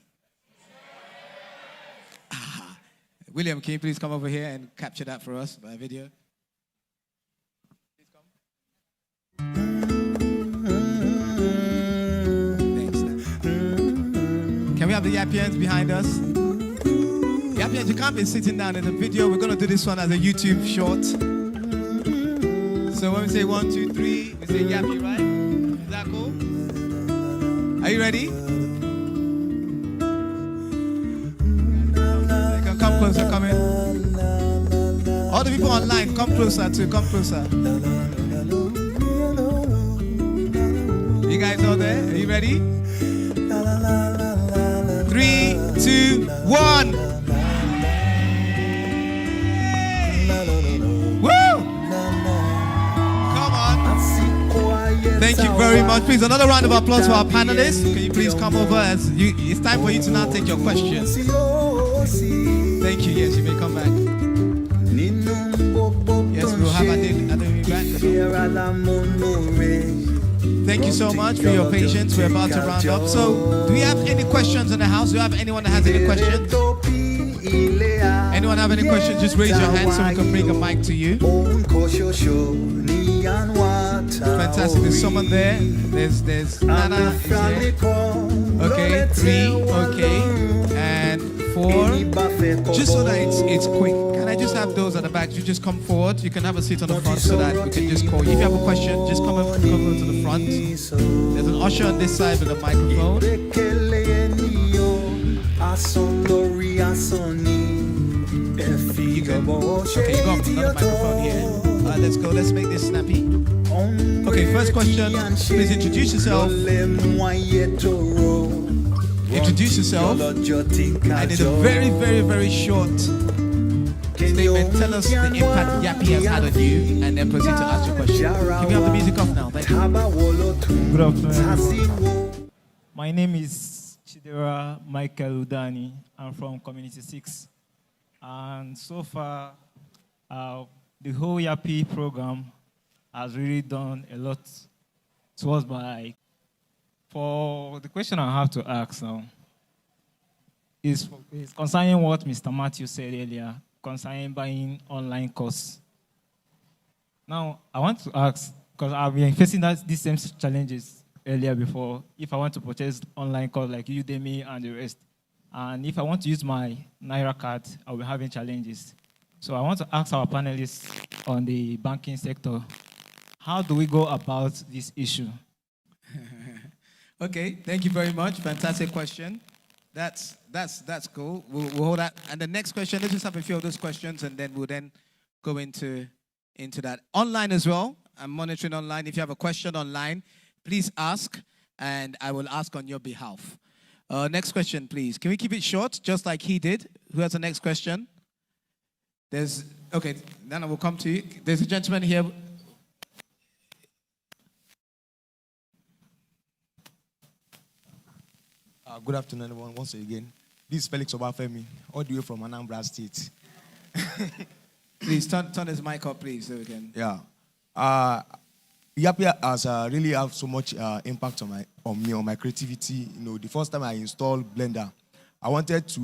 William, can you please come over here and capture that for us by video? Thanks. Can we have the Yappians behind us? Yappians, you can't be sitting down in the video. We're going to do this one as a YouTube short. So when we say 1, 2, 3, we say Yappi, right? Is that cool? Are you ready? You can come closer, come in. All the people online, come closer too, come closer. You guys all there? Are you ready? 3, 2, 1. Thank you very much. Please, another round of applause for our panelists. Can you please come over as it's time for you to now take your questions. Thank you. Yes, you may come back. Yes, we'll have Ademi back. Thank you so much for your patience. We're about to round up. So, do we have any questions in the house? Do you have anyone that has any questions? anyone have any questions, just raise your hand so we can bring a mic to you. Fantastic. There's someone there. There's Nana is here. Okay, 3, okay, and 4. Just so that it's quick. Can I just have those at the back? You just come forward. You can have a seat on the front so that we can just call you. If you have a question, just come over to the front. There's an usher on this side with a microphone. You go. Okay, you got another microphone here. Let's go. Let's make this snappy. Okay, first question. Please introduce yourself. Introduce yourself. And in a very, very, very short statement, tell us the impact Yappi has had on you, and then proceed to ask your question. Can we have the music off now? Thank you. Good afternoon, everyone. My name is Chidera Michael Udani. I'm from Community 6. And so far, the whole Yappi program has really done a lot towards my. For the question I have to ask now is concerning what Mr. Matthew said earlier, concerning buying online courses. Now, I want to ask, because I've been facing these same challenges earlier before, if I want to purchase online course like Udemy and the rest, and if I want to use my Naira card, I'll be having challenges. So I want to ask our panelists on the banking sector, how do we go about this issue? Okay, thank you very much. Fantastic question. That's cool. We'll hold that. And the next question, let's just have a few of those questions, and then we'll go into that. Online as well. I'm monitoring online. If you have a question online, please ask, and I will ask on your behalf. Next question, please. Can we keep it short, just like he did? Who has the next question? Okay, then I will come to you. There's a gentleman here. Good afternoon, everyone, once again. This is Felix Obafemi, all the way from Anambra State. Please, turn his mic up, please, so we can... Yeah. Yappi has really have so much impact on me, on my creativity. You know, the first time I installed Blender, I wanted to,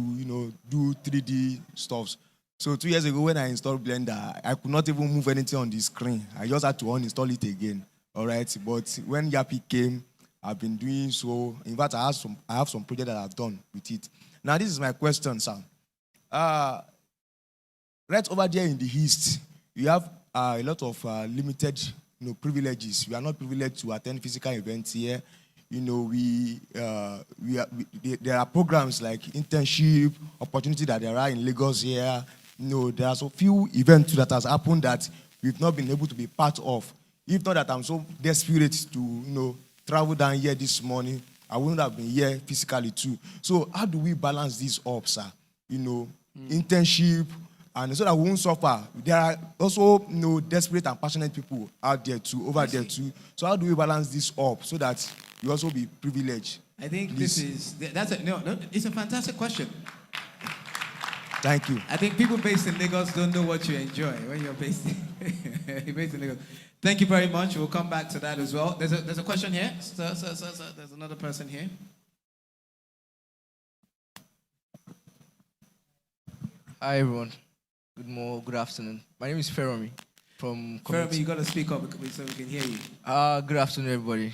do 3D stuff. So 2 years ago when I installed Blender, I could not even move anything on the screen. I just had to uninstall it again, all right? But when Yappi came, I've been doing so. In fact, I have some projects that I've done with it. Now, this is my question, sir. Right over there in the East, you have a lot of limited, privileges. We are not privileged to attend physical events here. There are programs like internship, opportunity that there are in Lagos here. There are so few events that has happened that we've not been able to be part of. If not that I'm so desperate to, travel down here this morning, I wouldn't have been here physically too. So how do we balance this up, sir? Internship, and so that we won't suffer. There are also desperate and passionate people out there too, over there too. So how do we balance this up so that we also be privileged? I think it's a fantastic question. Thank you. I think people based in Lagos don't know what you enjoy when you're based in Lagos. Thank you very much. We'll come back to that as well. There's a question here. Sir. There's another person here. Hi, everyone. Good afternoon. My name is Feromi from Community. Feromi, you got to speak up so we can hear you. Good afternoon, everybody.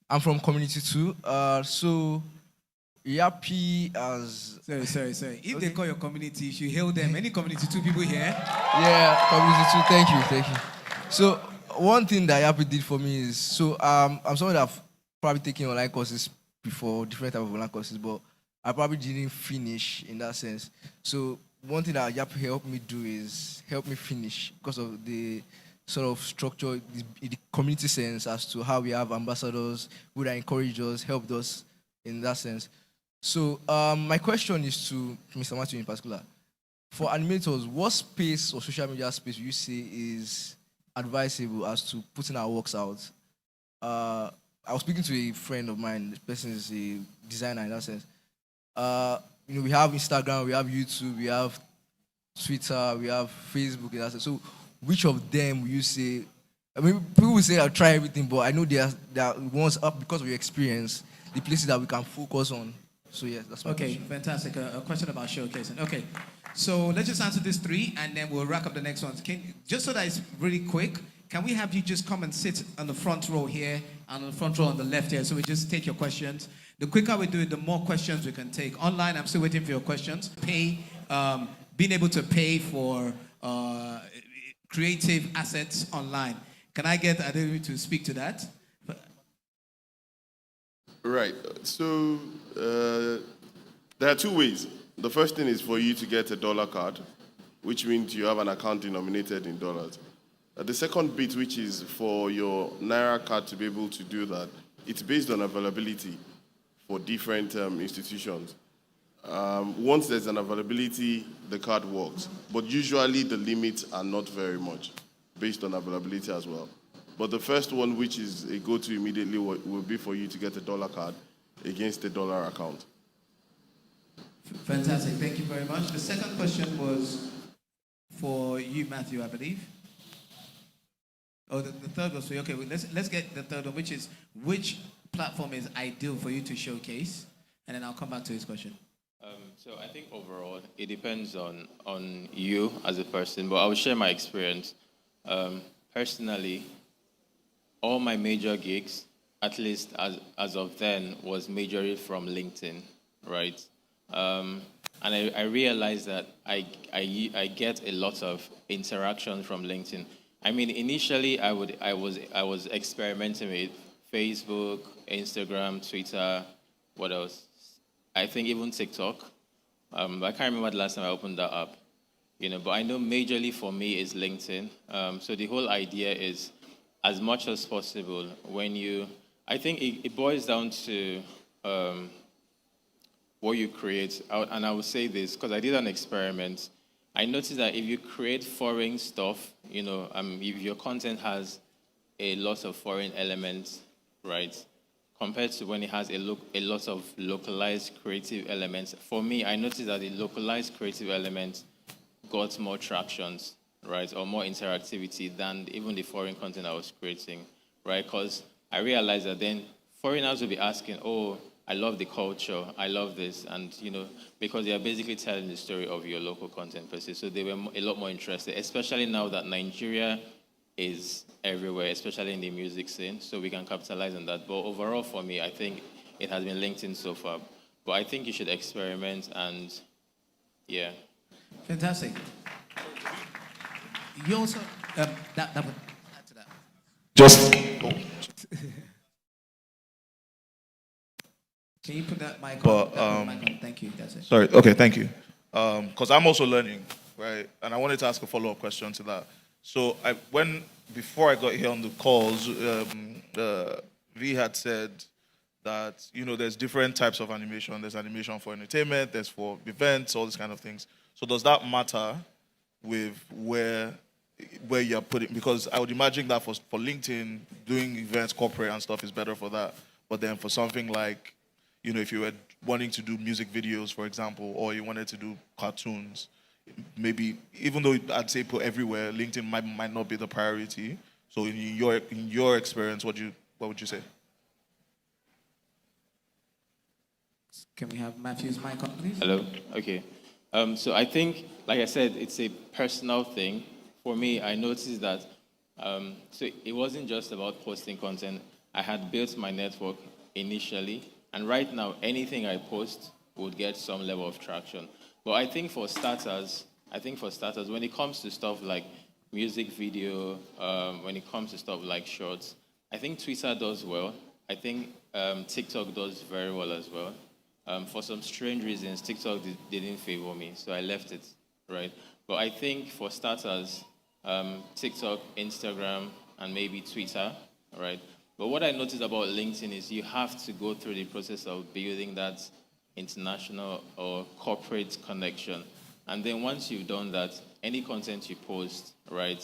I'm from Community 2. So, Yappi as... Sorry. If they call your community, you should hail them. Any Community 2 people here? Yeah, Community 2. Thank you. So, one thing that Yappi did for me is, I'm someone that I've probably taken online courses before, different type of online courses, but I probably didn't finish in that sense. So one thing that Yappi helped me do is help me finish because of the sort of structure, the community sense as to how we have ambassadors who that encourage us, helped us in that sense. So my question is to Mr. Matthew in particular. For animators, what space or social media space would you say is advisable as to putting our works out? I was speaking to a friend of mine. This person is a designer in that sense. We have Instagram, we have YouTube, we have Twitter, we have Facebook in that sense. So which of them will you say? I mean, people will say I'll try everything, but I know there are ones up because of your experience, the places that we can focus on. So yes, that's my question. Fantastic. A question about showcasing. Okay, So let's just answer these three, and then we'll wrap up the next ones. Just so that it's really quick, can we have you just come and sit on the front row here, and on the front row on the left here, so we just take your questions. The quicker we do it, the more questions we can take. Online, I'm still waiting for your questions. Being able to pay for creative assets online. Can I get Adewi to speak to that? Right. So there are two ways. The first thing is for you to get a dollar card, which means you have an account denominated in dollars. The second bit, which is for your Naira card to be able to do that, it's based on availability for different institutions. Once there's an availability, the card works. But usually the limits are not very much, based on availability as well. But the first one, which is a go-to immediately, will be for you to get a dollar card against a dollar account. Fantastic, thank you very much. The second question was for you, Matthew, I believe. Oh, the third was for you. Okay, well, let's get the third one, which is which platform is ideal for you to showcase? And then I'll come back to his question. So I think overall, it depends on you as a person, but I will share my experience. Personally, all my major gigs, at least as of then, was majorly from LinkedIn, right? And I realized that I get a lot of interaction from LinkedIn. I mean, initially I was experimenting with Facebook, Instagram, Twitter, what else? I think even TikTok. I can't remember the last time I opened that up. But I know majorly for me is LinkedIn. So the whole idea is, as much as possible, I think it boils down to what you create. And I will say this, because I did an experiment. I noticed that if you create foreign stuff, if your content has a lot of foreign elements, right, compared to when it has a lot of localized creative elements, for me, I noticed that the localized creative elements got more tractions, right, or more interactivity than even the foreign content I was creating, right? Because I realized that then foreigners will be asking, oh, I love the culture, I love this, and because they are basically telling the story of your local content per se, so they were a lot more interested, especially now that Nigeria is everywhere, especially in the music scene, so we can capitalize on that. But overall for me, I think it has been LinkedIn so far, but I think you should experiment, and yeah. Fantastic. You also, that would add to that. Just... Can you put that mic But, on? Mic on? Thank you, that's it. Sorry, okay, thank you. Because I'm also learning, right? And I wanted to ask a follow-up question to that. So before I got here on the calls, V had said that, there's different types of animation. There's animation for entertainment, there's for events, all these kind of things. So does that matter with where you're putting, because I would imagine that for LinkedIn, doing events, corporate and stuff is better for that. But then for something like, if you were wanting to do music videos, for example, or you wanted to do cartoons, maybe, even though I'd say put everywhere, LinkedIn might not be the priority. So in your experience, what would you say? Can we have Matthew's mic on, please? Hello, okay. So I think, like I said, it's a personal thing. For me, I noticed that, so it wasn't just about posting content. I had built my network initially, and right now, anything I post would get some level of traction. But I think for starters, when it comes to stuff like music video, when it comes to stuff like shorts, I think Twitter does well. I think TikTok does very well as well. For some strange reasons, TikTok didn't favor me, so I left it, right? But I think for starters, TikTok, Instagram, and maybe Twitter, right? But what I noticed about LinkedIn is you have to go through the process of building that international or corporate connection. And then once you've done that, any content you post, right,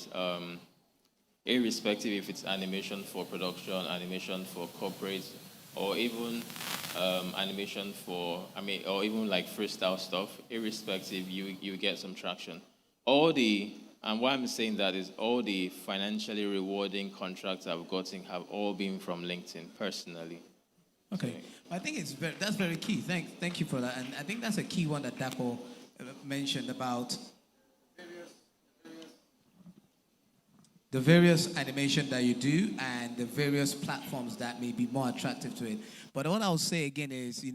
irrespective if it's animation for production, animation for corporate, or even animation for, or even like freestyle stuff, irrespective, you get some traction. And why I'm saying that is all the financially rewarding contracts I've gotten have all been from LinkedIn, personally. Okay, I think that's very key. Thank you for that, and I think that's a key one that Dapo mentioned about the various animation that you do and the various platforms that may be more attractive to it. But what I'll say again is,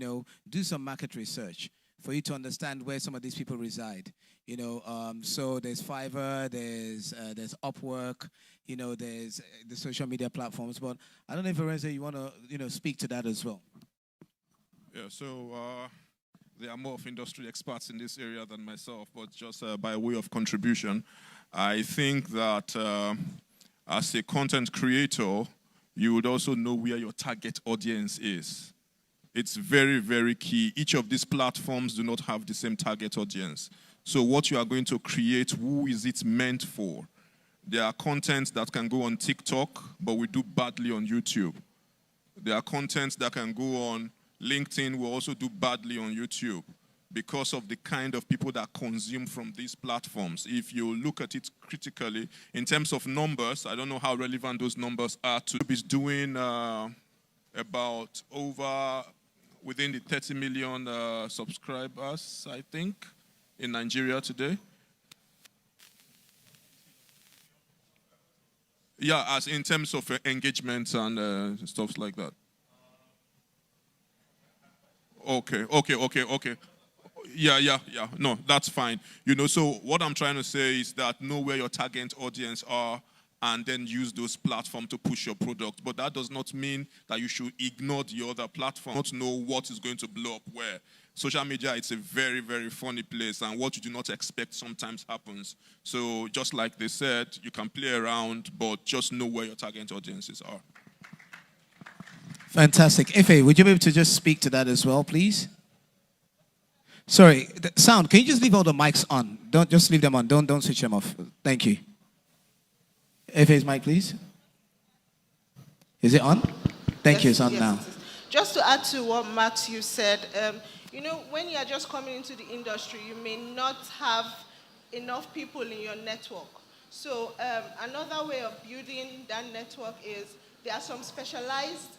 do some market research for you to understand where some of these people reside. So there's Fiverr, there's Upwork, there's the social media platforms. But I don't know if Lorenzo, you want to, speak to that as well. Yeah, so there are more of industry experts in this area than myself, but just by way of contribution, I think that as a content creator, you would also know where your target audience is. It's very, very key. Each of these platforms do not have the same target audience. So what you are going to create, who is it meant for? There are content that can go on TikTok, but we do badly on YouTube. There are content that can go on LinkedIn, we also do badly on YouTube because of the kind of people that consume from these platforms. If you look at it critically, in terms of numbers, I don't know how relevant those numbers are to. YouTube is doing about within the 30 million subscribers, I think, in Nigeria today. Yeah, as in terms of engagement and stuff like that. Okay. Yeah. No, that's fine. So what I'm trying to say is that know where your target audience are and then use those platforms to push your product. But that does not mean that you should ignore the other platforms, not know what is going to blow up where. Social media, it's a very, very funny place, and what you do not expect sometimes happens. So just like they said, you can play around, but just know where your target audiences are. Fantastic. Ife, would you be able to just speak to that as well, please? Sorry, sound, can you just leave all the mics on? Don't just leave them on. Don't switch them off. Thank you. Ife's mic, please. Is it on? Thank you, it's on now. Just to add to what Matthew said, when you are just coming into the industry, you may not have enough people in your network. So another way of building that network is there are some specialized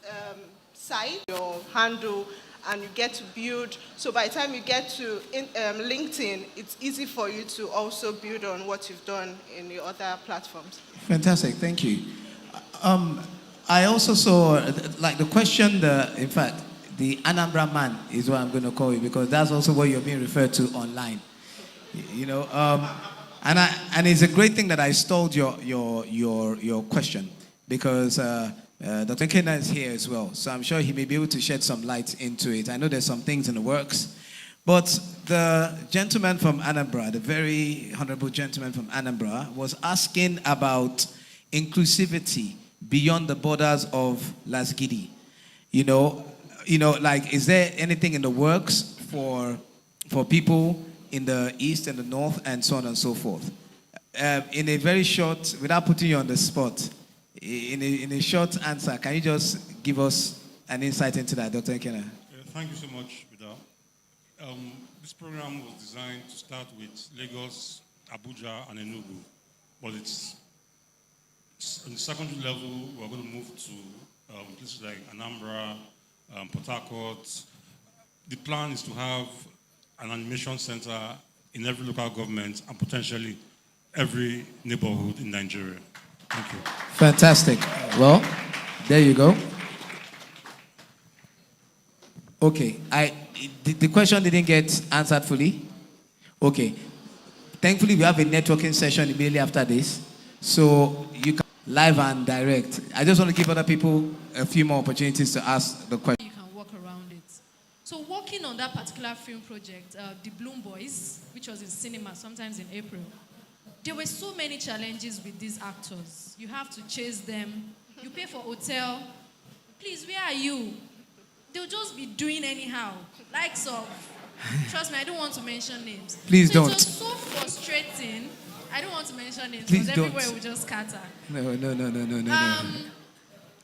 sites, your handle, and you get to build. So by the time you get to LinkedIn, it's easy for you to also build on what you've done in your other platforms. Fantastic, thank you. I also saw, the question, in fact, the Anambra man is what I'm going to call you, because that's also what you're being referred to online. And it's a great thing that I stole your question, because Dr. Kena is here as well, so I'm sure he may be able to shed some light into it. I know there's some things in the works, but the gentleman from Anambra, the very honorable gentleman from Anambra, was asking about inclusivity beyond the borders of Lasgidi. Is there anything in the works for people in the east and the north and so on and so forth? In a very short, without putting you on the spot, in a short answer, can you just give us an insight into that, Dr. Nkena? Thank you so much, Vidal. This program was designed to start with Lagos, Abuja, and Enugu, but it's on the secondary level. We're going to move to places like Anambra, Port Harcourt. The plan is to have an animation center in every local government and potentially every neighborhood in Nigeria. Thank you. Fantastic. Well, there you go. Okay, the question didn't get answered fully. Okay, thankfully we have a networking session immediately after this, so you can live and direct. I just want to give other people a few more opportunities to ask the question. You can work around it. So working on that particular film project, The Bloom Boys, which was in cinema sometimes in April, there were so many challenges with these actors. You have to chase them. You pay for hotel. Please, where are you? They'll just be doing anyhow. Likes of, trust me, I don't want to mention names. Please don't. It was so frustrating. I don't want to mention names Please because everywhere will just scatter. No.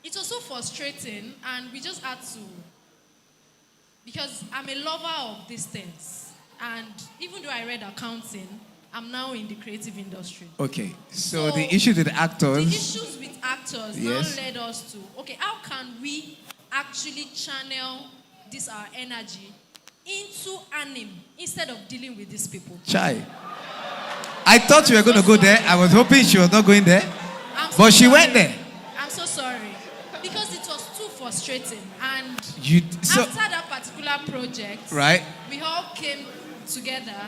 It was so frustrating, and we just had to, because I'm a lover of these things. And even though I read accounting, I'm now in the creative industry. Okay, so the issues with actors. The issues with actors yes. now led us to, okay, how can we actually channel this our energy into anime instead of dealing with these people. Chai. I thought you were going to go there. I was hoping she was not going there. I'm so But she sorry. went there. I'm so sorry. Because it was too frustrating. And So, after that particular project, right. we all came together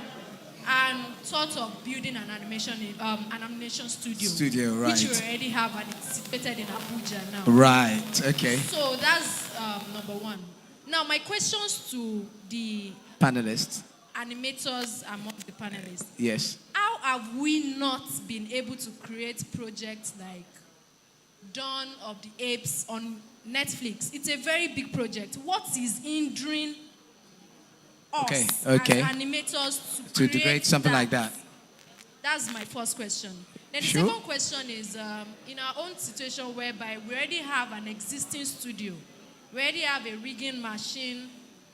and thought of building an animation studio. Studio, right. Which we already have, and it's situated in Abuja now. Right, okay. So that's number one. Now, my questions to the Panelists. animators among the panelists. Yes. How have we not been able to create projects like Dawn of the Apes on Netflix? It's a very big project. What is hindering us Okay. as animators To create something like that. That's my first question. Then the Sure. second question is, in our own situation whereby we already have an existing studio, we already have a rigging machine,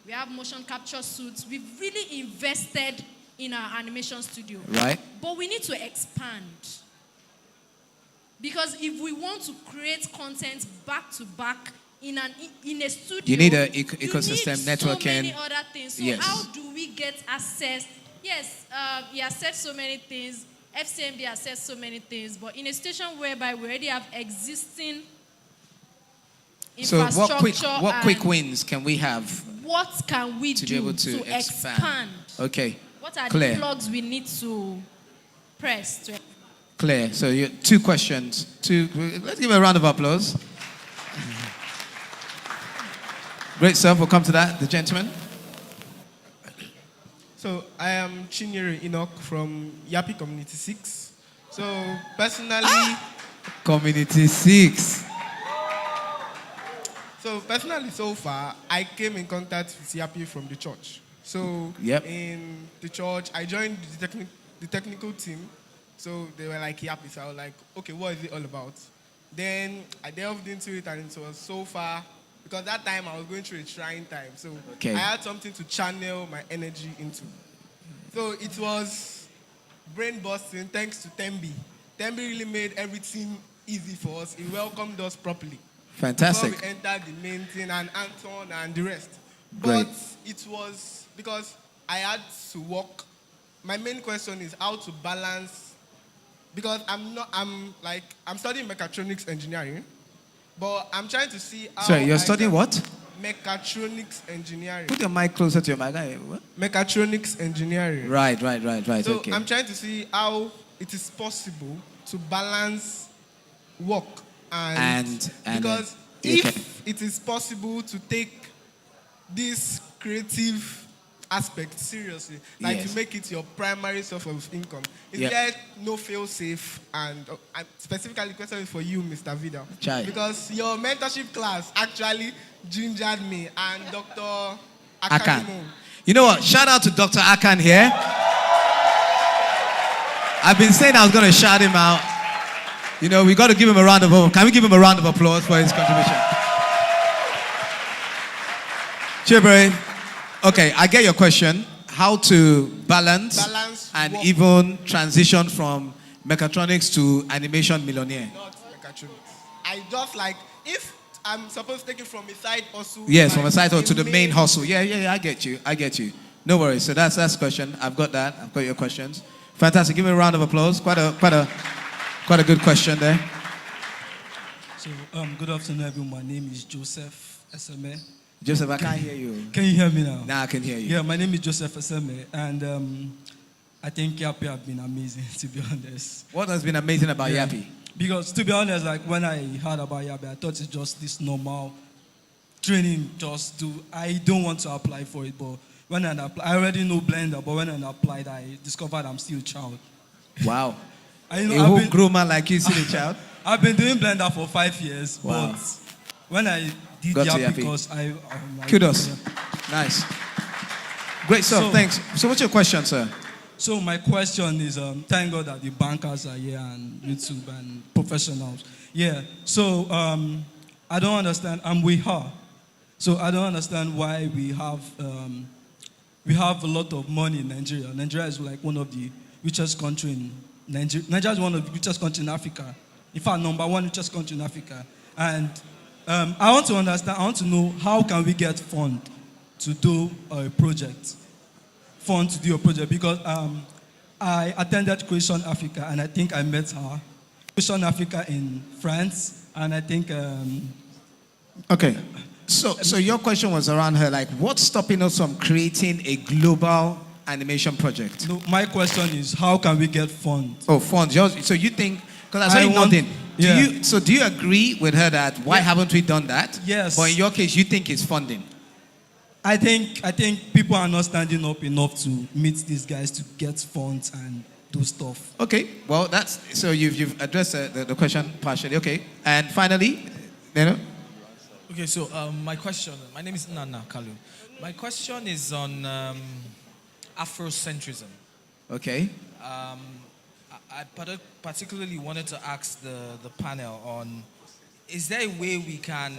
we have motion capture suits, we've really invested in our animation studio. Right. But we need to expand. Because if we want to create content back to back in a studio, You need a you ecosystem need networking. so many other things. So Yes. how do we get access? Yes, he has said so many things. FCMB has said so many things. But in a situation whereby we already have existing So infrastructure, what quick and wins can we have what can we to do be able to expand? Okay. What are Clear. the plugs we need to press to? Clear. So you two questions. Let's give a round of applause. Great stuff. We'll come to that. The gentleman. So I am Chinyere Enoch from Yappi Community 6. So personally, Community 6. So far, I came in contact with Yappi from the church. So Yep. in the church, I joined the technical team. So they were like Yappi. So I was like, okay, what is it all about? Then I delved into it, and it was so far, because that time I was going through a trying time. So Okay. I had something to channel my energy into. So it was brain busting thanks to Tembi. Tembi really made everything easy for us. He welcomed us properly. Fantastic. Before we entered the main thing, and Anton and the rest. Great. But it was because I had to work. My main question is how to balance, because I'm studying mechatronics engineering, but I'm trying to see how. Sorry, you're I studying can- what? Mechatronics engineering. Put your mic closer to your mic. What? Mechatronics engineering. Right. So Okay. I'm trying to see how it is possible to balance work and because if it is possible to take this creative aspect seriously, like Yes. to make it your primary source of income, is Yep. there no fail-safe? And specifically, the question is for you, Mr. Vida, Chai. because your mentorship class actually gingered me and Dr. Akan. Akanimo. You know what? Shout out to Dr. Akan here. I've been saying I was going to shout him out. You know, we got to give him a round of applause. Can we give him a round of applause for his contribution? Chibre. Okay, I get your question. How to balance and work. even transition from mechatronics to animation millionaire. Not mechatronics. I just like, if I'm supposed to take it from a side hustle. Yes, like from a side hustle to the main main hustle. Yeah, I get you. No worries. So that's the question. I've got that. I've got your questions. Fantastic. Give me a round of applause. Quite a good question there. So, good afternoon, everyone. My name is Joseph Eseme. Joseph, I can't hear you. Can you hear me now? Now I can hear you. Yeah, my name is Joseph Eseme, and I think Yappi have been amazing, to be honest. What has been amazing about Yappi? Because, to be honest, like when I heard about Yappi, I thought it's just this normal training, I don't want to apply for it, but when I applied, I already know Blender, but when I applied, I discovered I'm still a child. Wow. A whole whole grown man like you, still a child? I've been doing Blender for 5 years, Wow. but when I did Got to Yappi, Yappi. because Kudos. Nice. Great stuff. So- Thanks. So what's your question, sir? So my question is, thank God that the bankers are here and YouTube and professionals. Yeah. So I don't understand. We are. So I don't understand why we have a lot of money in Nigeria. Nigeria is like one of the richest country in Nigeria is one of the richest countries in Africa. In fact, number one richest country in Africa. And I want to understand. I want to know how can we get fund to do a project, fund to do a project, because I attended Creation Africa, and I think I met her. Creation Africa in France, and I think... Okay. So your question was around her, like, what's stopping us from creating a global animation project? No, my question is, how can we get funds? Oh, funds. So you think, because I saw you nodding. Do you agree with her that why haven't we done that? Yes. But in your case, you think it's funding? I think people are not standing up enough to meet these guys to get funds and do stuff. Okay. Well, so you've addressed the question partially. Okay. And finally, Neno? Okay, so my name is Nana Kalu. My question is on Afrocentrism. Okay. I particularly wanted to ask the panel on, is there a way we can,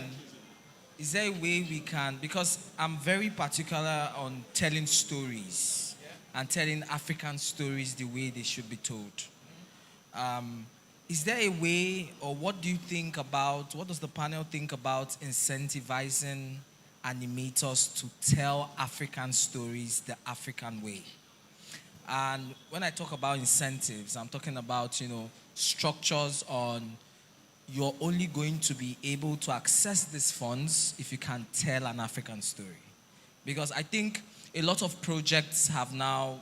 because I'm very particular on telling stories and telling African stories the way they should be told. Is there a way, or what do you think about, what does the panel think about incentivizing animators to tell African stories the African way? And when I talk about incentives, I'm talking about, structures on you're only going to be able to access these funds if you can tell an African story. Because I think a lot of projects have now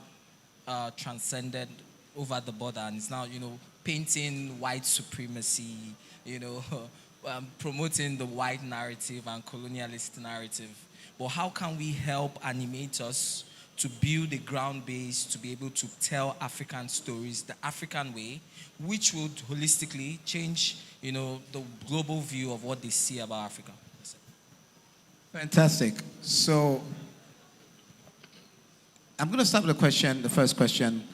transcended over the border, and it's now, painting white supremacy, promoting the white narrative and colonialist narrative. But how can we help animators to build a ground base to be able to tell African stories the African way, which would holistically change, the global view of what they see about Africa? Fantastic. So I'm going to start with a question, the first question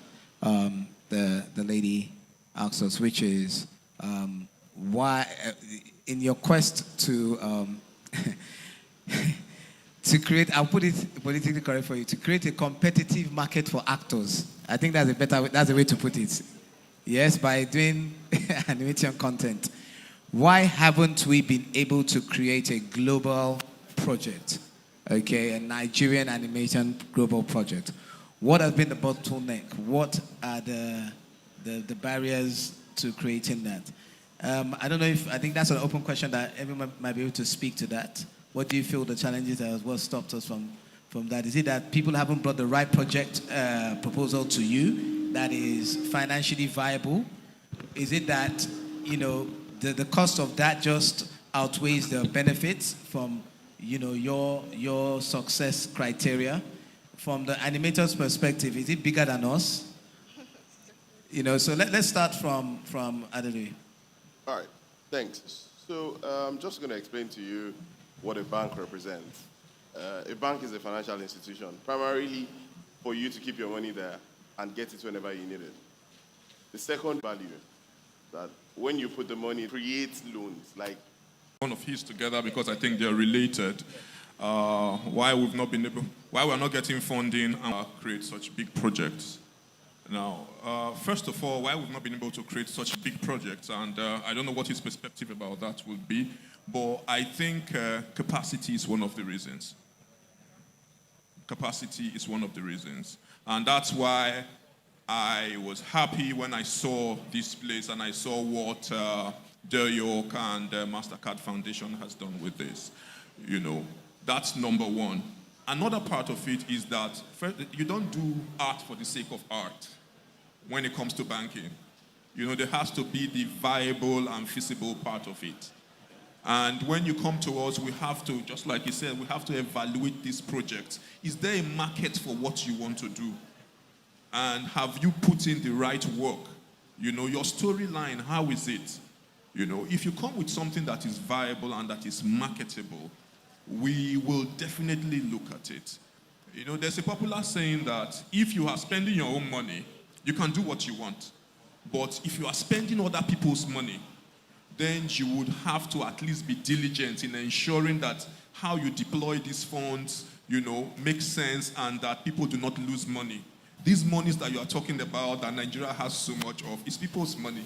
the lady asked us, which is why, in your quest to to create, I'll put it politically correct for you, to create a competitive market for actors. I think that's a way to put it. Yes, by doing animation content. Why haven't we been able to create a global project? Okay, a Nigerian animation global project. What has been the bottleneck? What are the barriers to creating that? I don't know I think that's an open question that everyone might be able to speak to that. What do you feel the challenges are? What stopped us from that? Is it that people haven't brought the right project proposal to you that is financially viable? Is it that, the cost of that just outweighs the benefits from, your success criteria? From the animator's perspective, is it bigger than us? So let's start from Adelie. All right, thanks. So I'm just going to explain to you what a bank represents. A bank is a financial institution, primarily for you to keep your money there and get it whenever you need it. The second value, that when you put the money, it creates loans. Like one of his together, because I think they're related. Why we're not getting funding and create such big projects. Now, first of all, why we've not been able to create such big projects, and I don't know what his perspective about that would be, but I think capacity is one of the reasons. Capacity is one of the reasons. And that's why I was happy when I saw this place and I saw what Del York and MasterCard Foundation has done with this. That's number one. Another part of it is that you don't do art for the sake of art when it comes to banking. There has to be the viable and feasible part of it. And when you come to us, we have to, just like you said, we have to evaluate this project. Is there a market for what you want to do? And have you put in the right work? Your storyline, how is it? If you come with something that is viable and that is marketable, we will definitely look at it. There's a popular saying that if you are spending your own money, you can do what you want. But if you are spending other people's money, then you would have to at least be diligent in ensuring that how you deploy these funds, makes sense and that people do not lose money. These monies that you are talking about that Nigeria has so much of is people's money.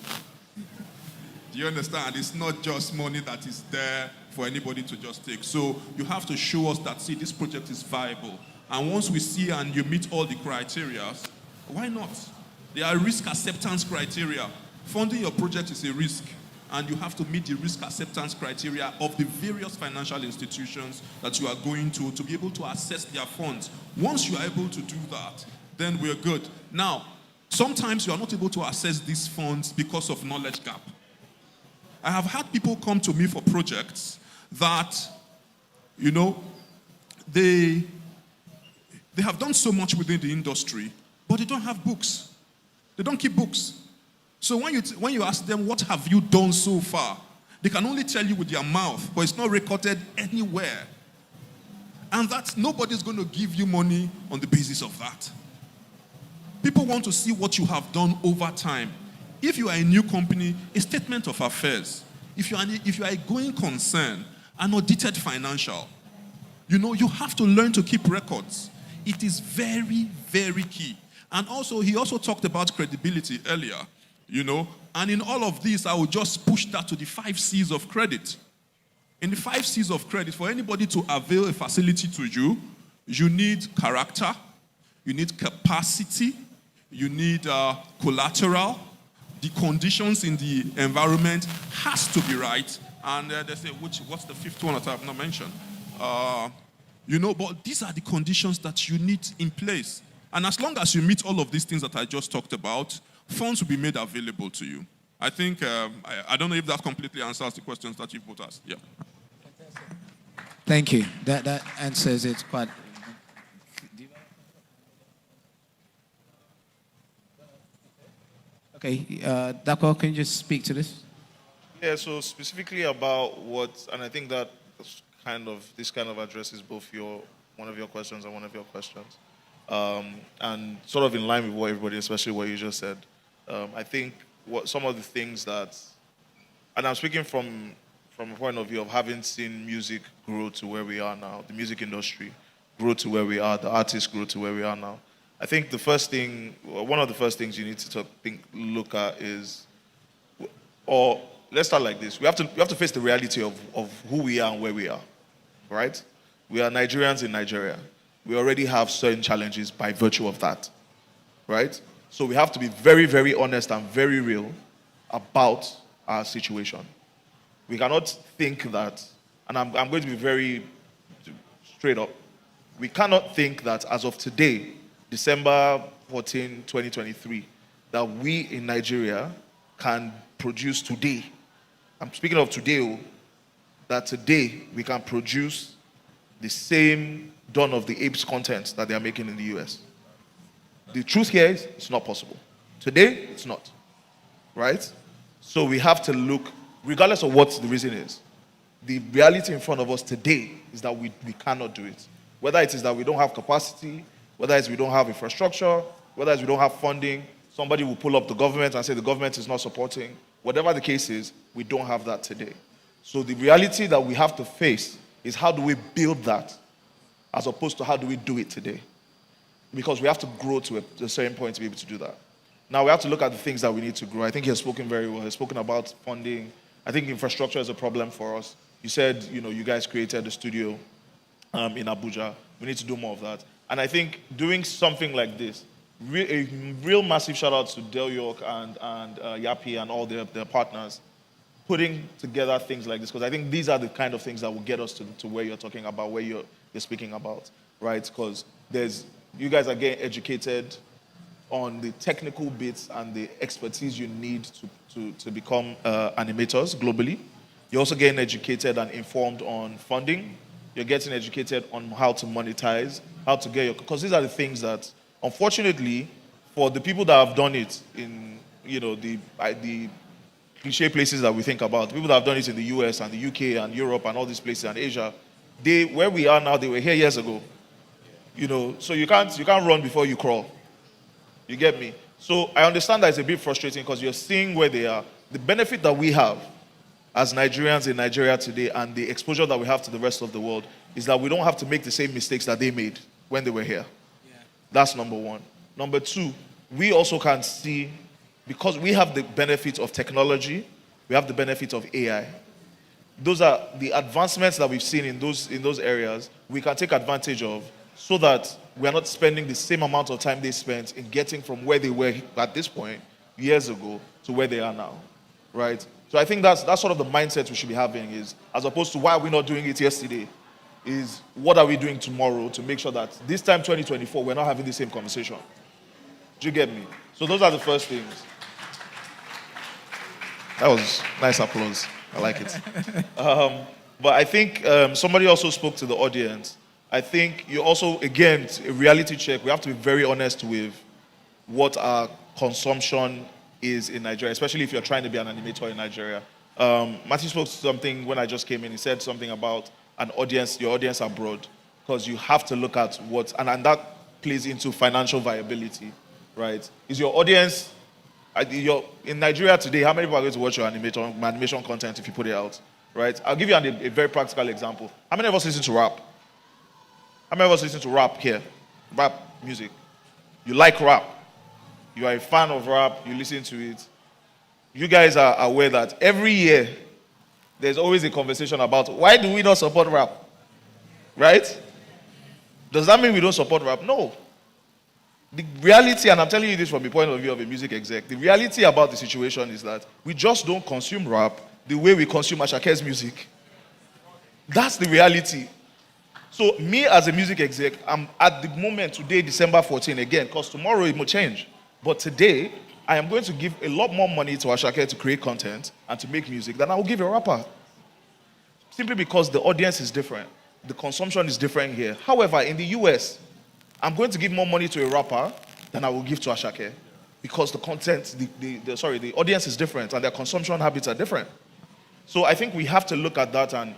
Do you understand? It's not just money that is there for anybody to just take. So you have to show us that, see, this project is viable. And once we see and you meet all the criteria, why not? There are risk acceptance criteria. Funding your project is a risk, and you have to meet the risk acceptance criteria of the various financial institutions that you are going to be able to assess their funds. Once you are able to do that, then we're good. Now, sometimes you are not able to access these funds because of knowledge gap. I have had people come to me for projects that, you know, they have done so much within the industry, but they don't have books. They don't keep books. So when you ask them, what have you done so far? They can only tell you with their mouth, but it's not recorded anywhere. And that nobody's going to give you money on the basis of that. People want to see what you have done over time. If you are a new company, a statement of affairs. If you are a going concern, an audited financial, you know, you have to learn to keep records. It is very, very key. And also, he also talked about credibility earlier, you know, and in all of this, I will just push that to the 5 C's of credit. In the 5 C's of credit, for anybody to avail a facility to you, you need character, you need capacity, you need collateral, the conditions in the environment has to be right, and they say, what's the 5th one that I have not mentioned? You know, but these are the conditions that you need in place. And as long as you meet all of these things that I just talked about, funds will be made available to you. I think, I don't know if that completely answers the questions that you've put us. Yeah. Thank you. That answers it quite. Okay, Dako, can you just speak to this? Yeah, so specifically about what, and I think that this kind of addresses both one of your questions and one of your questions. And sort of in line with what everybody, especially what you just said, I think what some of the things that, and I'm speaking from a point of view of having seen music grow to where we are now, the music industry grow to where we are, the artists grow to where we are now. I think one of the first things you need to look at is, or let's start like this. We have to face the reality of who we are and where we are, right? We are Nigerians in Nigeria. We already have certain challenges by virtue of that, right? So we have to be very, very honest and very real about our situation. We cannot think that, and I'm going to be very straight up, we cannot think that as of today, December 14, 2023, that we in Nigeria can produce today. I'm speaking of today, that today we can produce the same Dawn of the Apes content that they are making in the US. The truth here is it's not possible. Today, it's not. Right? So we have to look, regardless of what the reason is, the reality in front of us today is that we cannot do it. Whether it is that we don't have capacity, whether it's we don't have infrastructure, whether it's we don't have funding, somebody will pull up the government and say the government is not supporting. Whatever the case is, we don't have that today. So the reality that we have to face is how do we build that as opposed to how do we do it today? Because we have to grow to a certain point to be able to do that. Now we have to look at the things that we need to grow. I think he has spoken very well. He's spoken about funding. I think infrastructure is a problem for us. You said, you guys created a studio in Abuja. We need to do more of that. And I think doing something like this, a real massive shout out to Del York and Yappi and all their partners, putting together things like this, because I think these are the kind of things that will get us to where you're talking about, where you're speaking about, right? Because you guys are getting educated on the technical bits and the expertise you need to become animators globally. You're also getting educated and informed on funding. You're getting educated on how to monetize, how to get because these are the things that, unfortunately, for the people that have done it in, the cliche places that we think about, people that have done it in the US and the UK and Europe and all these places and Asia, where we are now, they were here years ago. So you can't run before you crawl. You get me? So I understand that it's a bit frustrating because you're seeing where they are. The benefit that we have as Nigerians in Nigeria today and the exposure that we have to the rest of the world is that we don't have to make the same mistakes that they made when they were here. Yeah. That's number one. Number two, we also can see, because we have the benefit of technology, We have the benefit of AI. Those are the advancements that we've seen in those areas we can take advantage of so that we are not spending the same amount of time they spent in getting from where they were at this point years ago to where they are now, right? So I think that's sort of the mindset we should be having, is as opposed to why are we not doing it yesterday, is what are we doing tomorrow to make sure that this time 2024 we're not having the same conversation. Do you get me? So those are the first things. That was nice applause. I like it. But I think somebody also spoke to the audience. I think you also, again, a reality check. We have to be very honest with what our consumption is in Nigeria, especially if you're trying to be an animator in Nigeria. Matthew spoke to something when I just came in. He said something about your audience abroad, because you have to look at what, and that plays into financial viability, right? Is your audience, in Nigeria today, how many people are going to watch your animation content if you put it out, right? I'll give you a very practical example. How many of us listen to rap? How many of us listen to rap here? Rap music. You like rap. You are a fan of rap. You listen to it. You guys are aware that every year there's always a conversation about why do we not support rap? Right? Does that mean we don't support rap? No. The reality, and I'm telling you this from the point of view of a music exec, the reality about the situation is that we just don't consume rap the way we consume Ashake's music. That's the reality. So me as a music exec, I'm at the moment today, December 14, again, because tomorrow it will change. But today, I am going to give a lot more money to Ashake to create content and to make music than I will give a rapper. Simply because the audience is different. The consumption is different here. However, in the US, I'm going to give more money to a rapper than I will give to Ashake, because the content, the audience is different and their consumption habits are different. So I think we have to look at that and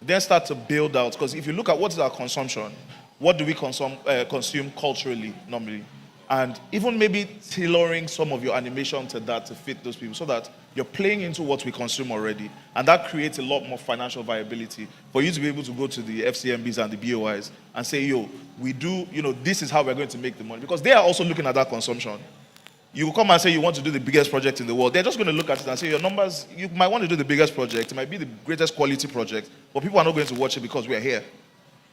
then start to build out, because if you look at what is our consumption, what do we consume culturally normally, and even maybe tailoring some of your animation to that to fit those people, so that you're playing into what we consume already, and that creates a lot more financial viability for you to be able to go to the FCMBs and the BOIs and say, yo, we do, this is how we're going to make the money, because they are also looking at that consumption. You will come and say you want to do the biggest project in the world. They're just going to look at it and say your numbers, you might want to do the biggest project. It might be the greatest quality project, but people are not going to watch it because we're here,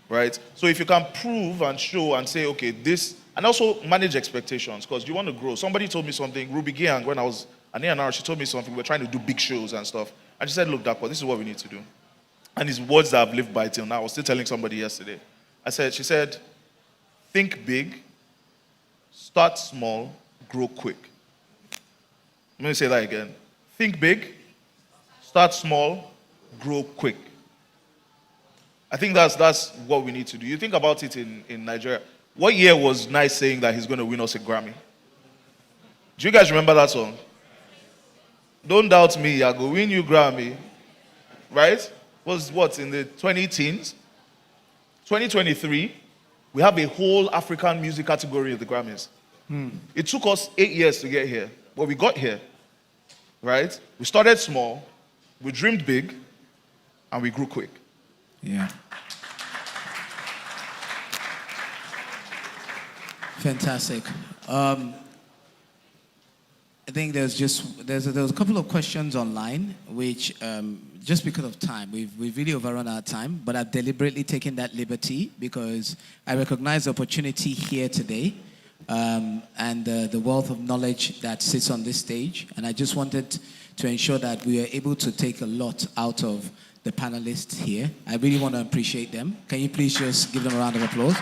right? So if you can prove and show and say, okay, this, and also manage expectations, because you want to grow. Somebody told me something, Ruby Gang, when I was an A&R, she told me something, we're trying to do big shows and stuff. And she said, look, Dakwa, this is what we need to do. And it's words that I've lived by till now. I was still telling somebody yesterday. She said, think big, start small, grow quick. Let me say that again. Think big, start small, grow quick. I think that's what we need to do. You think about it in Nigeria. What year was Nice saying that he's going to win us a Grammy? Do you guys remember that song? Don't doubt me, I go win you Grammy. Right? Was what, in the 20-teens? 2023, we have a whole African music category of the Grammys. It took us 8 years to get here, but we got here, right? We started small, we dreamed big, and we grew quick. Yeah. Fantastic. I think there's a couple of questions online, which just because of time, we've really overrun our time, but I've deliberately taken that liberty because I recognize the opportunity here today. And the wealth of knowledge that sits on this stage. And I just wanted to ensure that we are able to take a lot out of the panelists here. I really want to appreciate them. Can you please just give them a round of applause?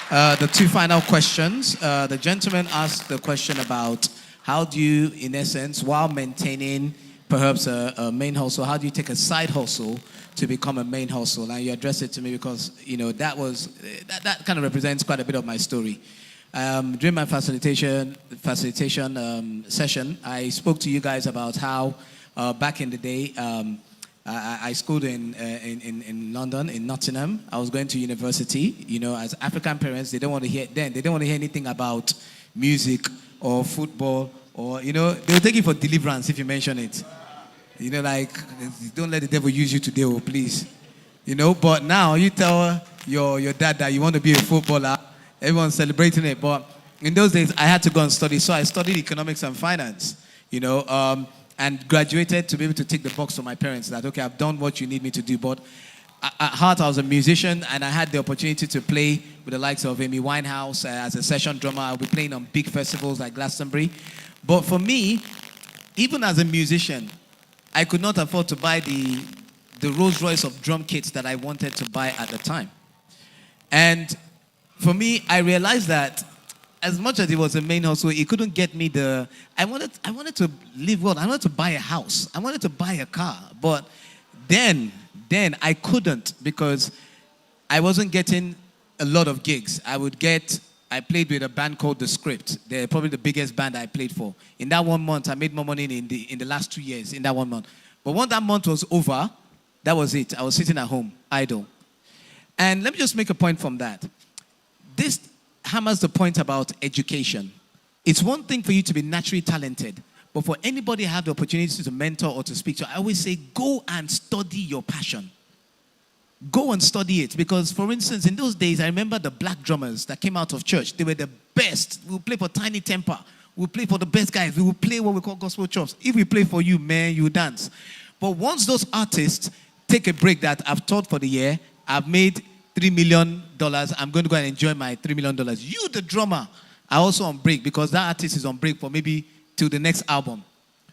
The two final questions. The gentleman asked the question about how do you, in essence, while maintaining perhaps a main hustle, how do you take a side hustle to become a main hustle? And you addressed it to me because, that kind of represents quite a bit of my story. During my facilitation session, I spoke to you guys about how back in the day, I schooled in London, in Nottingham. I was going to university. As African parents, they don't want to hear anything about music or football or, they'll take you for deliverance if you mention it. Don't let the devil use you today, please. But now you tell your dad that you want to be a footballer, everyone's celebrating it. But in those days, I had to go and study. So I studied economics and finance, and graduated to be able to tick the box for my parents that, okay, I've done what you need me to do. But at heart, I was a musician, and I had the opportunity to play with the likes of Amy Winehouse as a session drummer. I'll be playing on big festivals like Glastonbury. But for me, even as a musician, I could not afford to buy the Rolls Royce of drum kits that I wanted to buy at the time. And for me, I realized that as much as it was a main hustle, it couldn't get me I wanted to live well. I wanted to buy a house. I wanted to buy a car. But then I couldn't, because I wasn't getting a lot of gigs. I played with a band called The Script. They're probably the biggest band I played for. In that 1 month, I made more money in the last 2 years in that 1 month. But once that month was over, that was it. I was sitting at home, idle. And let me just make a point from that. This hammers the point about education. It's one thing for you to be naturally talented, but for anybody to have the opportunity to mentor or to speak to, I always say, go and study your passion. Go and study it. Because, for instance, in those days, I remember the black drummers that came out of church. They were the best. We would play for Tiny Temper. We would play for the best guys. We would play what we call gospel chops. If we play for you, man, you dance. But once those artists take a break that I've taught for the year, I've made $3 million, I'm going to go and enjoy my $3 million. You, the drummer, are also on break, because that artist is on break for maybe till the next album.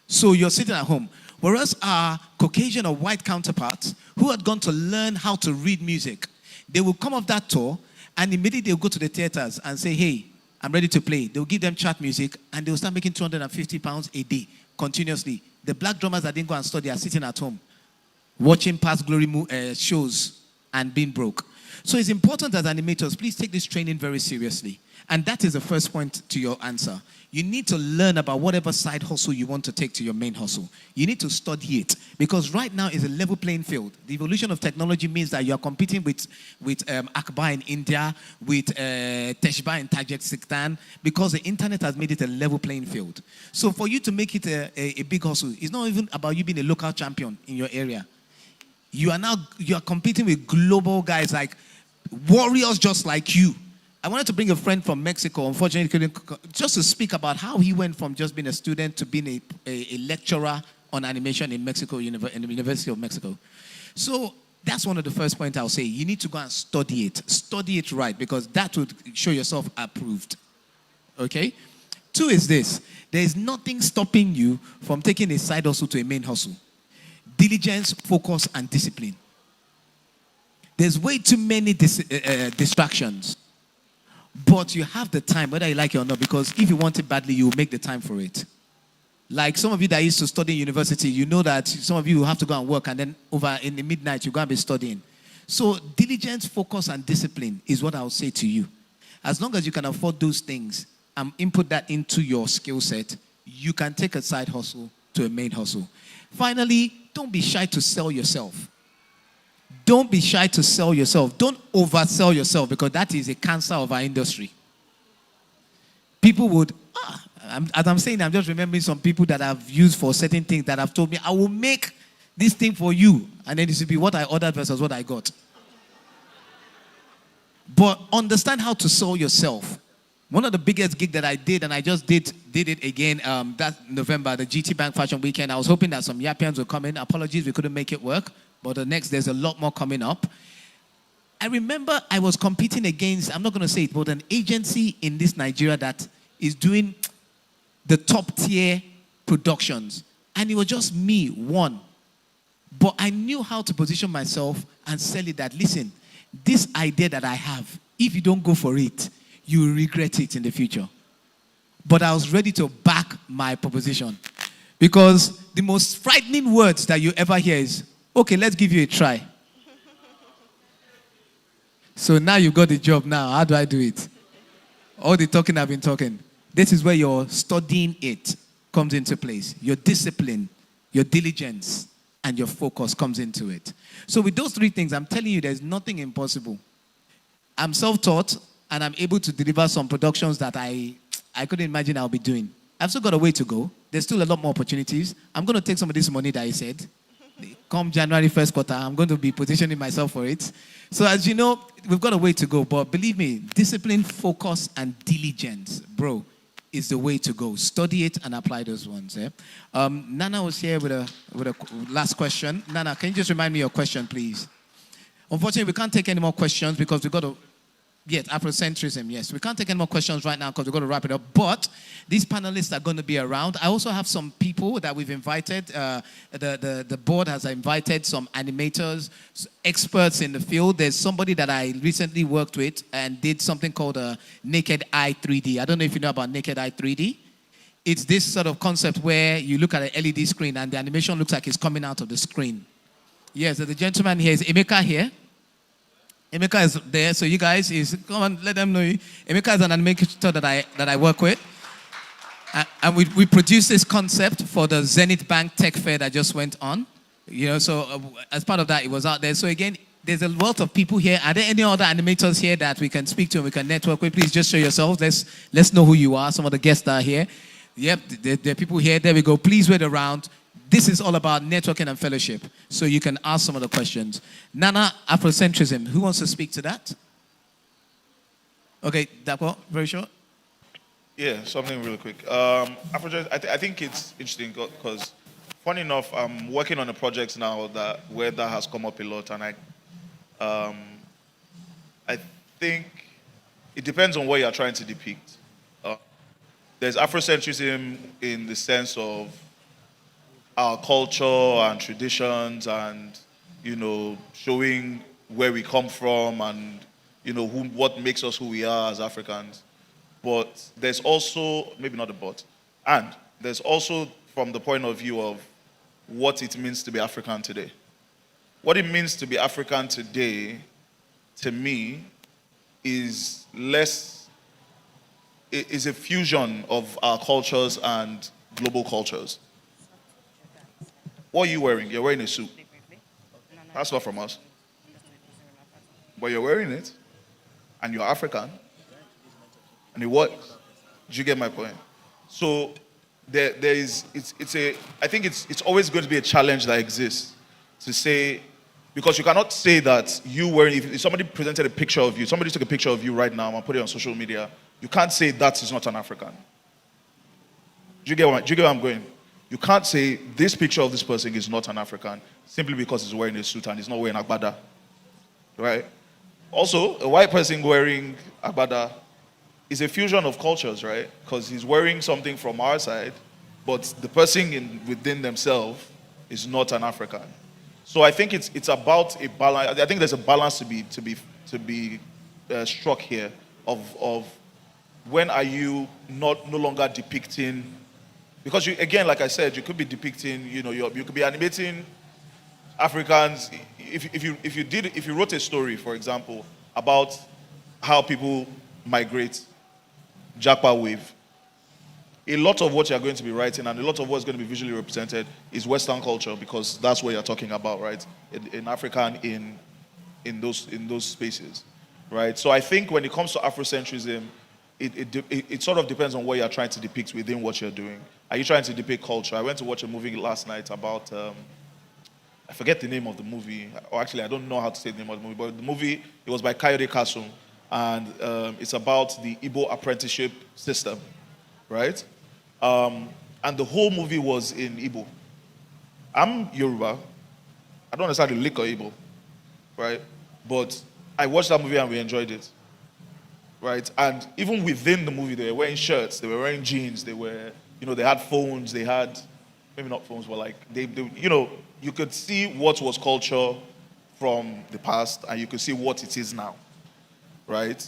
So you're sitting at home. Whereas our Caucasian or white counterparts who had gone to learn how to read music, they will come off that tour and immediately they'll go to the theaters and say, hey, I'm ready to play. They'll give them chart music and they'll start making £250 a day continuously. The black drummers that didn't go and study are sitting at home watching past glory shows and being broke. So it's important as animators, please take this training very seriously. And that is the first point to your answer. You need to learn about whatever side hustle you want to take to your main hustle. You need to study it. Because right now is a level playing field. The evolution of technology means that you are competing with Akbar in India, with Teshba in Tajikistan, because the internet has made it a level playing field. So for you to make it a big hustle, it's not even about you being a local champion in your area. You are competing with global guys, like warriors just like you. I wanted to bring a friend from Mexico, unfortunately, just to speak about how he went from just being a student to being a lecturer on animation in Mexico, in the University of Mexico. So that's one of the first points I'll say. You need to go and study it. Study it right, because that would show yourself approved. Okay? 2 is this. There is nothing stopping you from taking a side hustle to a main hustle. Diligence, focus, and discipline. There's way too many distractions. But you have the time, whether you like it or not, because if you want it badly, you will make the time for it. Like some of you that used to study in university, you know that some of you will have to go and work, and then over in the midnight, you're going to be studying. So diligence, focus, and discipline is what I would say to you. As long as you can afford those things and input that into your skill set, you can take a side hustle to a main hustle. Finally, don't be shy to sell yourself. Don't be shy to sell yourself. Don't oversell yourself, because that is a cancer of our industry. People would, as I'm saying, I'm just remembering some people that I've used for certain things that have told me, I will make this thing for you. And then it should be what I ordered versus what I got. But understand how to sell yourself. One of the biggest gigs that I did, and I just did it again that November, the GT Bank Fashion Weekend. I was hoping that some Yappians would come in. Apologies, we couldn't make it work. But there's a lot more coming up. I remember I was competing against, I'm not going to say it, but an agency in this Nigeria that is doing the top tier productions. And it was just me, one. But I knew how to position myself and sell it that, listen, this idea that I have, if you don't go for it, you will regret it in the future. But I was ready to back my proposition. Because the most frightening words that you ever hear is, okay, let's give you a try. So now you've got the job now. How do I do it? All the talking I've been talking. This is where your studying it comes into place. Your discipline, your diligence, and your focus comes into it. So with those 3 things, I'm telling you there's nothing impossible. I'm self-taught, and I'm able to deliver some productions that I couldn't imagine I'll be doing. I've still got a way to go. There's still a lot more opportunities. I'm going to take some of this money that I said. Come January 1st quarter, I'm going to be positioning myself for it. So as you know, we've got a way to go. But believe me, discipline, focus, and diligence, bro, is the way to go. Study it and apply those ones. Nana was here with a last question. Nana, can you just remind me your question, please? Unfortunately, we can't take any more questions because we've got to... Yes, Afrocentrism, yes. We can't take any more questions right now because we've got to wrap it up. But these panelists are going to be around. I also have some people that we've invited. The board has invited some animators, experts in the field. There's somebody that I recently worked with and did something called a Naked Eye 3D. I don't know if you know about Naked Eye 3D. It's this sort of concept where you look at an LED screen and the animation looks like it's coming out of the screen. Yes, the gentleman here is Emeka here. Emeka is there, so you guys come on, let them know. Emeka is an animator that I work with, and we produced this concept for the Zenith Bank Tech Fair that just went on. So as part of that, it was out there. So again, there's a lot of people here. Are there any other animators here that we can speak to and we can network with? Please just show yourselves. Let's know who you are. Some of the guests are here. Yep, there are people here. There we go. Please wait around. This is all about networking and fellowship, so you can ask some of the questions. Nana, Afrocentrism, who wants to speak to that? Okay, Dapo, very short. Yeah, something really quick. Afrocentrism, I think it's interesting because, funny enough, I'm working on a project now where that has come up a lot, and I think it depends on what you're trying to depict. There's Afrocentrism in the sense of our culture and traditions and, showing where we come from and, what makes us who we are as Africans. But there's also, maybe not a but, and there's also from the point of view of what it means to be African today. What it means to be African today, to me, is a fusion of our cultures and global cultures. What are you wearing? You're wearing a suit. That's not from us. But you're wearing it, and you're African, and it works. Did you get my point? So I think it's always going to be a challenge that exists to say, because you cannot say that if somebody presented a picture of you, somebody took a picture of you right now and put it on social media, you can't say that is not an African. Do you get where I'm going? You can't say this picture of this person is not an African simply because he's wearing a suit and he's not wearing agbada, right? Also, a white person wearing agbada is a fusion of cultures, right? Because he's wearing something from our side, but the person within themselves is not an African. So I think it's about a balance. I think there's a balance to be struck here of when are you no longer depicting. Because again, like I said, you could be depicting, you could be animating Africans. If you wrote a story, for example, about how people migrate, Japa wave, a lot of what you're going to be writing and a lot of what's going to be visually represented is Western culture, because that's what you're talking about, right? In Africa and in those spaces, right? So I think when it comes to Afrocentrism, it sort of depends on what you're trying to depict within what you're doing. Are you trying to depict culture? I went to watch a movie last night about, I forget the name of the movie, or actually I don't know how to say the name of the movie, but the movie, it was by Kayode Kasum, and it's about the Igbo apprenticeship system, right? And the whole movie was in Igbo. I'm Yoruba. I don't understand the lick of Igbo, right? But I watched that movie and we enjoyed it. Right, and even within the movie, they were wearing shirts, they were wearing jeans, they had phones, they had, maybe not phones, but like, you could see what was culture from the past, and you could see what it is now, right?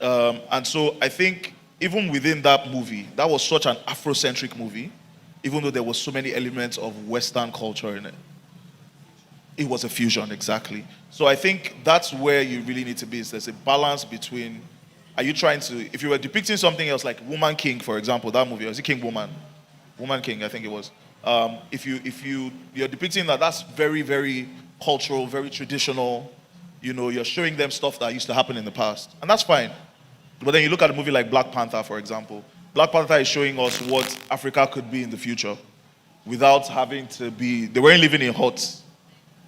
And so I think even within that movie, that was such an Afrocentric movie, even though there was so many elements of Western culture in it. It was a fusion, exactly. So I think that's where you really need to be, is there's a balance between. Are you trying to, if you were depicting something else like Woman King, for example, that movie, was it King Woman? Woman King, I think it was. If you're depicting that's very, very cultural, very traditional, you're showing them stuff that used to happen in the past. And that's fine. But then you look at a movie like Black Panther, for example. Black Panther is showing us what Africa could be in the future without having to be, they weren't living in huts.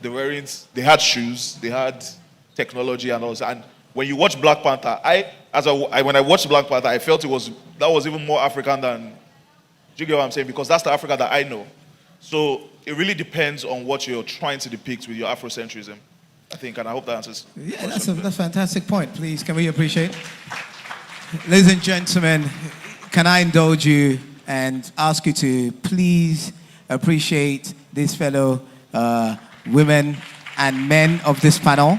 They had shoes, they had technology and all that. And when you watch Black Panther, when I watched Black Panther, I felt that was even more African than, do you get what I'm saying? Because that's the Africa that I know. So it really depends on what you're trying to depict with your Afrocentrism, I think, and I hope that answers. Yeah, that's a fantastic point. Please, can we appreciate? Ladies and gentlemen, can I indulge you and ask you to please appreciate these fellow women and men of this panel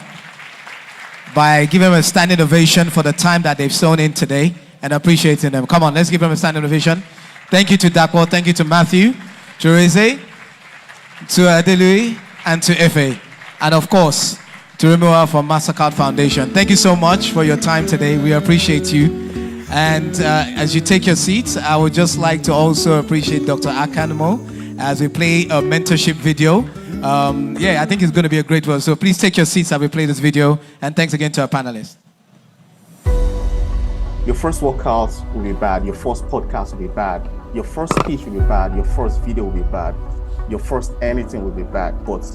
by giving them a standing ovation for the time that they've sown in today and appreciating them. Come on, let's give them a standing ovation. Thank you to Dakwa, thank you to Matthew, to Reze, to Adelui, and to Efe. And of course, to Remuwa from MasterCard Foundation. Thank you so much for your time today. We appreciate you. And as you take your seats, I would just like to also appreciate Dr. Akanmo as we play a mentorship video. Yeah, I think it's going to be a great one. So please take your seats as we play this video. And thanks again to our panelists. Your first workout will be bad. Your first podcast will be bad. Your first speech will be bad. Your first video will be bad. Your first anything will be bad. But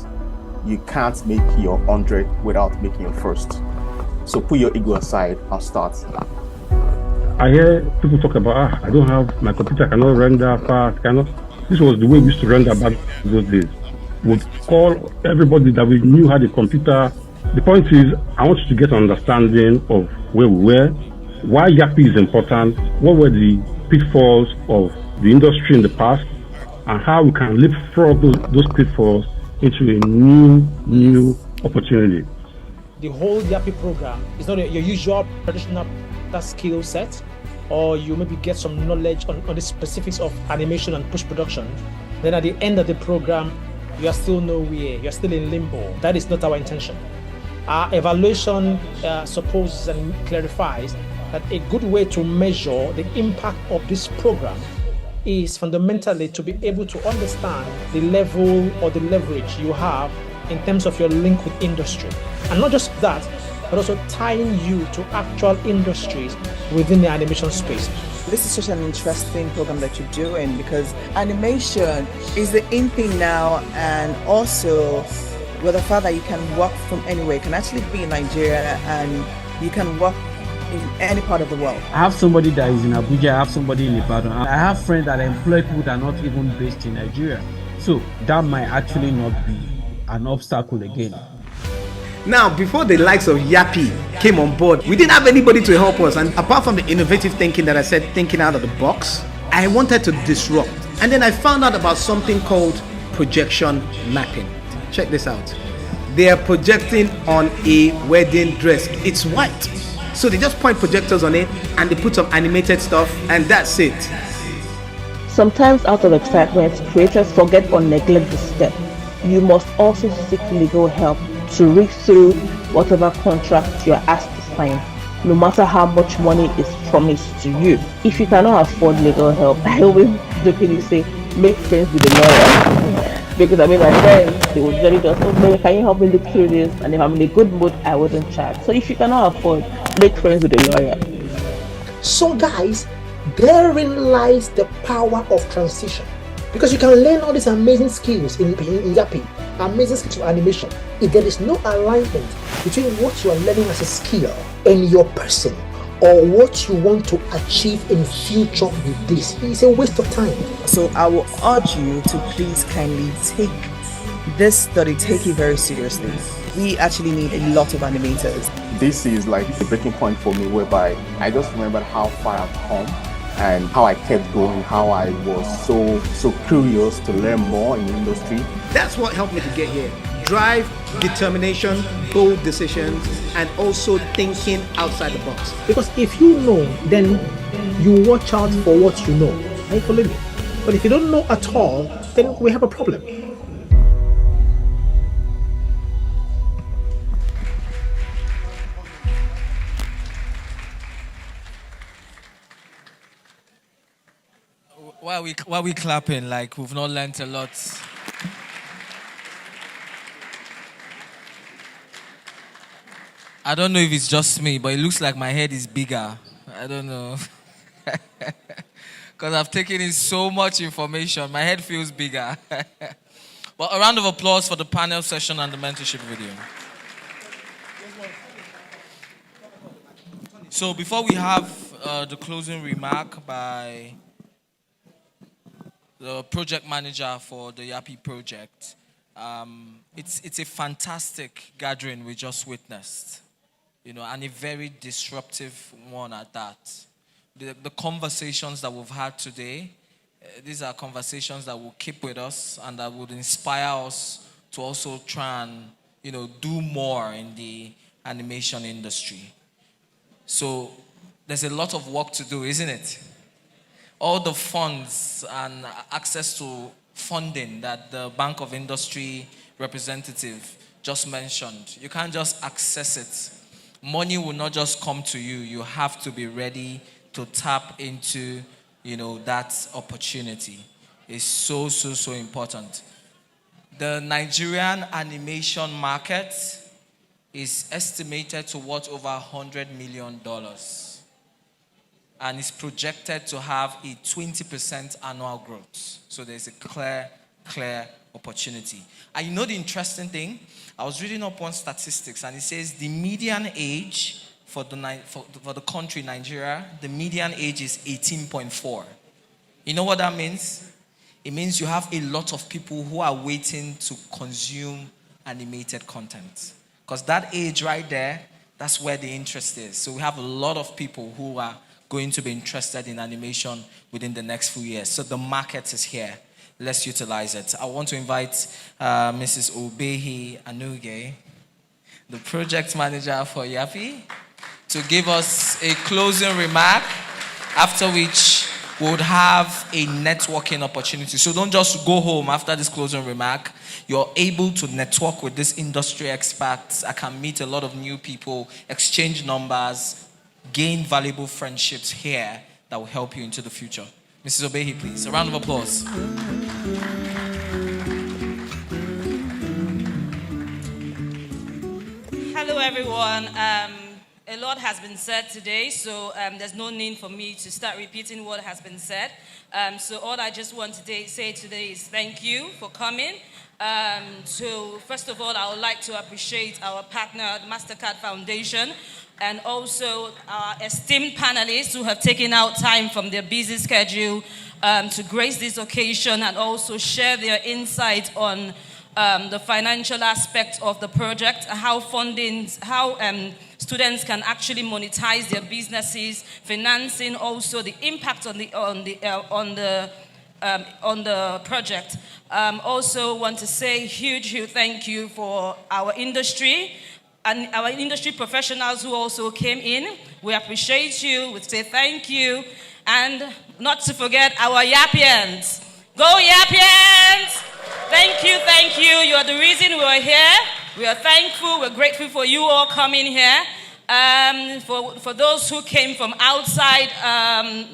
you can't make your 100 without making your first. So put your ego aside and start. I hear people talk about, I don't have, my computer cannot render fast, This was the way we used to render back those days. We'd call everybody that we knew had a computer. The point is, I want you to get an understanding of where we were, why Yappi is important, what were the pitfalls of the industry in the past, and how we can leapfrog those pitfalls into a new opportunity. The whole Yappi program is not your usual traditional skill set, or you maybe get some knowledge on the specifics of animation and post-production. Then at the end of the program, you are still nowhere, you're still in limbo. That is not our intention. Our evaluation supposes and clarifies that a good way to measure the impact of this program is fundamentally to be able to understand the level or the leverage you have in terms of your link with industry. And not just that, but also tying you to actual industries within the animation space. This is such an interesting program that you're doing because animation is the in thing now, and also with the fact that you can work from anywhere. You can actually be in Nigeria and you can work in any part of the world. I have somebody that is in Abuja, I have somebody in Ibadan. I have friends that employ people that are not even based in Nigeria. So that might actually not be an obstacle again. Now, before the likes of Yappi came on board, we didn't have anybody to help us. And apart from the innovative thinking that I said, thinking out of the box, I wanted to disrupt. And then I found out about something called projection mapping. Check this out. They are projecting on a wedding dress. It's white. So they just point projectors on it and they put some animated stuff and that's it. Sometimes out of excitement, creators forget or neglect this step. You must also seek legal help to read through whatever contract you are asked to sign, no matter how much money is promised to you. If you cannot afford legal help, I always jokingly say, make friends with a lawyer. Because my friends, they would usually just, oh, man, can you help me look through this? And if I'm in a good mood, I wouldn't charge. So if you cannot afford, make friends with a lawyer. So guys, therein lies the power of transition. Because you can learn all these amazing skills in Yappi, amazing skills of animation. If there is no alignment between what you are learning as a skill and your person, or what you want to achieve in future with this, it's a waste of time. So I will urge you to please kindly take this study, take it very seriously. We actually need a lot of animators. This is like the breaking point for me, whereby I just remembered how far I've come and how I kept going, how I was so curious to learn more in the industry. That's what helped me to get here. Drive, determination, bold decisions, and also thinking outside the box. Because if you know, then you watch out for what you know. Are you following me? But if you don't know at all, then we have a problem. Why are we clapping like we've not learned a lot? I don't know if it's just me, but it looks like my head is bigger. I don't know. Because I've taken in so much information. My head feels bigger. Well, a round of applause for the panel session and the mentorship video. So before we have the closing remark by the project manager for the Yappi project, it's a fantastic gathering we just witnessed, and a very disruptive one at that. The conversations that we've had today, these are conversations that will keep with us and that would inspire us to also try and, do more in the animation industry. So there's a lot of work to do, isn't it? All the funds and access to funding that the Bank of Industry representative just mentioned, you can't just access it. Money will not just come to you. You have to be ready to tap into, that opportunity. It's so important. The Nigerian animation market is estimated to worth over $100 million. And is projected to have a 20% annual growth. So there's a clear opportunity. And the interesting thing, I was reading up on statistics, and it says the median age for the country, Nigeria, the median age is 18.4. You know what that means? It means you have a lot of people who are waiting to consume animated content. Because that age right there, that's where the interest is. So we have a lot of people who are going to be interested in animation within the next few years. So the market is here. Let's utilize it. I want to invite Mrs. Obehi Anuge, the project manager for Yappi, to give us a closing remark, after which we would have a networking opportunity. So don't just go home after this closing remark. You're able to network with these industry experts. I can meet a lot of new people, exchange numbers, gain valuable friendships here that will help you into the future. Mrs. Obehi, please. A round of applause. Hello, everyone. A lot has been said today, so there's no need for me to start repeating what has been said. So all I just want to say today is thank you for coming. So first of all, I would like to appreciate our partner, the MasterCard Foundation, and also our esteemed panelists who have taken out time from their busy schedule to grace this occasion and also share their insight on the financial aspect of the project, how students can actually monetize their businesses, financing, also the impact on the project. Also want to say huge thank you for our industry and our industry professionals who also came in. We appreciate you. We say thank you. And not to forget our Yappians. Go Yappians! Thank you. You are the reason we are here. We are thankful. We're grateful for you all coming here. For those who came from outside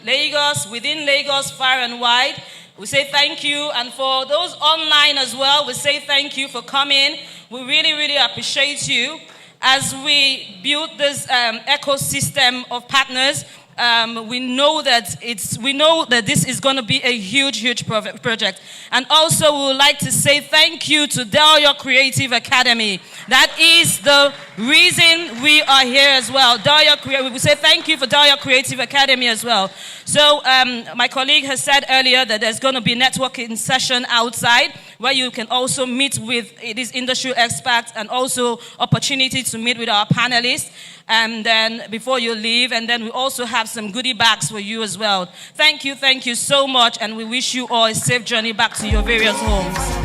Lagos, within Lagos, far and wide, we say thank you. And for those online as well, we say thank you for coming. We really appreciate you. As we build this ecosystem of partners, we know that this is going to be a huge project. And also we would like to say thank you to Dario Creative Academy. That is the reason we are here as well. We say thank you for Dario Creative Academy as well. So my colleague has said earlier that there's going to be a networking session outside where you can also meet with these industry experts and also opportunity to meet with our panelists. And then before you leave, and then we also have some goodie bags for you as well. Thank you so much, and we wish you all a safe journey back to your various homes.